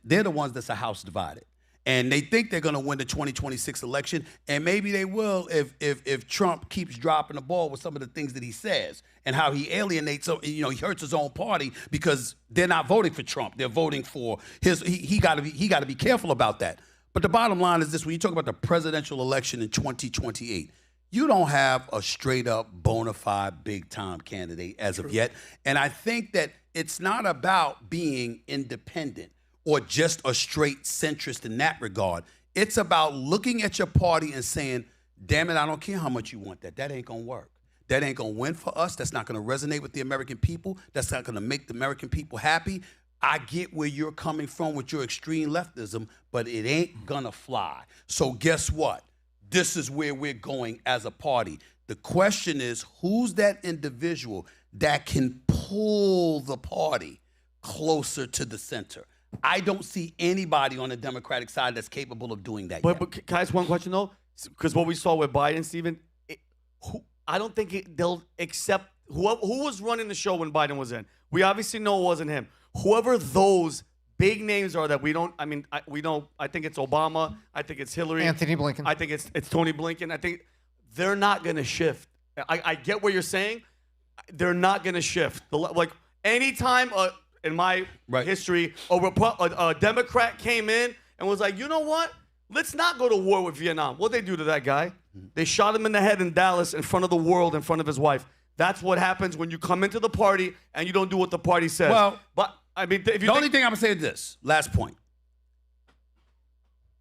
S4: they're the ones that's a house divided. And they think they're going to win the 2026 election, and maybe they will if Trump keeps dropping the ball with some of the things that he says and how he alienates, he hurts his own party because they're not voting for Trump. They're voting for his. He got to be careful about that. But the bottom line is this: when you talk about the presidential election in 2028, you don't have a straight up bona fide big time candidate as of yet. And I think that it's not about being independent or just a straight centrist in that regard. It's about looking at your party and saying, damn it, I don't care how much you want that. That ain't gonna work. That ain't gonna win for us. That's not gonna resonate with the American people. That's not gonna make the American people happy. I get where you're coming from with your extreme leftism, but it ain't gonna fly. So guess what? This is where we're going as a party. The question is, who's that individual that can pull the party closer to the center? I don't see anybody on the Democratic side that's capable of doing that yet.
S8: But can I ask one question, though? Because what we saw with Biden, Stephen, I don't think they'll accept who was running the show when Biden was in. We obviously know it wasn't him. Whoever those big names are that we don't, we know, I think it's Obama, I think it's Hillary.
S5: Anthony Blinken.
S8: I think it's Tony Blinken. I think they're not going to shift. I get what you're saying. They're not going to shift. Like, anytime in my history, a Democrat came in and was like, you know what? Let's not go to war with Vietnam. What'd they do to that guy? They shot him in the head in Dallas in front of the world, in front of his wife. That's what happens when you come into the party and you don't do what the party says.
S4: Well,
S8: but I mean, if you
S4: the only thing I'm gonna say is this, last point.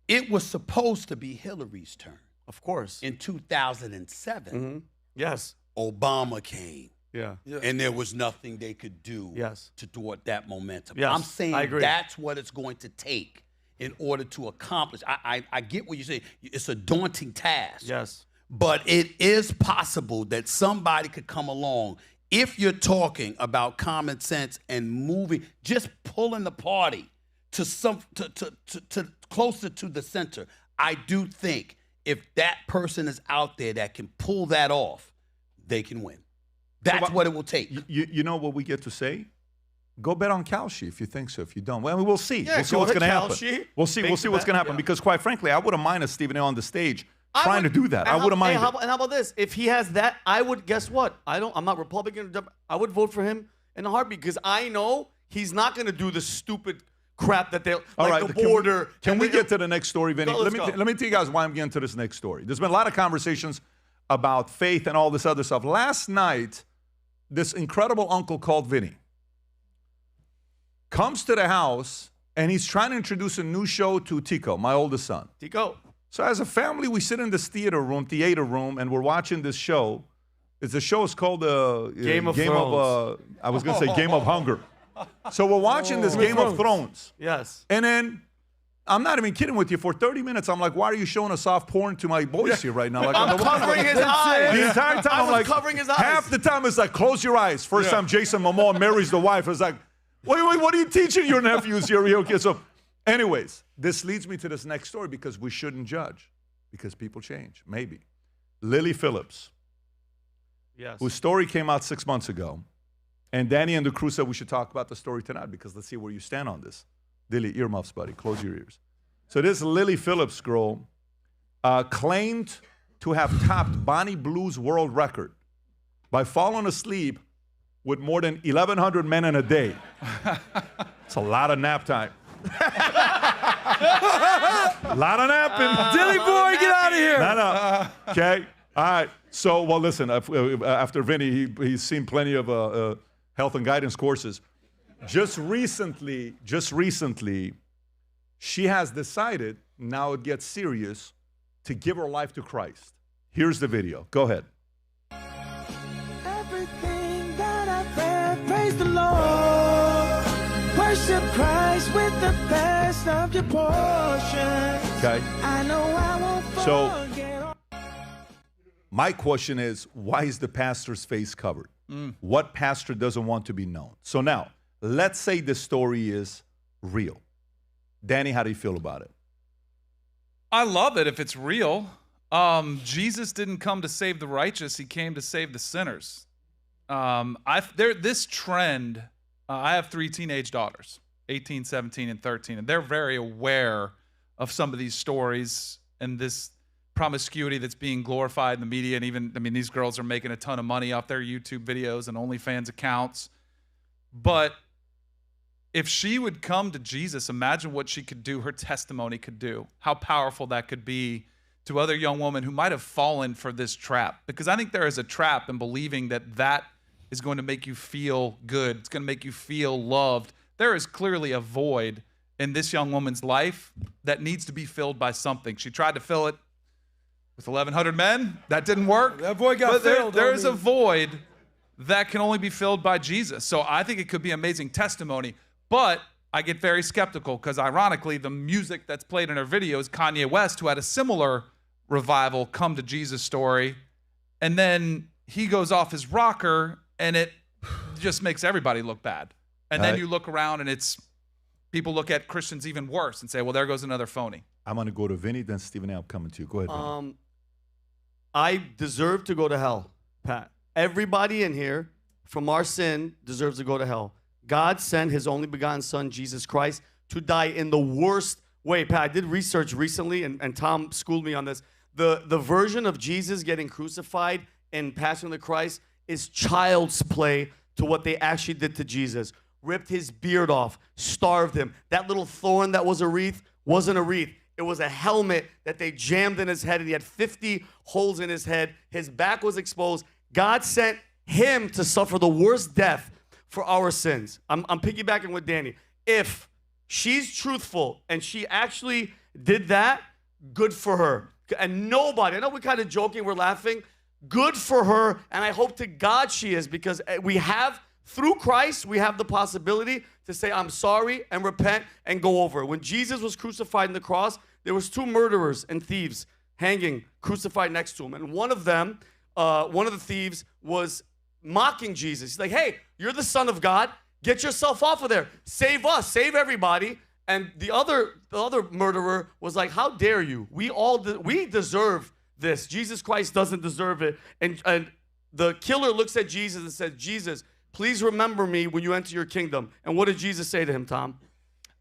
S4: It was supposed to be Hillary's turn.
S8: Of course.
S4: In 2007,
S8: yes,
S4: Obama came.
S8: Yeah.
S4: And there was nothing they could do
S8: Yes.
S4: to thwart that momentum.
S8: Yes,
S4: I'm saying
S8: I agree.
S4: that's what it's going to take in order to accomplish. I get what you say. It's a daunting task.
S8: Yes.
S4: But it is possible that somebody could come along if you're talking about common sense and moving, just pulling the party to closer to the center. I do think if that person is out there that can pull that off, they can win. That's what it will take.
S2: You know what we get to say? Go bet on Kalshi if you think so. If you don't, well, we'll see.
S8: Yeah,
S2: we'll see
S8: go
S2: what's
S8: to
S2: going to happen.
S8: Kalshi,
S2: We'll see.
S8: make
S2: We'll see
S8: the
S2: what's
S8: bet,
S2: going to happen.
S8: yeah.
S2: Because quite frankly, I wouldn't mind a Stephen A. on the stage trying to do that. I wouldn't mind.
S8: And how about this? If he has that, I would. Guess what? I'm not Republican. I would vote for him in a heartbeat because I know he's not going to do the stupid crap that they'll
S2: All
S8: like
S2: right,
S8: the border.
S2: Can we get to the next story, Vinny?
S8: Let's go.
S2: Let me tell you guys why I'm getting to this next story. There's been a lot of conversations about faith and all this other stuff. Last night, this incredible uncle called Vinny comes to the house and he's trying to introduce a new show to Tico, my oldest son.
S8: Tico.
S2: So as a family, we sit in this theater room, and we're watching this show. The show is called
S8: Game of Thrones.
S2: I was going to say Game of Hunger. So we're watching this Game of Thrones.
S8: Yes.
S2: And then, I'm not even kidding with you, for 30 minutes, I'm like, why are you showing a soft porn to my boys here right now? Like,
S8: I'm covering his eyes.
S2: The entire time,
S8: I
S2: I'm
S8: was
S2: like,
S8: covering his eyes.
S2: half the time it's like, close your eyes. First time Jason Momoa marries the wife, it's like, wait, what are you teaching your nephews here? Okay, so anyways, this leads me to this next story because we shouldn't judge because people change, maybe. Lily Phillips,
S8: Yes.
S2: whose story came out 6 months ago, and Danny and the crew said we should talk about the story tonight because let's see where you stand on this. Lily, earmuffs, buddy. Close your ears. So this Lily Phillips girl claimed to have topped Bonnie Blue's world record by falling asleep with more than 1,100 men in a day. It's a lot of nap time. A lot of napping.
S9: Dilly boy, get out of here.
S2: No. Okay. All right. So, well, listen, after Vinny, he's seen plenty of health and guidance courses. Just recently, she has decided, now it gets serious, to give her life to Christ. Here's the video. Go ahead.
S1: Everything that I've read, praise the Lord. Worship Christ with the best of your portion.
S2: Okay.
S1: I know I won't forget.
S2: My question is, why is the pastor's face covered? What pastor doesn't want to be known? So now, let's say the story is real. Danny, how do you feel about it?
S3: I love it if it's real. Jesus didn't come to save the righteous. He came to save the sinners. This trend, I have 3 teenage daughters, 18, 17, and 13, and they're very aware of some of these stories and this promiscuity that's being glorified in the media. And even, I mean, these girls are making a ton of money off their YouTube videos and OnlyFans accounts. But if she would come to Jesus, imagine what she could do, her testimony could do, how powerful that could be to other young women who might have fallen for this trap. Because I think there is a trap in believing that that is going to make you feel good. It's going to make you feel loved. There is clearly a void in this young woman's life that needs to be filled by something. She tried to fill it with 1,100 men. That didn't work.
S9: That boy got filled.
S3: There is a void that can only be filled by Jesus. So I think it could be amazing testimony. But I get very skeptical because, ironically, the music that's played in her video is Kanye West, who had a similar revival come to Jesus story. And then he goes off his rocker, and it just makes everybody look bad. And then you look around, and people look at Christians even worse and say, well, there goes another phony.
S2: I'm going to go to Vinny, then Stephen A. I'm coming to you. Go ahead, Vinny.
S8: I deserve to go to hell, Pat. Everybody in here from our sin deserves to go to hell. God sent his only begotten son, Jesus Christ, to die in the worst way. Pat, I did research recently, and Tom schooled me on this. The version of Jesus getting crucified in Passion of the Christ is child's play to what they actually did to Jesus. Ripped his beard off, starved him. That little thorn that was a wreath wasn't a wreath. It was a helmet that they jammed in his head, and he had 50 holes in his head. His back was exposed. God sent him to suffer the worst death for our sins. I'm piggybacking with Danny. If she's truthful and she actually did that, good for her. And nobody, I know we're kind of joking, we're laughing. Good for her, and I hope to God she is, because we have, through Christ, we have the possibility to say, I'm sorry, and repent, and go over. When Jesus was crucified on the cross, there was 2 murderers and thieves hanging, crucified next to him. And one of them, one of the thieves was mocking Jesus. He's like, hey, you're the Son of God. Get yourself off of there. Save us. Save everybody. And the other murderer was like, how dare you? We deserve this. Jesus Christ doesn't deserve it. And the killer looks at Jesus and says, Jesus, please remember me when you enter your kingdom. And what did Jesus say to him, Tom?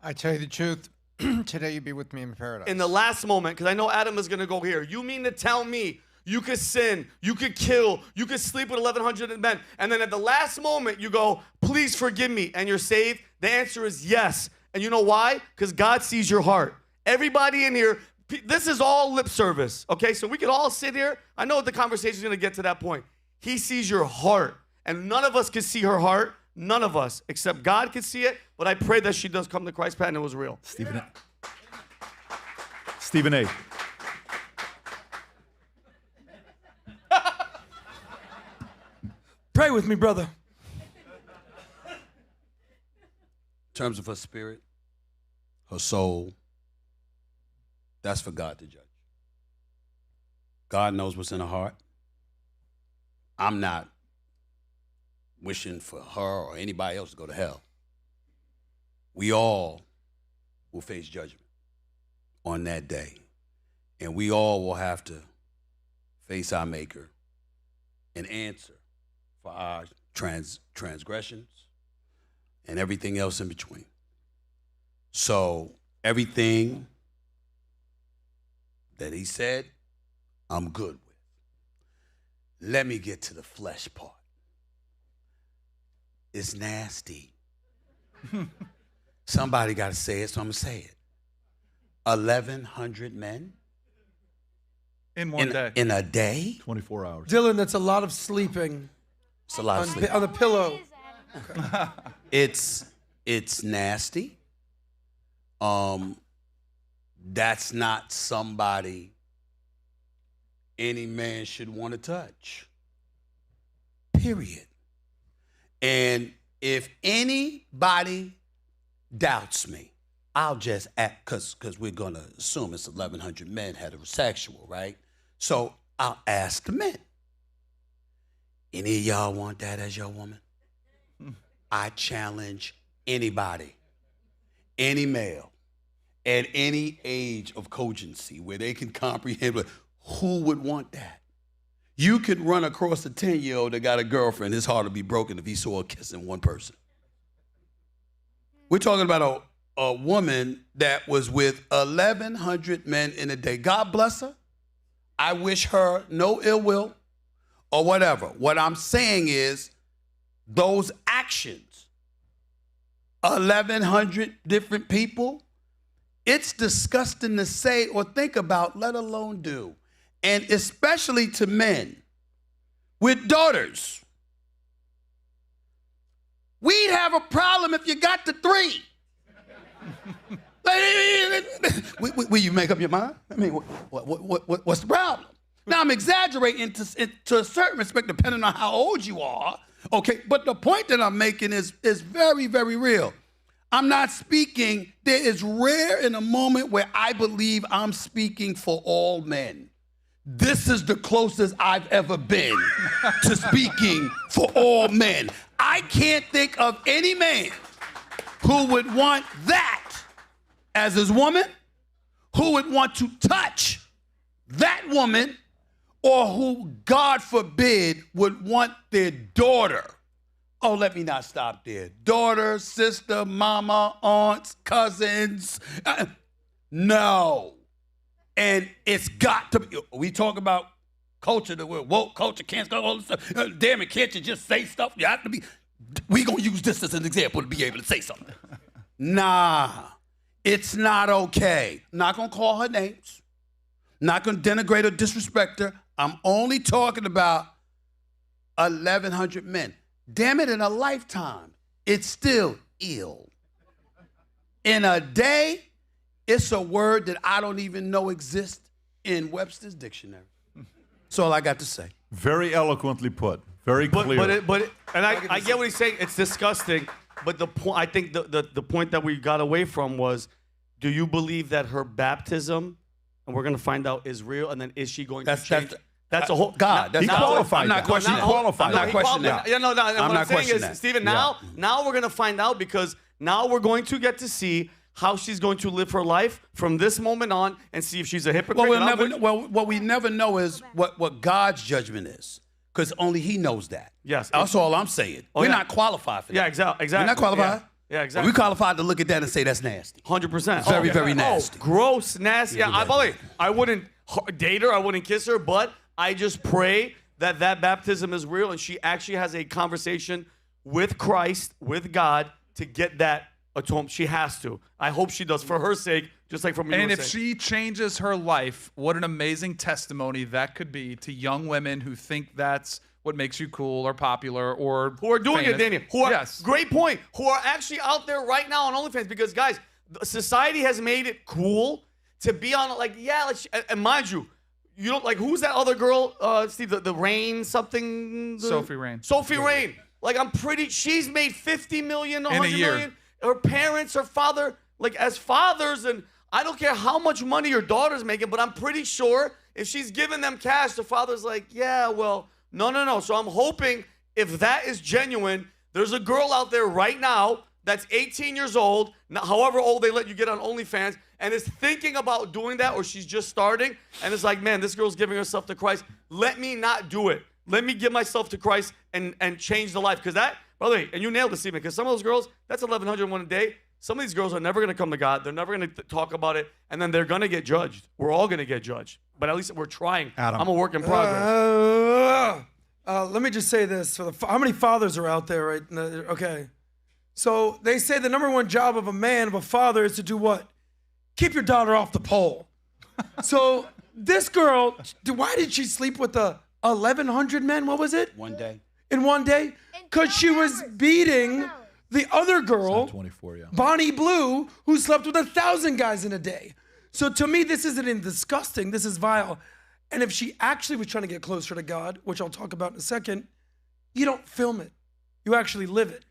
S5: I tell you the truth, today you'll be with me in paradise.
S8: In the last moment, because I know Adam is going to go here. You mean to tell me you could sin, you could kill, you could sleep with 1,100 men, and then at the last moment you go, please forgive me, and you're saved? The answer is yes. And you know why? Because God sees your heart. Everybody in here, this is all lip service, okay? So we could all sit here. I know the conversation is going to get to that point. He sees your heart, and none of us can see her heart. None of us, except God can see it. But I pray that she does come to Christ, Pat, and it was real.
S2: Stephen A.
S9: Pray with me, brother.
S4: In terms of her spirit, her soul, that's for God to judge. God knows what's in her heart. I'm not wishing for her or anybody else to go to hell. We all will face judgment on that day. And we all will have to face our Maker and answer for our transgressions and everything else in between. So everything that he said, I'm good with. Let me get to the flesh part. It's nasty. Somebody got to say it, so I'm going to say it. 1,100 men?
S3: In one day.
S4: In a day?
S2: 24 hours.
S9: Dylan, that's a lot of sleeping.
S4: It's a lot of sleeping.
S9: On the pillow.
S4: It's nasty. That's not somebody any man should want to touch. Period. And if anybody doubts me, I'll just act, because we're going to assume it's 1,100 men heterosexual, right? So I'll ask the men. Any of y'all want that as your woman? I challenge anybody, any male, at any age of cogency where they can comprehend, who would want that? You could run across a 10-year-old that got a girlfriend, his heart would be broken if he saw her kissing one person. We're talking about a woman that was with 1,100 men in a day. God bless her. I wish her no ill will or whatever. What I'm saying is those actions, 1,100 different people, it's disgusting to say or think about, let alone do. And especially to men with daughters. We'd have a problem if you got to 3. Will you make up your mind? I mean, what's the problem? Now, I'm exaggerating to a certain respect, depending on how old you are. Okay, but the point that I'm making is very, very real. I'm not speaking, there is rare in a moment where I believe I'm speaking for all men. This is the closest I've ever been to speaking for all men. I can't think of any man who would want that as his woman, who would want to touch that woman, or who, God forbid, would want their daughter. Oh, let me not stop there. Daughter, sister, mama, aunts, cousins. No. And it's got to be, we talk about culture, that we're woke culture, can't go all this stuff. Damn it, can't you just say stuff? You have to be, we gonna use this as an example to be able to say something. Nah, it's not okay. I'm not gonna call her names. Not gonna denigrate or disrespect her. I'm only talking about 1,100 men. Damn it, in a lifetime, it's still ill. In a day, it's a word that I don't even know exists. in Webster's dictionary. That's all I got to say.
S2: Very eloquently put. Very clear.
S8: And I get what he's saying. It's disgusting. But the point, I think the point that we got away from was, do you believe that her baptism, and we're going to find out, is real? And then is she going to change? That's a whole
S4: God. That's
S2: qualified.
S4: I'm not questioning that. I'm not questioning that.
S8: Yeah, no. What I'm saying is, Stephen, now we're going to find out, because now we're going to get to see how she's going to live her life from this moment on, and see if she's a hypocrite.
S4: What we never know is what God's judgment is, because only He knows that.
S8: Yes.
S4: That's all I'm saying. We're not qualified for that.
S8: Yeah, exactly.
S4: We're not qualified.
S8: Yeah, exactly.
S4: We qualified to look at that and say that's nasty.
S8: 100%.
S4: Very, very nasty.
S8: Gross, nasty. Yeah, by the way, I wouldn't date her. I wouldn't kiss her, but I just pray that baptism is real and she actually has a conversation with Christ, with God, to get that atonement. She has to. I hope she does, for her sake, just like for me.
S3: And if she changes her life, what an amazing testimony that could be to young women who think that's what makes you cool or popular or
S8: who are doing
S3: famous.
S8: it, Daniel. Who are, great point. Who are actually out there right now on OnlyFans, because guys, society has made it cool to be on, like, and mind you, you don't, like, who's that other girl, Steve, the Rain something?
S3: Sophie Rain.
S8: Sophie Rain. Like, I'm pretty, she's made 50 million, 100
S3: in a year.
S8: million. Her parents, her father, like, as fathers, and I don't care how much money your daughter's making, but I'm pretty sure if she's giving them cash, the father's like, yeah, well, no. So I'm hoping, if that is genuine, there's a girl out there right now that's 18 years old, however old they let you get on OnlyFans, and is thinking about doing that, or she's just starting, and it's like, man, this girl's giving herself to Christ. Let me not do it. Let me give myself to Christ and change the life. Because that, by the way, and you nailed it, Stephen, because some of those girls, that's 1,101 a day. Some of these girls are never going to come to God. They're never going to talk about it, and then they're going to get judged. We're all going to get judged. But at least we're trying.
S2: Adam.
S8: I'm a work in progress.
S9: Let me just say this. How many fathers are out there right now? Okay. So they say the number one job of a man, of a father, is to do what? Keep your daughter off the pole. So this girl, why did she sleep with the 1,100 men? What was it?
S4: One day.
S9: In one day? Because she was beating the other girl,
S2: 24, yeah.
S9: Bonnie Blue, who slept with 1,000 guys in a day. So to me, this isn't even disgusting. This is vile. And if she actually was trying to get closer to God, which I'll talk about in a second, you don't film it. You actually live it.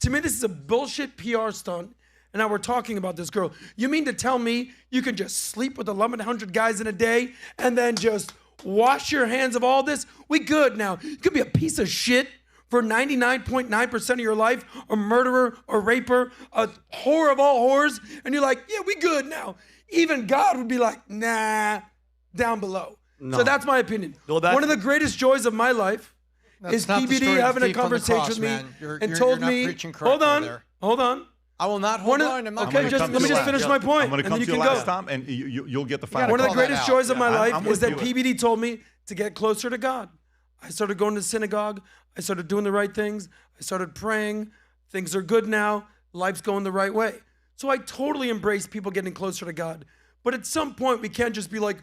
S9: To me, this is a bullshit PR stunt. And now we're talking about this girl. You mean to tell me you can just sleep with 1,100 guys in a day and then just wash your hands of all this? We good now. You could be a piece of shit for 99.9% of your life, a murderer, a raper, a whore of all whores, and you're like, yeah, we good now. Even God would be like, nah, down below.
S8: No.
S9: So that's my opinion.
S8: No, that's-
S9: One of the greatest joys of my life is
S5: not the
S9: PBD
S5: story of the
S9: having a
S5: thief on the
S9: conversation
S5: cross,
S9: with me
S5: man.
S9: and
S5: You're
S9: told
S5: not
S9: me,
S5: preaching
S9: hold
S5: correctly
S9: on,
S5: there.
S9: hold on.
S5: I will not hold on. I'm not
S9: Okay,
S5: going
S9: just
S5: to
S9: let me just finish my point,
S2: I'm going to
S9: and
S2: come
S9: then
S2: to
S9: you
S2: you
S9: can
S2: last
S9: go.
S2: time, and you'll get the final.
S9: One of the
S5: call that
S9: greatest
S5: out.
S9: joys of my life
S2: I'm
S9: is
S2: with
S9: that
S2: you.
S9: PBD told me to get closer to God. I started going to synagogue. I started doing the right things. I started praying. Things are good now. Life's going the right way. So I totally embrace people getting closer to God. But at some point, we can't just be like,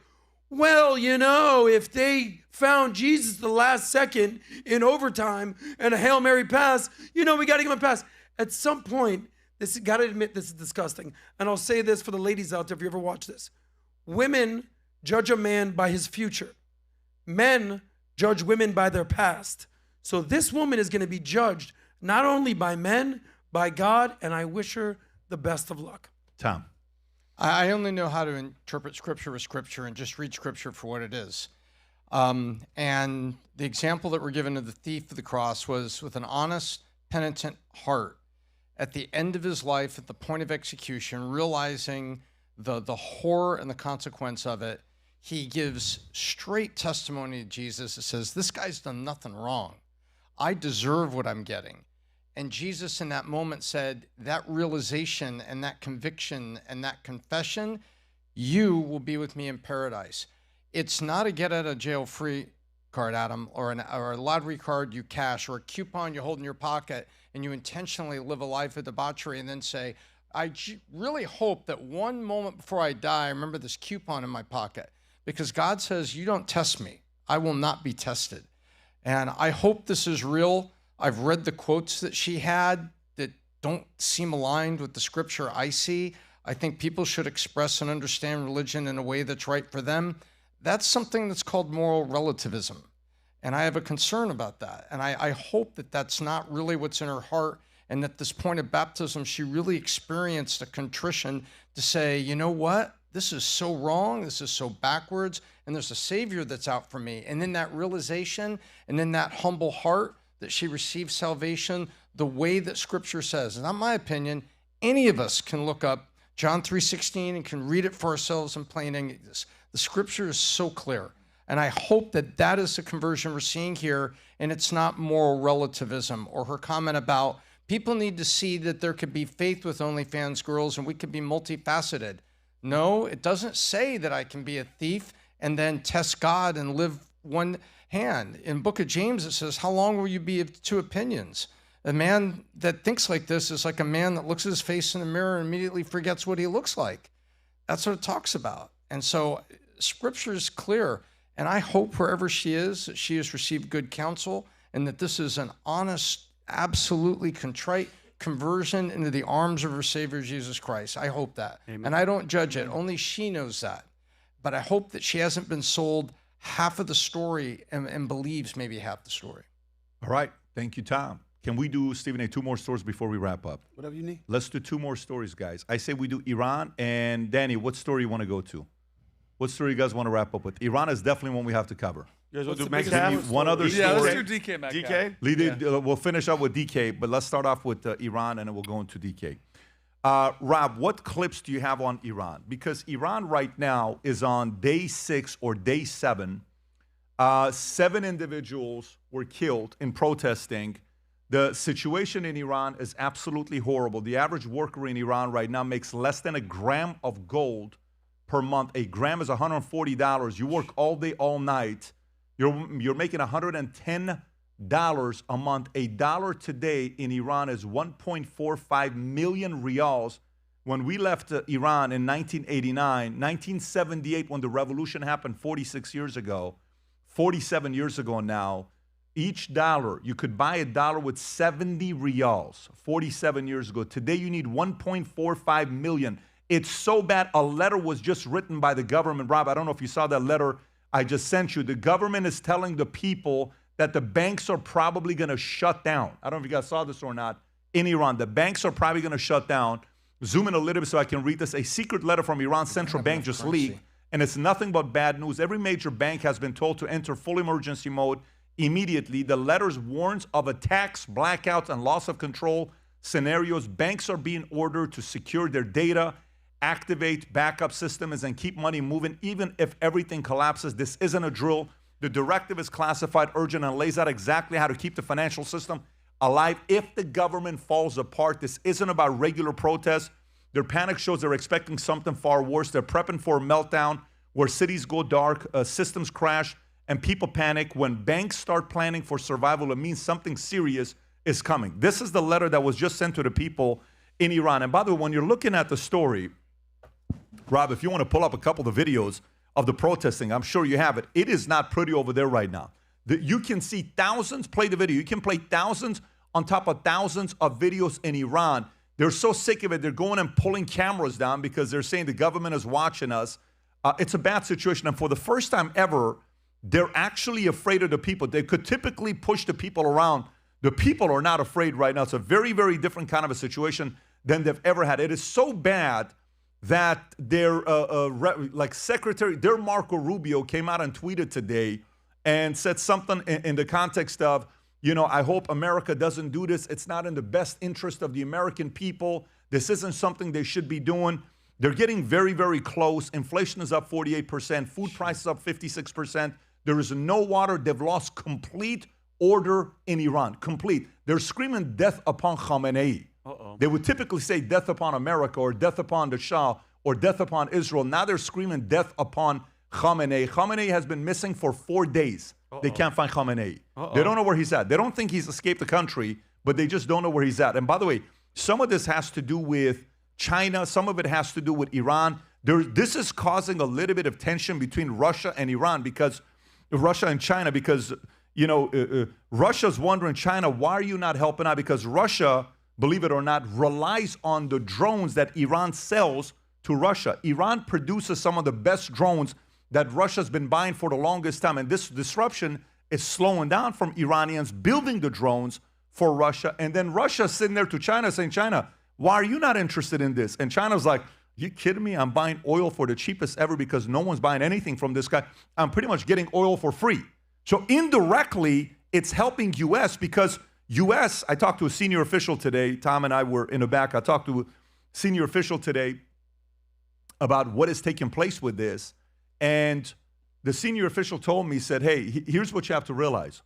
S9: well, you know, if they found Jesus the last second in overtime and a Hail Mary pass, you know, we got to give him a pass. At some point, this got to admit this is disgusting. And I'll say this for the ladies out there, if you ever watch this. Women judge a man by his future. Men judge women by their past. So this woman is going to be judged not only by men, by God, and I wish her the best of luck.
S2: Tom.
S5: I only know how to interpret Scripture with Scripture and just read Scripture for what it is. And the example that we're given of the thief of the cross was with an honest, penitent heart. At the end of his life, at the point of execution, realizing the horror and the consequence of it, he gives straight testimony to Jesus that says, this guy's done nothing wrong. I deserve what I'm getting. And Jesus in that moment said, that realization and that conviction and that confession, you will be with me in paradise. It's not a get out of jail free card, Adam, or a lottery card you cash, or a coupon you hold in your pocket and you intentionally live a life of debauchery and then say, I really hope that one moment before I die, I remember this coupon in my pocket. Because God says, you don't test me. I will not be tested. And I hope this is real. I've read the quotes that she had that don't seem aligned with the scripture I see. I think people should express and understand religion in a way that's right for them. that's something that's called moral relativism. And I have a concern about that. And I hope that that's not really what's in her heart, and at this point of baptism, she really experienced a contrition to say, you know what? This is so wrong. This is so backwards. And there's a Savior that's out for me. And in that realization and in that humble heart that she received salvation the way that Scripture says. And not my opinion, any of us can look up John 3:16 and can read it for ourselves in plain English. The Scripture is so clear. And I hope that that is the conversion we're seeing here, and it's not moral relativism or her comment about people need to see that there could be faith with OnlyFans girls and we could be multifaceted. No, it doesn't say that I can be a thief and then test God and live one hand. In Book of James, it says, how long will you be of two opinions? A man that thinks like this is like a man that looks at his face in the mirror and immediately forgets what he looks like. That's what it talks about. And so Scripture is clear. And I hope wherever she is, that she has received good counsel and that this is an honest, absolutely contrite conversion into the arms of her Savior, Jesus Christ. I hope that. Amen. And I don't judge it. Only she knows that. But I hope that she hasn't been sold half of the story and believes maybe half the story.
S2: All right. Thank you, Tom. Can we do, Stephen A., 2 more stories before we wrap up?
S4: Whatever you need.
S2: Let's do 2 more stories, guys. I say we do Iran. And Danny, what story you want to go to? What story you guys want to wrap up with? Iran is definitely one we have to cover.
S8: You guys want to do Metcalf?
S2: One other story.
S3: Yeah, let's do DK Metcalf.
S8: DK?
S2: We'll finish up with DK, but let's start off with Iran, and then we'll go into DK. Rob, what clips do you have on Iran? Because Iran right now is on day 6 or day 7. 7 individuals were killed in protesting. The situation in Iran is absolutely horrible. The average worker in Iran right now makes less than a gram of gold per month. A gram is $140. You work all day, all night. You're making $110 a month. A dollar today in Iran is 1.45 million riyals. When we left Iran in 1989, 1978, when the revolution happened 46 years ago, 47 years ago now, each dollar, you could buy a dollar with 70 riyals 47 years ago. Today you need 1.45 million. It's so bad. A letter was just written by the government. Rob, I don't know if you saw that letter I just sent you. The government is telling the people that the banks are probably going to shut down. I don't know if you guys saw this or not. In Iran, the banks are probably going to shut down. Zoom in a little bit so I can read this. A secret letter from Iran's central bank just leaked, and it's nothing but bad news. Every major bank has been told to enter full emergency mode immediately. The letters warns of attacks, blackouts, and loss of control scenarios. Banks are being ordered to secure their data, activate backup systems, and keep money moving even if everything collapses. This isn't a drill. The directive is classified, urgent, and lays out exactly how to keep the financial system alive if the government falls apart. This isn't about regular protests. Their panic shows they're expecting something far worse. They're prepping for a meltdown where cities go dark, systems crash, and people panic. When banks start planning for survival, it means something serious is coming. This is the letter that was just sent to the people in Iran. And by the way, when you're looking at the story, Rob, if you want to pull up a couple of the videos of the protesting, I'm sure you have it. It is not pretty over there right now. You can see thousands, play the video. You can play thousands on top of thousands of videos in Iran. They're so sick of it. They're going and pulling cameras down because they're saying the government is watching us. It's a bad situation. And for the first time ever, they're actually afraid of the people. They could typically push the people around. The people are not afraid right now. It's a very, very different kind of a situation than they've ever had. It is so bad that their secretary, their Marco Rubio came out and tweeted today and said something in the context of, I hope America doesn't do this. It's not in the best interest of the American people. This isn't something they should be doing. They're getting very, very close. Inflation is up 48%. Food prices up 56%. There is no water. They've lost complete order in Iran. Complete. They're screaming death upon Khamenei. They would typically say death upon America or death upon the Shah or death upon Israel. Now they're screaming death upon Khamenei. Khamenei has been missing for 4 days. They can't find Khamenei. They don't know where he's at. They don't think he's escaped the country, but they just don't know where he's at. And by the way, some of this has to do with China. Some of it has to do with Iran. This is causing a little bit of tension between Russia and Iran because Russia and China because, Russia's wondering, China, why are you not helping out? Because Russia, believe it or not, relies on the drones that Iran sells to Russia. Iran produces some of the best drones that Russia's been buying for the longest time. And this disruption is slowing down from Iranians building the drones for Russia. And then Russia sitting there to China saying, China, why are you not interested in this? And China's like, you kidding me? I'm buying oil for the cheapest ever because no one's buying anything from this guy. I'm pretty much getting oil for free. So indirectly, it's helping U.S. because U.S., I talked to a senior official today. Tom and I were in the back. I talked to a senior official today about what is taking place with this. And the senior official told me, he said, hey, here's what you have to realize.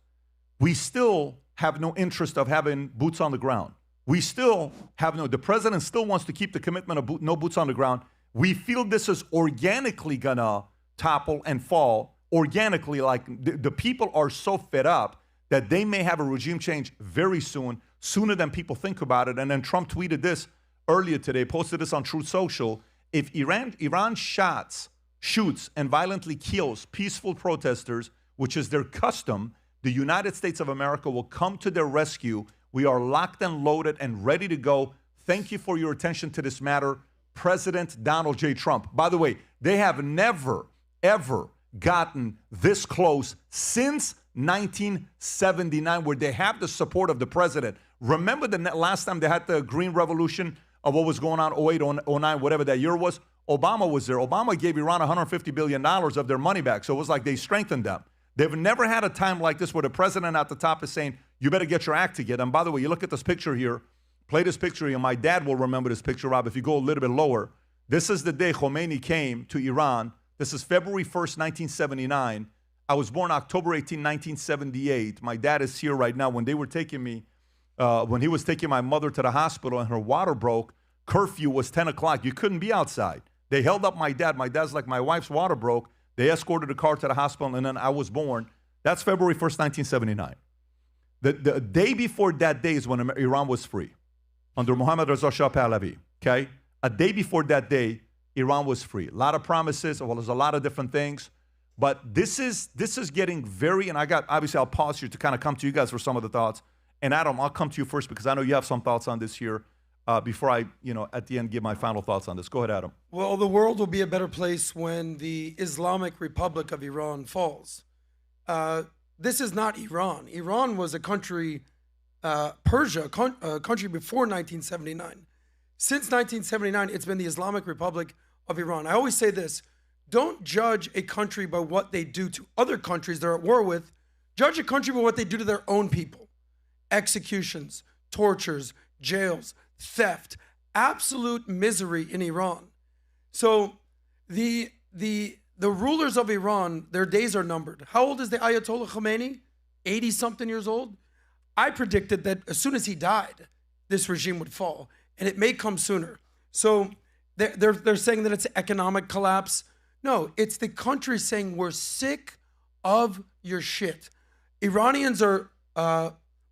S2: We still have no interest of having boots on the ground. We still have the president still wants to keep the commitment of no boots on the ground. We feel this is organically gonna topple and fall organically. Like the people are so fed up that they may have a regime change very soon, sooner than people think about it. And then Trump tweeted this earlier today, posted this on Truth Social. If Iran shoots and violently kills peaceful protesters, which is their custom, the United States of America will come to their rescue. We are locked and loaded and ready to go. Thank you for your attention to this matter, President Donald J. Trump. By the way, they have never, ever gotten this close since 1979, where they have the support of the president. Remember the last time they had the Green Revolution of what was going on, 08, 09, whatever that year was? Obama was there. Obama gave Iran $150 billion of their money back. So it was like they strengthened them. They've never had a time like this where the president at the top is saying, you better get your act together. And by the way, you look at this picture here, play this picture here. My dad will remember this picture, Rob, if you go a little bit lower. This is the day Khomeini came to Iran. This is February 1st, 1979. I was born October 18, 1978. My dad is here right now. When they were taking me, when he was taking my mother to the hospital and her water broke, curfew was 10 o'clock. You couldn't be outside. They held up my dad. My dad's like, my wife's water broke. They escorted the car to the hospital, and then I was born. That's February 1st, 1979. The day before that day is when Iran was free, under Mohammad Reza Shah Pahlavi, okay? A day before that day, Iran was free. A lot of promises, well, there's a lot of different things, but this is getting very, and obviously I'll pause here to kind of come to you guys for some of the thoughts. And Adam, I'll come to you first because I know you have some thoughts on this here. Before I, at the end, give my final thoughts on this. Go ahead, Adam.
S9: Well, the world will be a better place when the Islamic Republic of Iran falls. This is not Iran. Iran was a country, Persia, a country before 1979. Since 1979, it's been the Islamic Republic of Iran. I always say this, don't judge a country by what they do to other countries they're at war with. Judge a country by what they do to their own people. Executions, tortures, jails, theft, absolute misery in Iran. So the rulers of Iran, their days are numbered. How old is the Ayatollah Khomeini? 80-something years old? I predicted that as soon as he died, this regime would fall, and it may come sooner. So they're saying that it's an economic collapse. No, it's the country saying we're sick of your shit. Iranians are,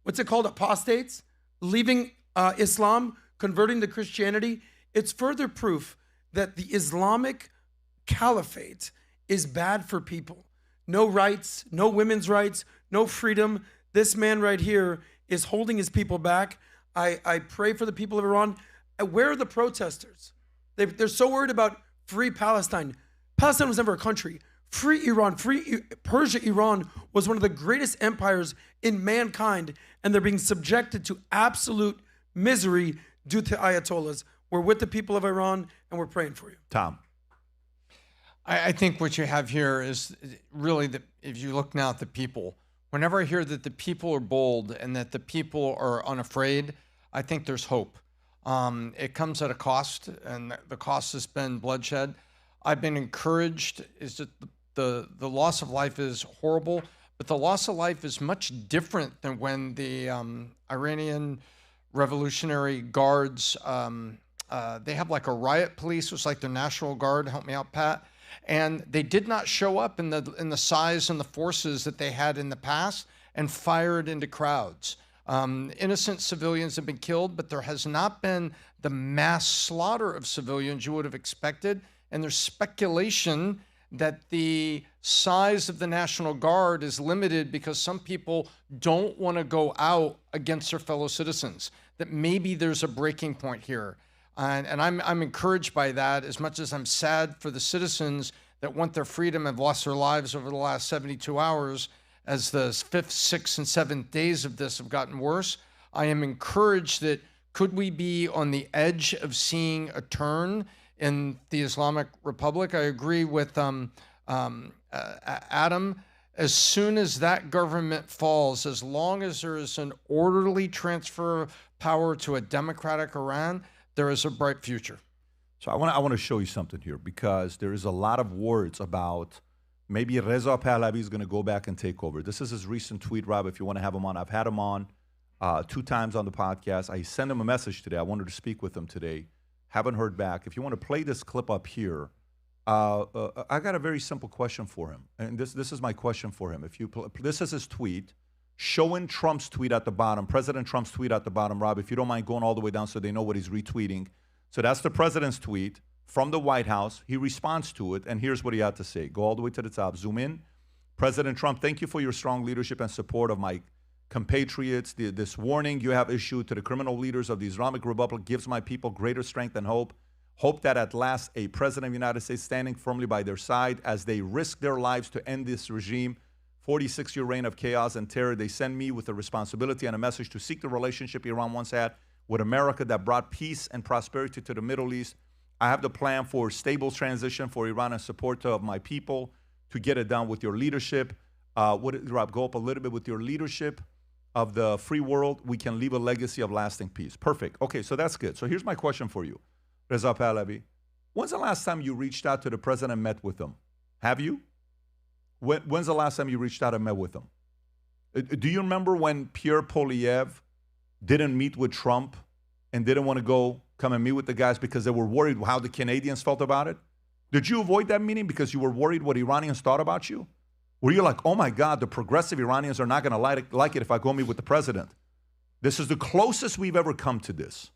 S9: what's it called, apostates, leaving Islam, converting to Christianity. It's further proof that the Islamic caliphate is bad for people. No rights, no women's rights, no freedom. This man right here is holding his people back. I pray for the people of Iran. Where are the protesters? They're so worried about free Palestine. Palestine was never a country. Free Iran, free Persia, Iran was one of the greatest empires in mankind, and they're being subjected to absolute misery due to Ayatollahs. We're with the people of Iran, and we're praying for you.
S2: Tom.
S5: I think what you have here is really that if you look now at the people, whenever I hear that the people are bold and that the people are unafraid, I think there's hope. It comes at a cost, and the cost has been bloodshed. I've been encouraged is that the loss of life is horrible, but the loss of life is much different than when the Iranian Revolutionary Guards, they have like a riot police, it's like their National Guard, help me out, Pat, and they did not show up in the size and the forces that they had in the past and fired into crowds. Innocent civilians have been killed, but there has not been the mass slaughter of civilians you would have expected, and there's speculation that the size of the National Guard is limited because some people don't want to go out against their fellow citizens, that maybe there's a breaking point here. And I'm encouraged by that as much as I'm sad for the citizens that want their freedom have lost their lives over the last 72 hours as the 5th, 6th, and 7th days of this have gotten worse. I am encouraged that could we be on the edge of seeing a turn in the Islamic Republic? I agree with Adam. As soon as that government falls, as long as there is an orderly transfer of power to a democratic Iran, there is a bright future.
S2: So I want to show you something here, because there is a lot of words about maybe Reza Pahlavi is going to go back and take over. This is his recent tweet, Rob, if you want to have him on. I've had him on 2 times on the podcast. I sent him a message today. I wanted to speak with him today. Haven't heard back. If you want to play this clip up here, I got a very simple question for him. And this is my question for him. This is his tweet, showing Trump's tweet at the bottom, President Trump's tweet at the bottom, Rob, if you don't mind going all the way down so they know what he's retweeting. So that's the president's tweet from the White House. He responds to it, and here's what he had to say. Go all the way to the top. Zoom in. President Trump, thank you for your strong leadership and support of my compatriots. This warning you have issued to the criminal leaders of the Islamic Republic gives my people greater strength and hope. Hope that at last a president of the United States standing firmly by their side as they risk their lives to end this regime, 46-year reign of chaos and terror. They send me with a responsibility and a message to seek the relationship Iran once had with America that brought peace and prosperity to the Middle East. I have the plan for stable transition for Iran and support of my people to get it done with your leadership. Rob, go up a little bit. With your leadership of the free world, we can leave a legacy of lasting peace. Perfect. Okay, so that's good. So here's my question for you, Reza Pahlavi. When's the last time you reached out to the president and met with him? Have you? When's the last time you reached out and met with him? Do you remember when Pierre Poilievre didn't meet with Trump and didn't want to come and meet with the guys because they were worried how the Canadians felt about it? Did you avoid that meeting because you were worried what Iranians thought about you? Were you like, oh my God, the progressive Iranians are not going to like it if I go meet with the president? This is the closest we've ever come to this.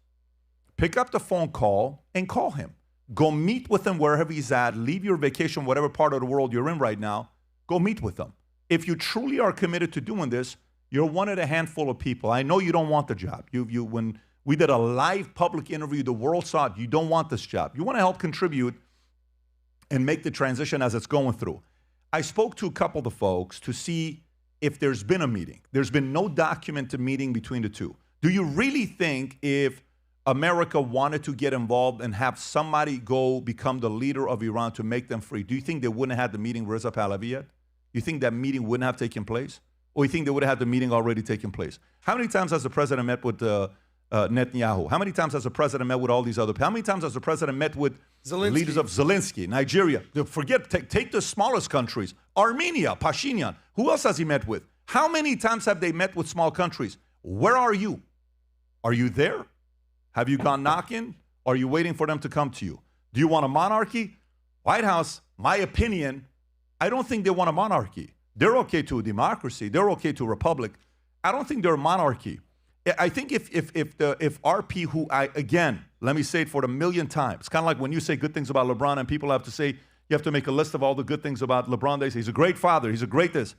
S2: Pick up the phone call and call him. Go meet with him wherever he's at. Leave your vacation, whatever part of the world you're in right now. Go meet with him. If you truly are committed to doing this, you're one of a handful of people. I know you don't want the job. When we did a live public interview, the world saw it. You don't want this job. You want to help contribute and make the transition as it's going through. I spoke to a couple of the folks to see if there's been a meeting. There's been no documented meeting between the two. Do you really think if America wanted to get involved and have somebody go become the leader of Iran to make them free, do you think they wouldn't have had the meeting with Reza Pahlavi yet? You think that meeting wouldn't have taken place? Or you think they would have had the meeting already taken place? How many times has the president met with Netanyahu? How many times has the president met with all these other people? How many times has the president met with leaders of Zelensky, Nigeria? Take the smallest countries. Armenia, Pashinyan. Who else has he met with? How many times have they met with small countries? Where are you? Are you there? Have you gone knocking? Are you waiting for them to come to you? Do you want a monarchy? White House, my opinion, I don't think they want a monarchy. They're okay to a democracy. They're okay to a republic. I don't think they're a monarchy. I think if RP, who again, let me say it for the millionth time, it's kind of like when you say good things about LeBron and people have to say, you have to make a list of all the good things about LeBron. They say he's a great father. He's a great this.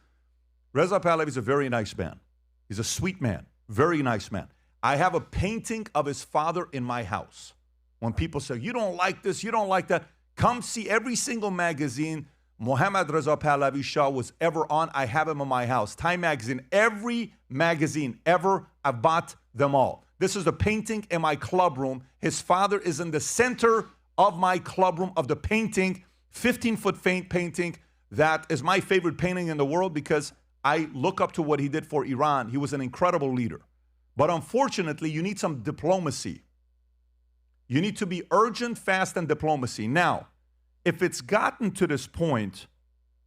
S2: Reza Pahlavi is a very nice man. He's a sweet man. Very nice man. I have a painting of his father in my house. When people say, you don't like this, you don't like that, come see every single magazine Mohammad Reza Pahlavi Shah was ever on. I have him in my house. Time magazine, every magazine ever, I've bought them all. This is a painting in my club room. His father is in the center of my club room of the painting, 15-foot painting. That is my favorite painting in the world because I look up to what he did for Iran. He was an incredible leader. But unfortunately, you need some diplomacy. You need to be urgent, fast, and diplomacy. Now, if it's gotten to this point,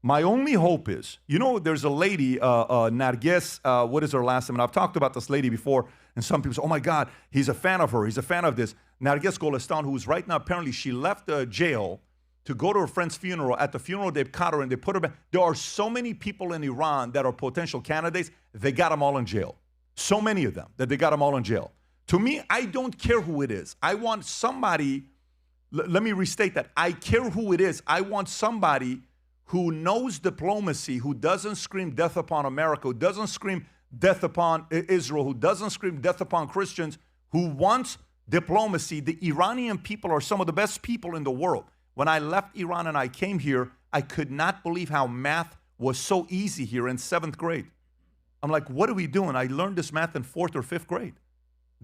S2: my only hope is, there's a lady, Narges, what is her last name? And I've talked about this lady before, and some people say, oh my God, he's a fan of her. He's a fan of this. Narges Golestan, who's right now, apparently she left jail to go to her friend's funeral. At the funeral, they caught her and they put her back. There are so many people in Iran that are potential candidates. They got them all in jail. So many of them that they got them all in jail. To me, I don't care who it is. I want somebody, let me restate that. I care who it is. I want somebody who knows diplomacy, who doesn't scream death upon America, who doesn't scream death upon Israel, who doesn't scream death upon Christians, who wants diplomacy. The Iranian people are some of the best people in the world. When I left Iran and I came here, I could not believe how math was so easy here in 7th grade. I'm like, what are we doing? I learned this math in 4th or 5th grade.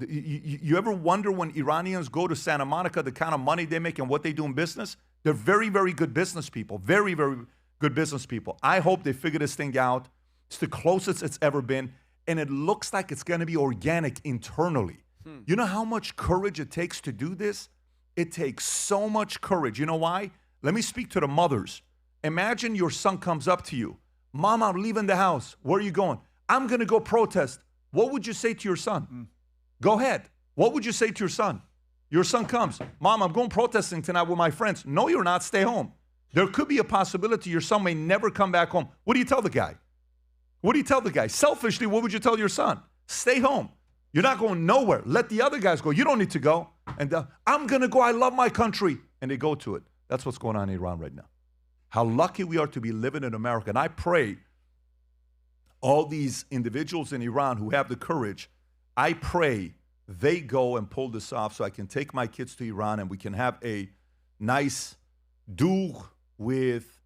S2: You ever wonder when Iranians go to Santa Monica, the kind of money they make and what they do in business? They're very, very good business people. Very, very good business people. I hope they figure this thing out. It's the closest it's ever been. And it looks like it's going to be organic internally. You know how much courage it takes to do this? It takes so much courage. You know why? Let me speak to the mothers. Imagine your son comes up to you. Mom, I'm leaving the house. Where are you going? I'm going to go protest. What would you say to your son? Go ahead. What would you say to your son? Your son comes. Mom, I'm going protesting tonight with my friends. No, you're not. Stay home. There could be a possibility your son may never come back home. What do you tell the guy? What do you tell the guy? Selfishly, what would you tell your son? Stay home. You're not going nowhere. Let the other guys go. You don't need to go. And I'm going to go. I love my country. And they go to it. That's what's going on in Iran right now. How lucky we are to be living in America. And I pray all these individuals in Iran who have the courage, I pray they go and pull this off so I can take my kids to Iran and we can have a nice dough with,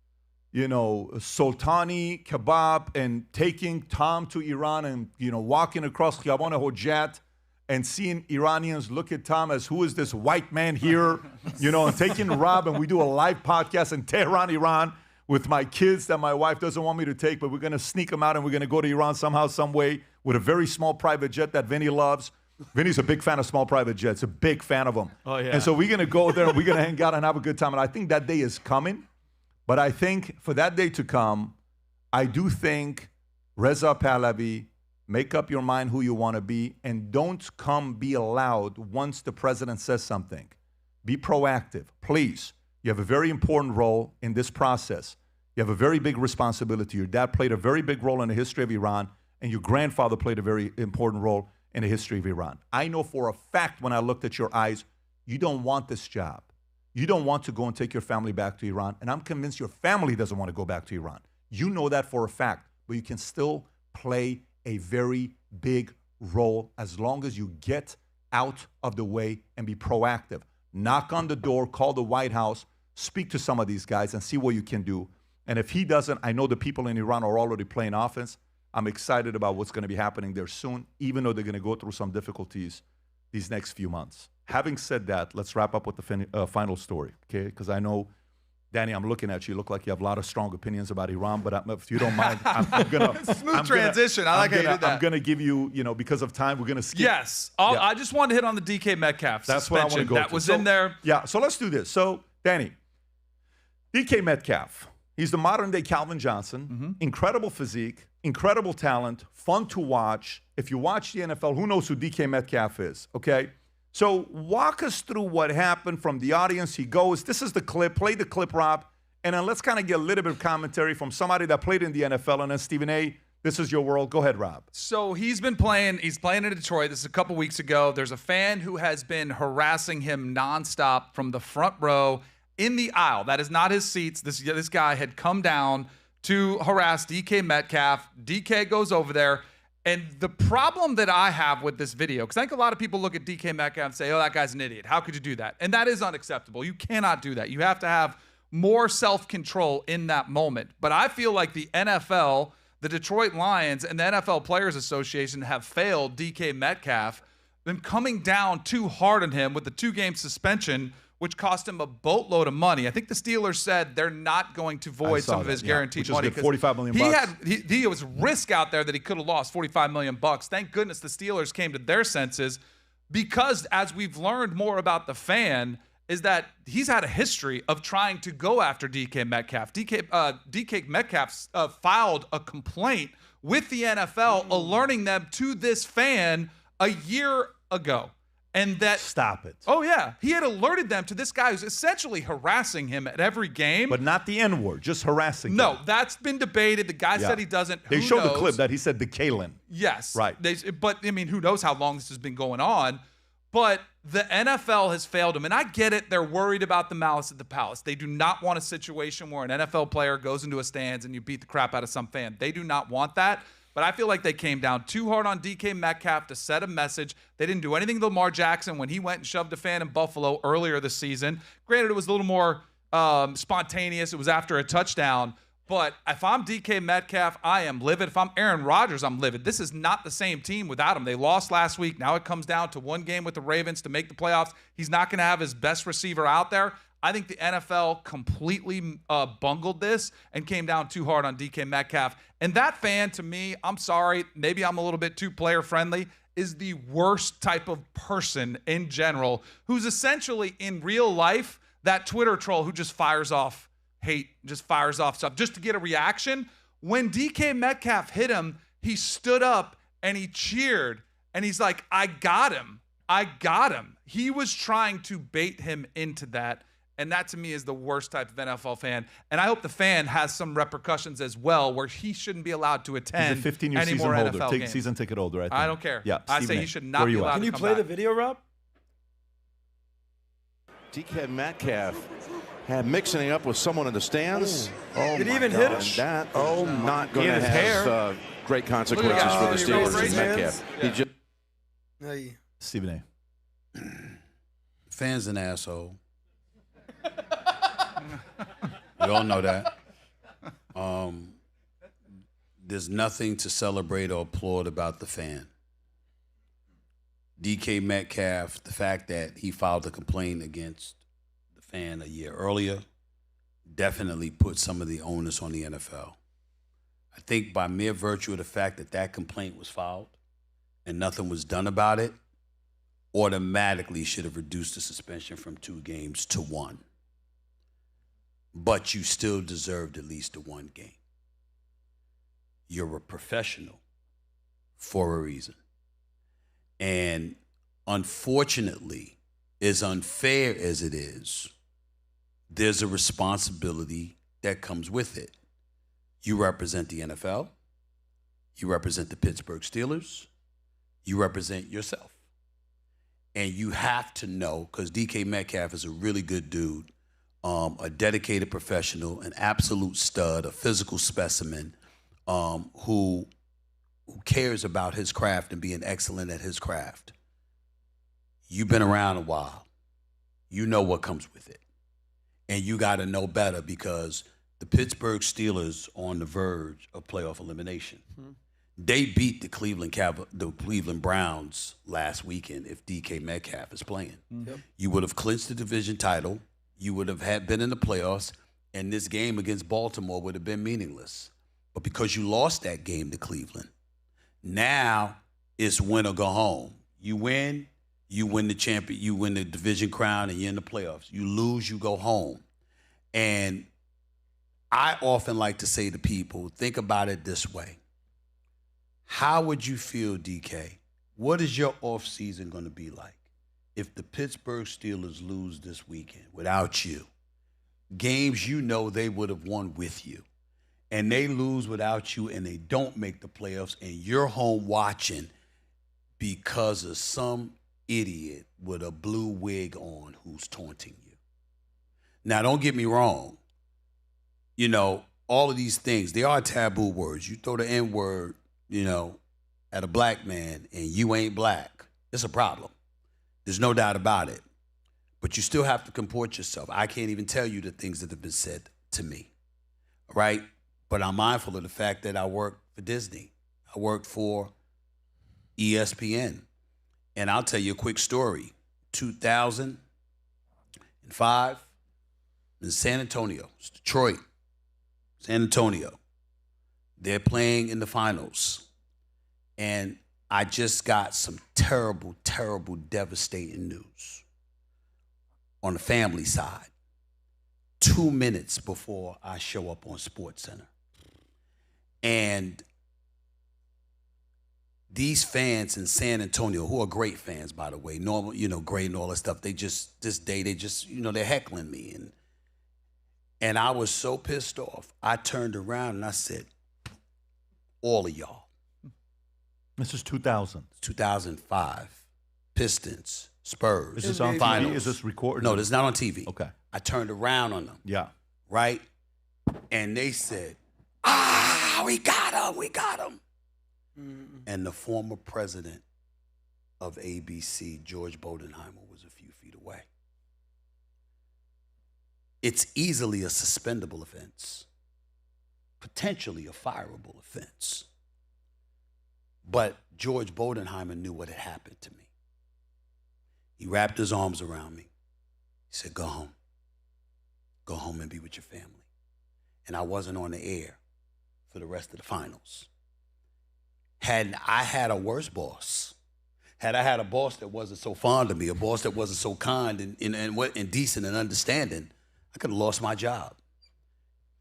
S2: you know, sultani kebab and taking Tom to Iran and, you know, walking across Khiyaban Hojat and seeing Iranians look at Tom as, who is this white man here, you know, and taking Rob and we do a live podcast in Tehran, Iran with my kids that my wife doesn't want me to take, but we're going to sneak them out and we're going to go to Iran somehow, some way with a very small private jet that Vinny loves. Vinny's a big fan of small private jets, a big fan of them.
S3: Oh, yeah.
S2: And so we're going to go there and we're going to hang out and have a good time. And I think that day is coming. But I think for that day to come, I do think Reza Pahlavi, make up your mind who you want to be and don't come be allowed once the president says something. Be proactive, please. You have a very important role in this process. You have a very big responsibility. Your dad played a very big role in the history of Iran, and your grandfather played a very important role in the history of Iran. I know for a fact when I looked at your eyes, you don't want this job. You don't want to go and take your family back to Iran, and I'm convinced your family doesn't want to go back to Iran. You know that for a fact, but you can still play a very big role as long as you get out of the way and be proactive. Knock on the door, call the White House, speak to some of these guys and see what you can do. And if he doesn't, I know the people in Iran are already playing offense. I'm excited about what's going to be happening there soon, even though they're going to go through some difficulties these next few months. Having said that, let's wrap up with the final story, okay? Because I know, Danny, I'm looking at you. You look like you have a lot of strong opinions about Iran, but if you don't mind, I'm going to...
S3: Smooth transition. I like how you did that.
S2: I'm going to give you, because of time, we're going to skip.
S3: Yes. I just wanted to hit on the DK Metcalf
S2: That's what I want to go
S3: That
S2: to.
S3: was in there.
S2: Yeah, so let's do this. So, Danny, DK Metcalf, he's the modern-day Calvin Johnson. Incredible physique, incredible talent, fun to watch. If you watch the NFL, who knows who DK Metcalf is, okay? So walk us through what happened from the audience. He goes, this is the clip, play the clip, Rob, and then let's kind of get a little bit of commentary from somebody that played in the NFL, and then Stephen A., this is your world. Go ahead, Rob.
S3: So he's playing in Detroit. This is a couple weeks ago. There's a fan who has been harassing him nonstop from the front row in the aisle. That is not his seats. This guy had come down to harass DK Metcalf. DK goes over there. And the problem that I have with this video, because I think a lot of people look at DK Metcalf and say, oh, that guy's an idiot. How could you do that? And that is unacceptable. You cannot do that. You have to have more self-control in that moment. But I feel like the NFL, the Detroit Lions, and the NFL Players Association have failed DK Metcalf, been coming down too hard on him with the 2-game suspension, which cost him a boatload of money. I think the Steelers said they're not going to void some of his guaranteed money.
S2: Which is $45 million.
S3: He was risk out there that he could have lost $45 million. Thank goodness the Steelers came to their senses, because as we've learned more about the fan, is that he's had a history of trying to go after DK Metcalf. DK Metcalf filed a complaint with the NFL, alerting them to this fan a year ago. And that...
S2: Stop it.
S3: Oh, yeah. He had alerted them to this guy who's essentially harassing him at every game.
S2: But not the N-word, just harassing
S3: No,
S2: him.
S3: That's been debated. The guy said he doesn't.
S2: They
S3: Who
S2: showed
S3: knows?
S2: the clip that he said the Kalen.
S3: Yes.
S2: Right.
S3: But, I mean, who knows how long this has been going on. But the NFL has failed him. And I get it. They're worried about the malice at the palace. They do not want a situation where an NFL player goes into a stands and you beat the crap out of some fan. They do not want that. But I feel like they came down too hard on DK Metcalf to set a message. They didn't do anything to Lamar Jackson when he went and shoved a fan in Buffalo earlier this season. Granted, it was a little more spontaneous. It was after a touchdown. But if I'm DK Metcalf, I am livid. If I'm Aaron Rodgers, I'm livid. This is not the same team without him. They lost last week. Now it comes down to one game with the Ravens to make the playoffs. He's not going to have his best receiver out there. I think the NFL completely bungled this and came down too hard on DK Metcalf. And that fan, to me, I'm sorry, maybe I'm a little bit too player-friendly, is the worst type of person in general, who's essentially in real life that Twitter troll who just fires off hate, just fires off stuff just to get a reaction. When DK Metcalf hit him, he stood up and he cheered and he's like, I got him. I got him. He was trying to bait him into that. And that to me is the worst type of NFL fan. And I hope the fan has some repercussions as well, where he shouldn't be allowed to attend
S2: He's a 15-year
S3: any
S2: season
S3: more
S2: holder.
S3: NFL games.
S2: Season ticket holder, I think.
S3: I don't care.
S2: Yeah,
S3: I
S2: Stephen
S3: say
S2: A.
S3: he should not be allowed
S9: Can
S3: to
S9: you
S3: come
S9: play
S3: back.
S9: the video, Rob?
S20: DK Metcalf had mixing it up with someone in the stands. Oh,
S9: Did he
S20: my
S9: even
S20: God.
S9: hit him?
S20: And that is not going to
S9: his
S20: have great consequences for the Steelers and Metcalf. He just
S9: Hey.
S2: Stephen A.
S4: Fan's an asshole. We all know that. There's nothing to celebrate or applaud about the fan. DK Metcalf, the fact that he filed a complaint against the fan a year earlier, definitely put some of the onus on the NFL. I think by mere virtue of the fact that that complaint was filed and nothing was done about it, automatically should have reduced the suspension from 2 games to 1. But you still deserved at least a 1 game. You're a professional for a reason. And unfortunately, as unfair as it is, there's a responsibility that comes with it. You represent the NFL. You represent the Pittsburgh Steelers. You represent yourself. And you have to know, because DK Metcalf is a really good dude, a dedicated professional, an absolute stud, a physical specimen, who cares about his craft and being excellent at his craft. You've been around a while. You know what comes with it. And you got to know better, because the Pittsburgh Steelers are on the verge of playoff elimination. They beat the Cleveland Browns last weekend if DK Metcalf is playing.
S9: Yep.
S4: You would have clinched the division title. You would have been in the playoffs, and this game against Baltimore would have been meaningless. But because you lost that game to Cleveland, now it's win or go home. You win the champion, you win the division crown, and you're in the playoffs. You lose, you go home. And I often like to say to people, think about it this way. How would you feel, DK? What is your offseason going to be like if the Pittsburgh Steelers lose this weekend without you? Games you know they would have won with you. And they lose without you, and they don't make the playoffs, and you're home watching because of some idiot with a blue wig on who's taunting you. Now, don't get me wrong. You know, all of these things, they are taboo words. You throw the N-word, at a black man, and you ain't black, it's a problem. There's no doubt about it. But you still have to comport yourself. I can't even tell you the things that have been said to me, right? But I'm mindful of the fact that I work for Disney. I worked for ESPN. And I'll tell you a quick story. 2005, in San Antonio, it's Detroit, San Antonio. They're playing in the finals. And I just got some terrible, terrible, devastating news on the family side 2 minutes before I show up on SportsCenter. And these fans in San Antonio, who are great fans, by the way, normal, great and all that stuff, they're heckling me. And I was so pissed off. I turned around and I said, all of y'all.
S2: This is 2000.
S4: 2005. Pistons, Spurs.
S2: Is this on
S4: finals.
S2: TV? Is this recorded?
S4: No, this is not on TV.
S2: Okay.
S4: I turned around on them.
S2: Yeah.
S4: Right? And they said, we got him. And the former president of ABC, George Bodenheimer, was a few feet away. it's easily a suspendable offense, potentially a fireable offense. But George Bodenheimer knew what had happened to me. He wrapped his arms around me. He said, go home. Go home and be with your family. And I wasn't on the air for the rest of the finals. Had I had a worse boss, had I had a boss that wasn't so fond of me, a boss that wasn't so kind and decent and understanding, I could have lost my job.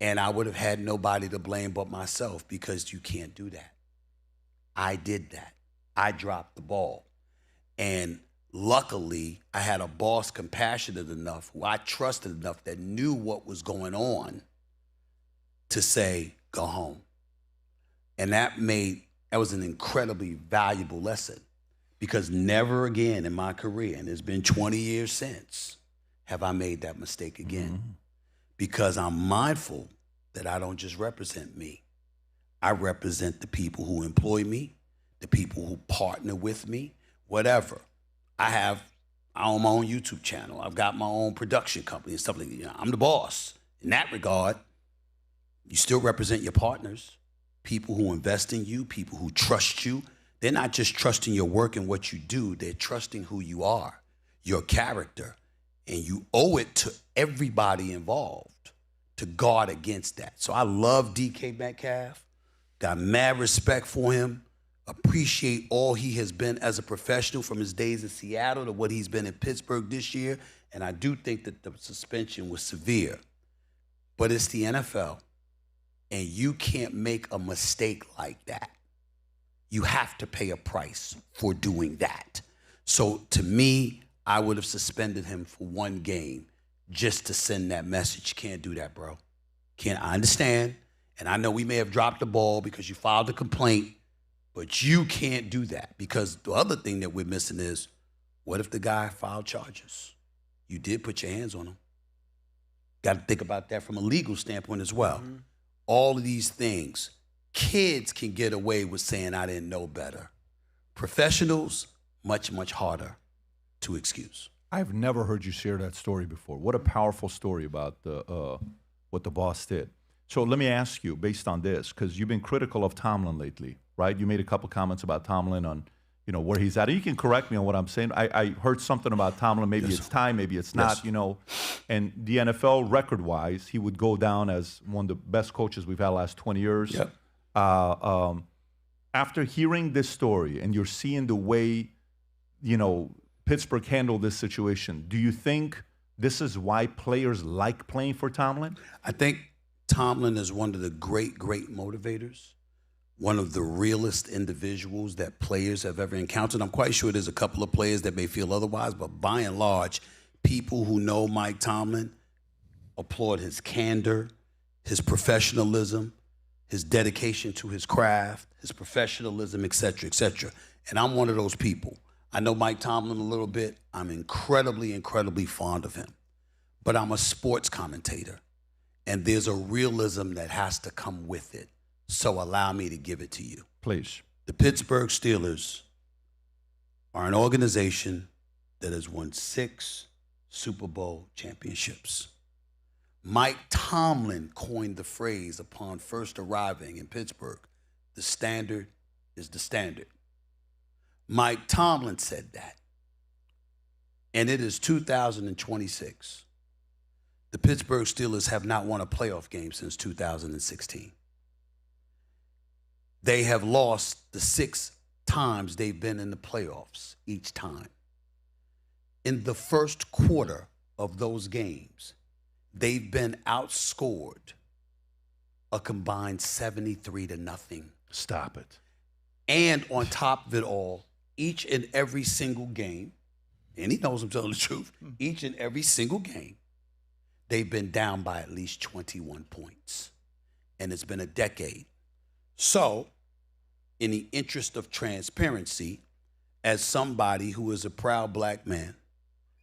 S4: And I would have had nobody to blame but myself, because you can't do that. I did that. I dropped the ball. And luckily, I had a boss compassionate enough, who I trusted enough, that knew what was going on, to say, go home. And that was an incredibly valuable lesson, because never again in my career, and it's been 20 years since, have I made that mistake again. Because I'm mindful that I don't just represent me. I represent the people who employ me, the people who partner with me, whatever. I own my own YouTube channel. I've got my own production company and stuff like that. I'm the boss. In that regard, you still represent your partners, people who invest in you, people who trust you. They're not just trusting your work and what you do. They're trusting who you are, your character. And you owe it to everybody involved to guard against that. So I love DK Metcalf. Got mad respect for him. Appreciate all he has been as a professional, from his days in Seattle to what he's been in Pittsburgh this year. And I do think that the suspension was severe. But it's the NFL. And you can't make a mistake like that. You have to pay a price for doing that. So to me, I would have suspended him for one game just to send that message. Can't do that, bro. I understand. And I know we may have dropped the ball because you filed a complaint, but you can't do that, because the other thing that we're missing is, what if the guy filed charges? You did put your hands on him. Got to think about that from a legal standpoint as well. Mm-hmm. All of these things, kids can get away with saying, I didn't know better. Professionals, much, much harder to excuse.
S2: I've never heard you share that story before. What a powerful story about what the boss did. So let me ask you, based on this, because you've been critical of Tomlin lately, right? You made a couple comments about Tomlin on, where he's at. You can correct me on what I'm saying. I heard something about Tomlin. Maybe it's time, maybe it's not, And the NFL, record-wise, he would go down as one of the best coaches we've had the last 20 years.
S4: Yep.
S2: After hearing this story, and you're seeing the way, Pittsburgh handled this situation, do you think this is why players like playing for Tomlin?
S4: I think Tomlin is one of the great, great motivators, one of the realest individuals that players have ever encountered. I'm quite sure there's a couple of players that may feel otherwise, but by and large, people who know Mike Tomlin applaud his candor, his professionalism, his dedication to his craft, his professionalism, et cetera, et cetera. And I'm one of those people. I know Mike Tomlin a little bit. I'm incredibly, incredibly fond of him. But I'm a sports commentator, and there's a realism that has to come with it. So allow me to give it to you.
S2: Please.
S4: The Pittsburgh Steelers are an organization that has won 6 Super Bowl championships. Mike Tomlin coined the phrase upon first arriving in Pittsburgh, the standard is the standard. Mike Tomlin said that. And it is 2026. The Pittsburgh Steelers have not won a playoff game since 2016. They have lost the 6 times they've been in the playoffs each time. In the first quarter of those games, they've been outscored a combined 73-0.
S2: Stop it.
S4: And on top of it all, each and every single game, and he knows I'm telling the truth, each and every single game, they've been down by at least 21 points. And it's been a decade. So, in the interest of transparency, as somebody who is a proud black man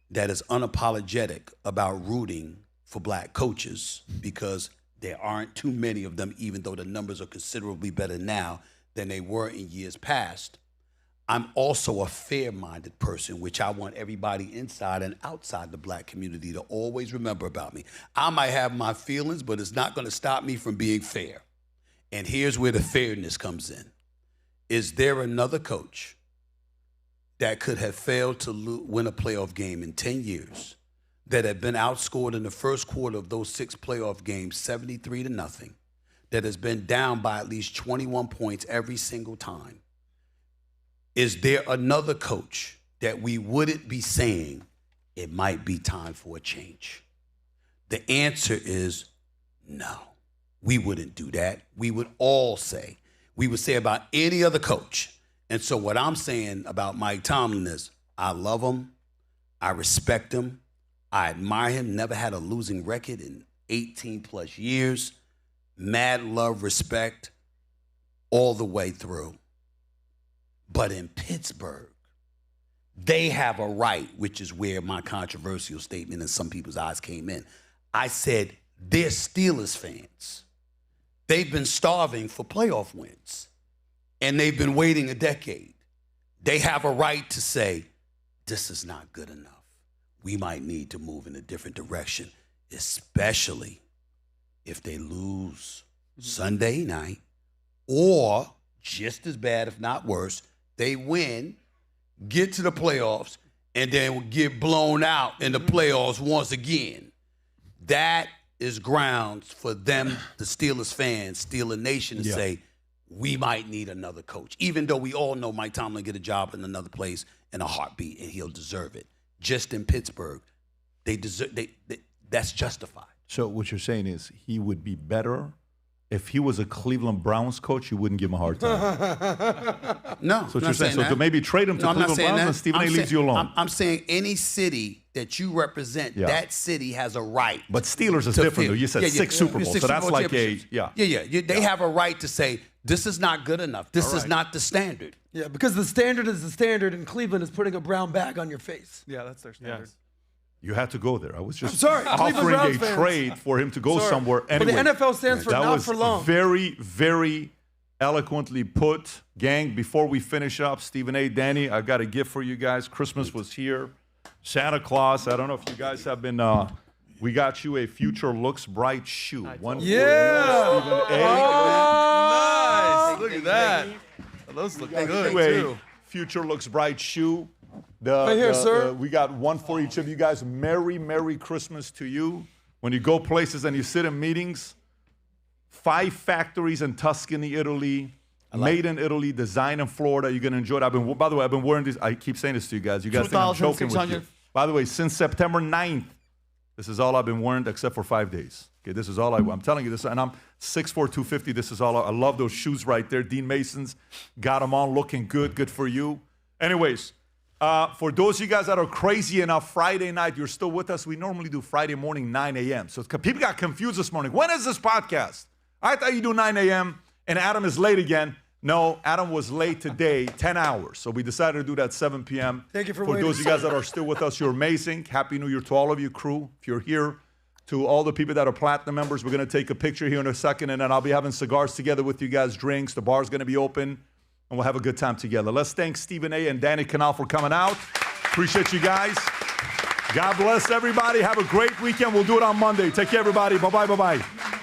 S4: that is unapologetic about rooting for black coaches, because there aren't too many of them, even though the numbers are considerably better now than they were in years past, I'm also a fair-minded person, which I want everybody inside and outside the black community to always remember about me. I might have my feelings, but it's not going to stop me from being fair. And here's where the fairness comes in. Is there another coach that could have failed to win a playoff game in 10 years, that had been outscored in the first quarter of those 6 playoff games 73-0, that has been down by at least 21 points every single time? Is there another coach that we wouldn't be saying it might be time for a change? The answer is no. We wouldn't do that. We would say about any other coach. And so what I'm saying about Mike Tomlin is I love him. I respect him. I admire him. Never had a losing record in 18 plus years. Mad love, respect all the way through. But in Pittsburgh, they have a right, which is where my controversial statement in some people's eyes came in. I said, they're Steelers fans. They've been starving for playoff wins, and they've been waiting a decade. They have a right to say, this is not good enough. We might need to move in a different direction, especially if they lose Sunday night, or just as bad, if not worse, they win, get to the playoffs, and then get blown out in the playoffs once again. That is grounds for them, the Steelers fans, Steeler Nation, to say, we might need another coach. Even though we all know Mike Tomlin get a job in another place in a heartbeat, and he'll deserve it. Just in Pittsburgh, that's justified.
S2: So what you're saying is he would be better if he was a Cleveland Browns coach, you wouldn't give him a hard time.
S4: No,
S2: so what you're saying, so to maybe trade him to Cleveland Browns and Stephen A. leaves you alone.
S4: I'm saying any city that you represent, that city has a right.
S2: But Steelers is different, though. You said 6 Super Bowls, so that's like
S4: They have a right to say, this is not good enough. This is not the standard.
S9: Yeah, because the standard is the standard, and Cleveland is putting a brown bag on your face.
S3: Yeah, that's their standard.
S2: Yes. You had to go there. I was just
S9: offering
S2: a trade for him to go somewhere. Anyway,
S9: but the NFL stands for not for long.
S2: Very, very eloquently put. Gang, before we finish up, Stephen A., Danny, I got a gift for you guys. Christmas was here. Santa Claus, I don't know if you guys have been, we got you a Future Looks Bright shoe. One for you, Stephen A.
S3: Nice. Look at that. Those look good, too.
S2: Future Looks Bright shoe.
S9: Right here, sir.
S2: We got one for each of you guys. Merry, Merry Christmas to you. When you go places and you sit in meetings, 5 factories in Tuscany, Italy, made in Italy, designed in Florida. You're going to enjoy it. By the way, I've been wearing these. I keep saying this to you guys. You guys think I'm joking with you. By the way, since September 9th, this is all I've been wearing except for 5 days. Okay, this is all I'm telling you this. And I'm 6'4", 250. This is all I love those shoes right there. Dean Mason's got them on, looking good. Good for you. Anyways. For those of you guys that are crazy enough, Friday night, you're still with us. We normally do Friday morning, 9 a.m. So people got confused this morning. When is this podcast? I thought you do 9 a.m. and Adam is late again. No, Adam was late today, 10 hours. So we decided to do that 7 p.m.
S9: Thank you for waiting.
S2: For those of you guys that are still with us, you're amazing. Happy New Year to all of you, crew. If you're here, to all the people that are Platinum members, we're going to take a picture here in a second, and then I'll be having cigars together with you guys, drinks. The bar's going to be open. And we'll have a good time together. Let's thank Stephen A. and Danny Kanell for coming out. Appreciate you guys. God bless everybody. Have a great weekend. We'll do it on Monday. Take care, everybody. Bye-bye, bye-bye.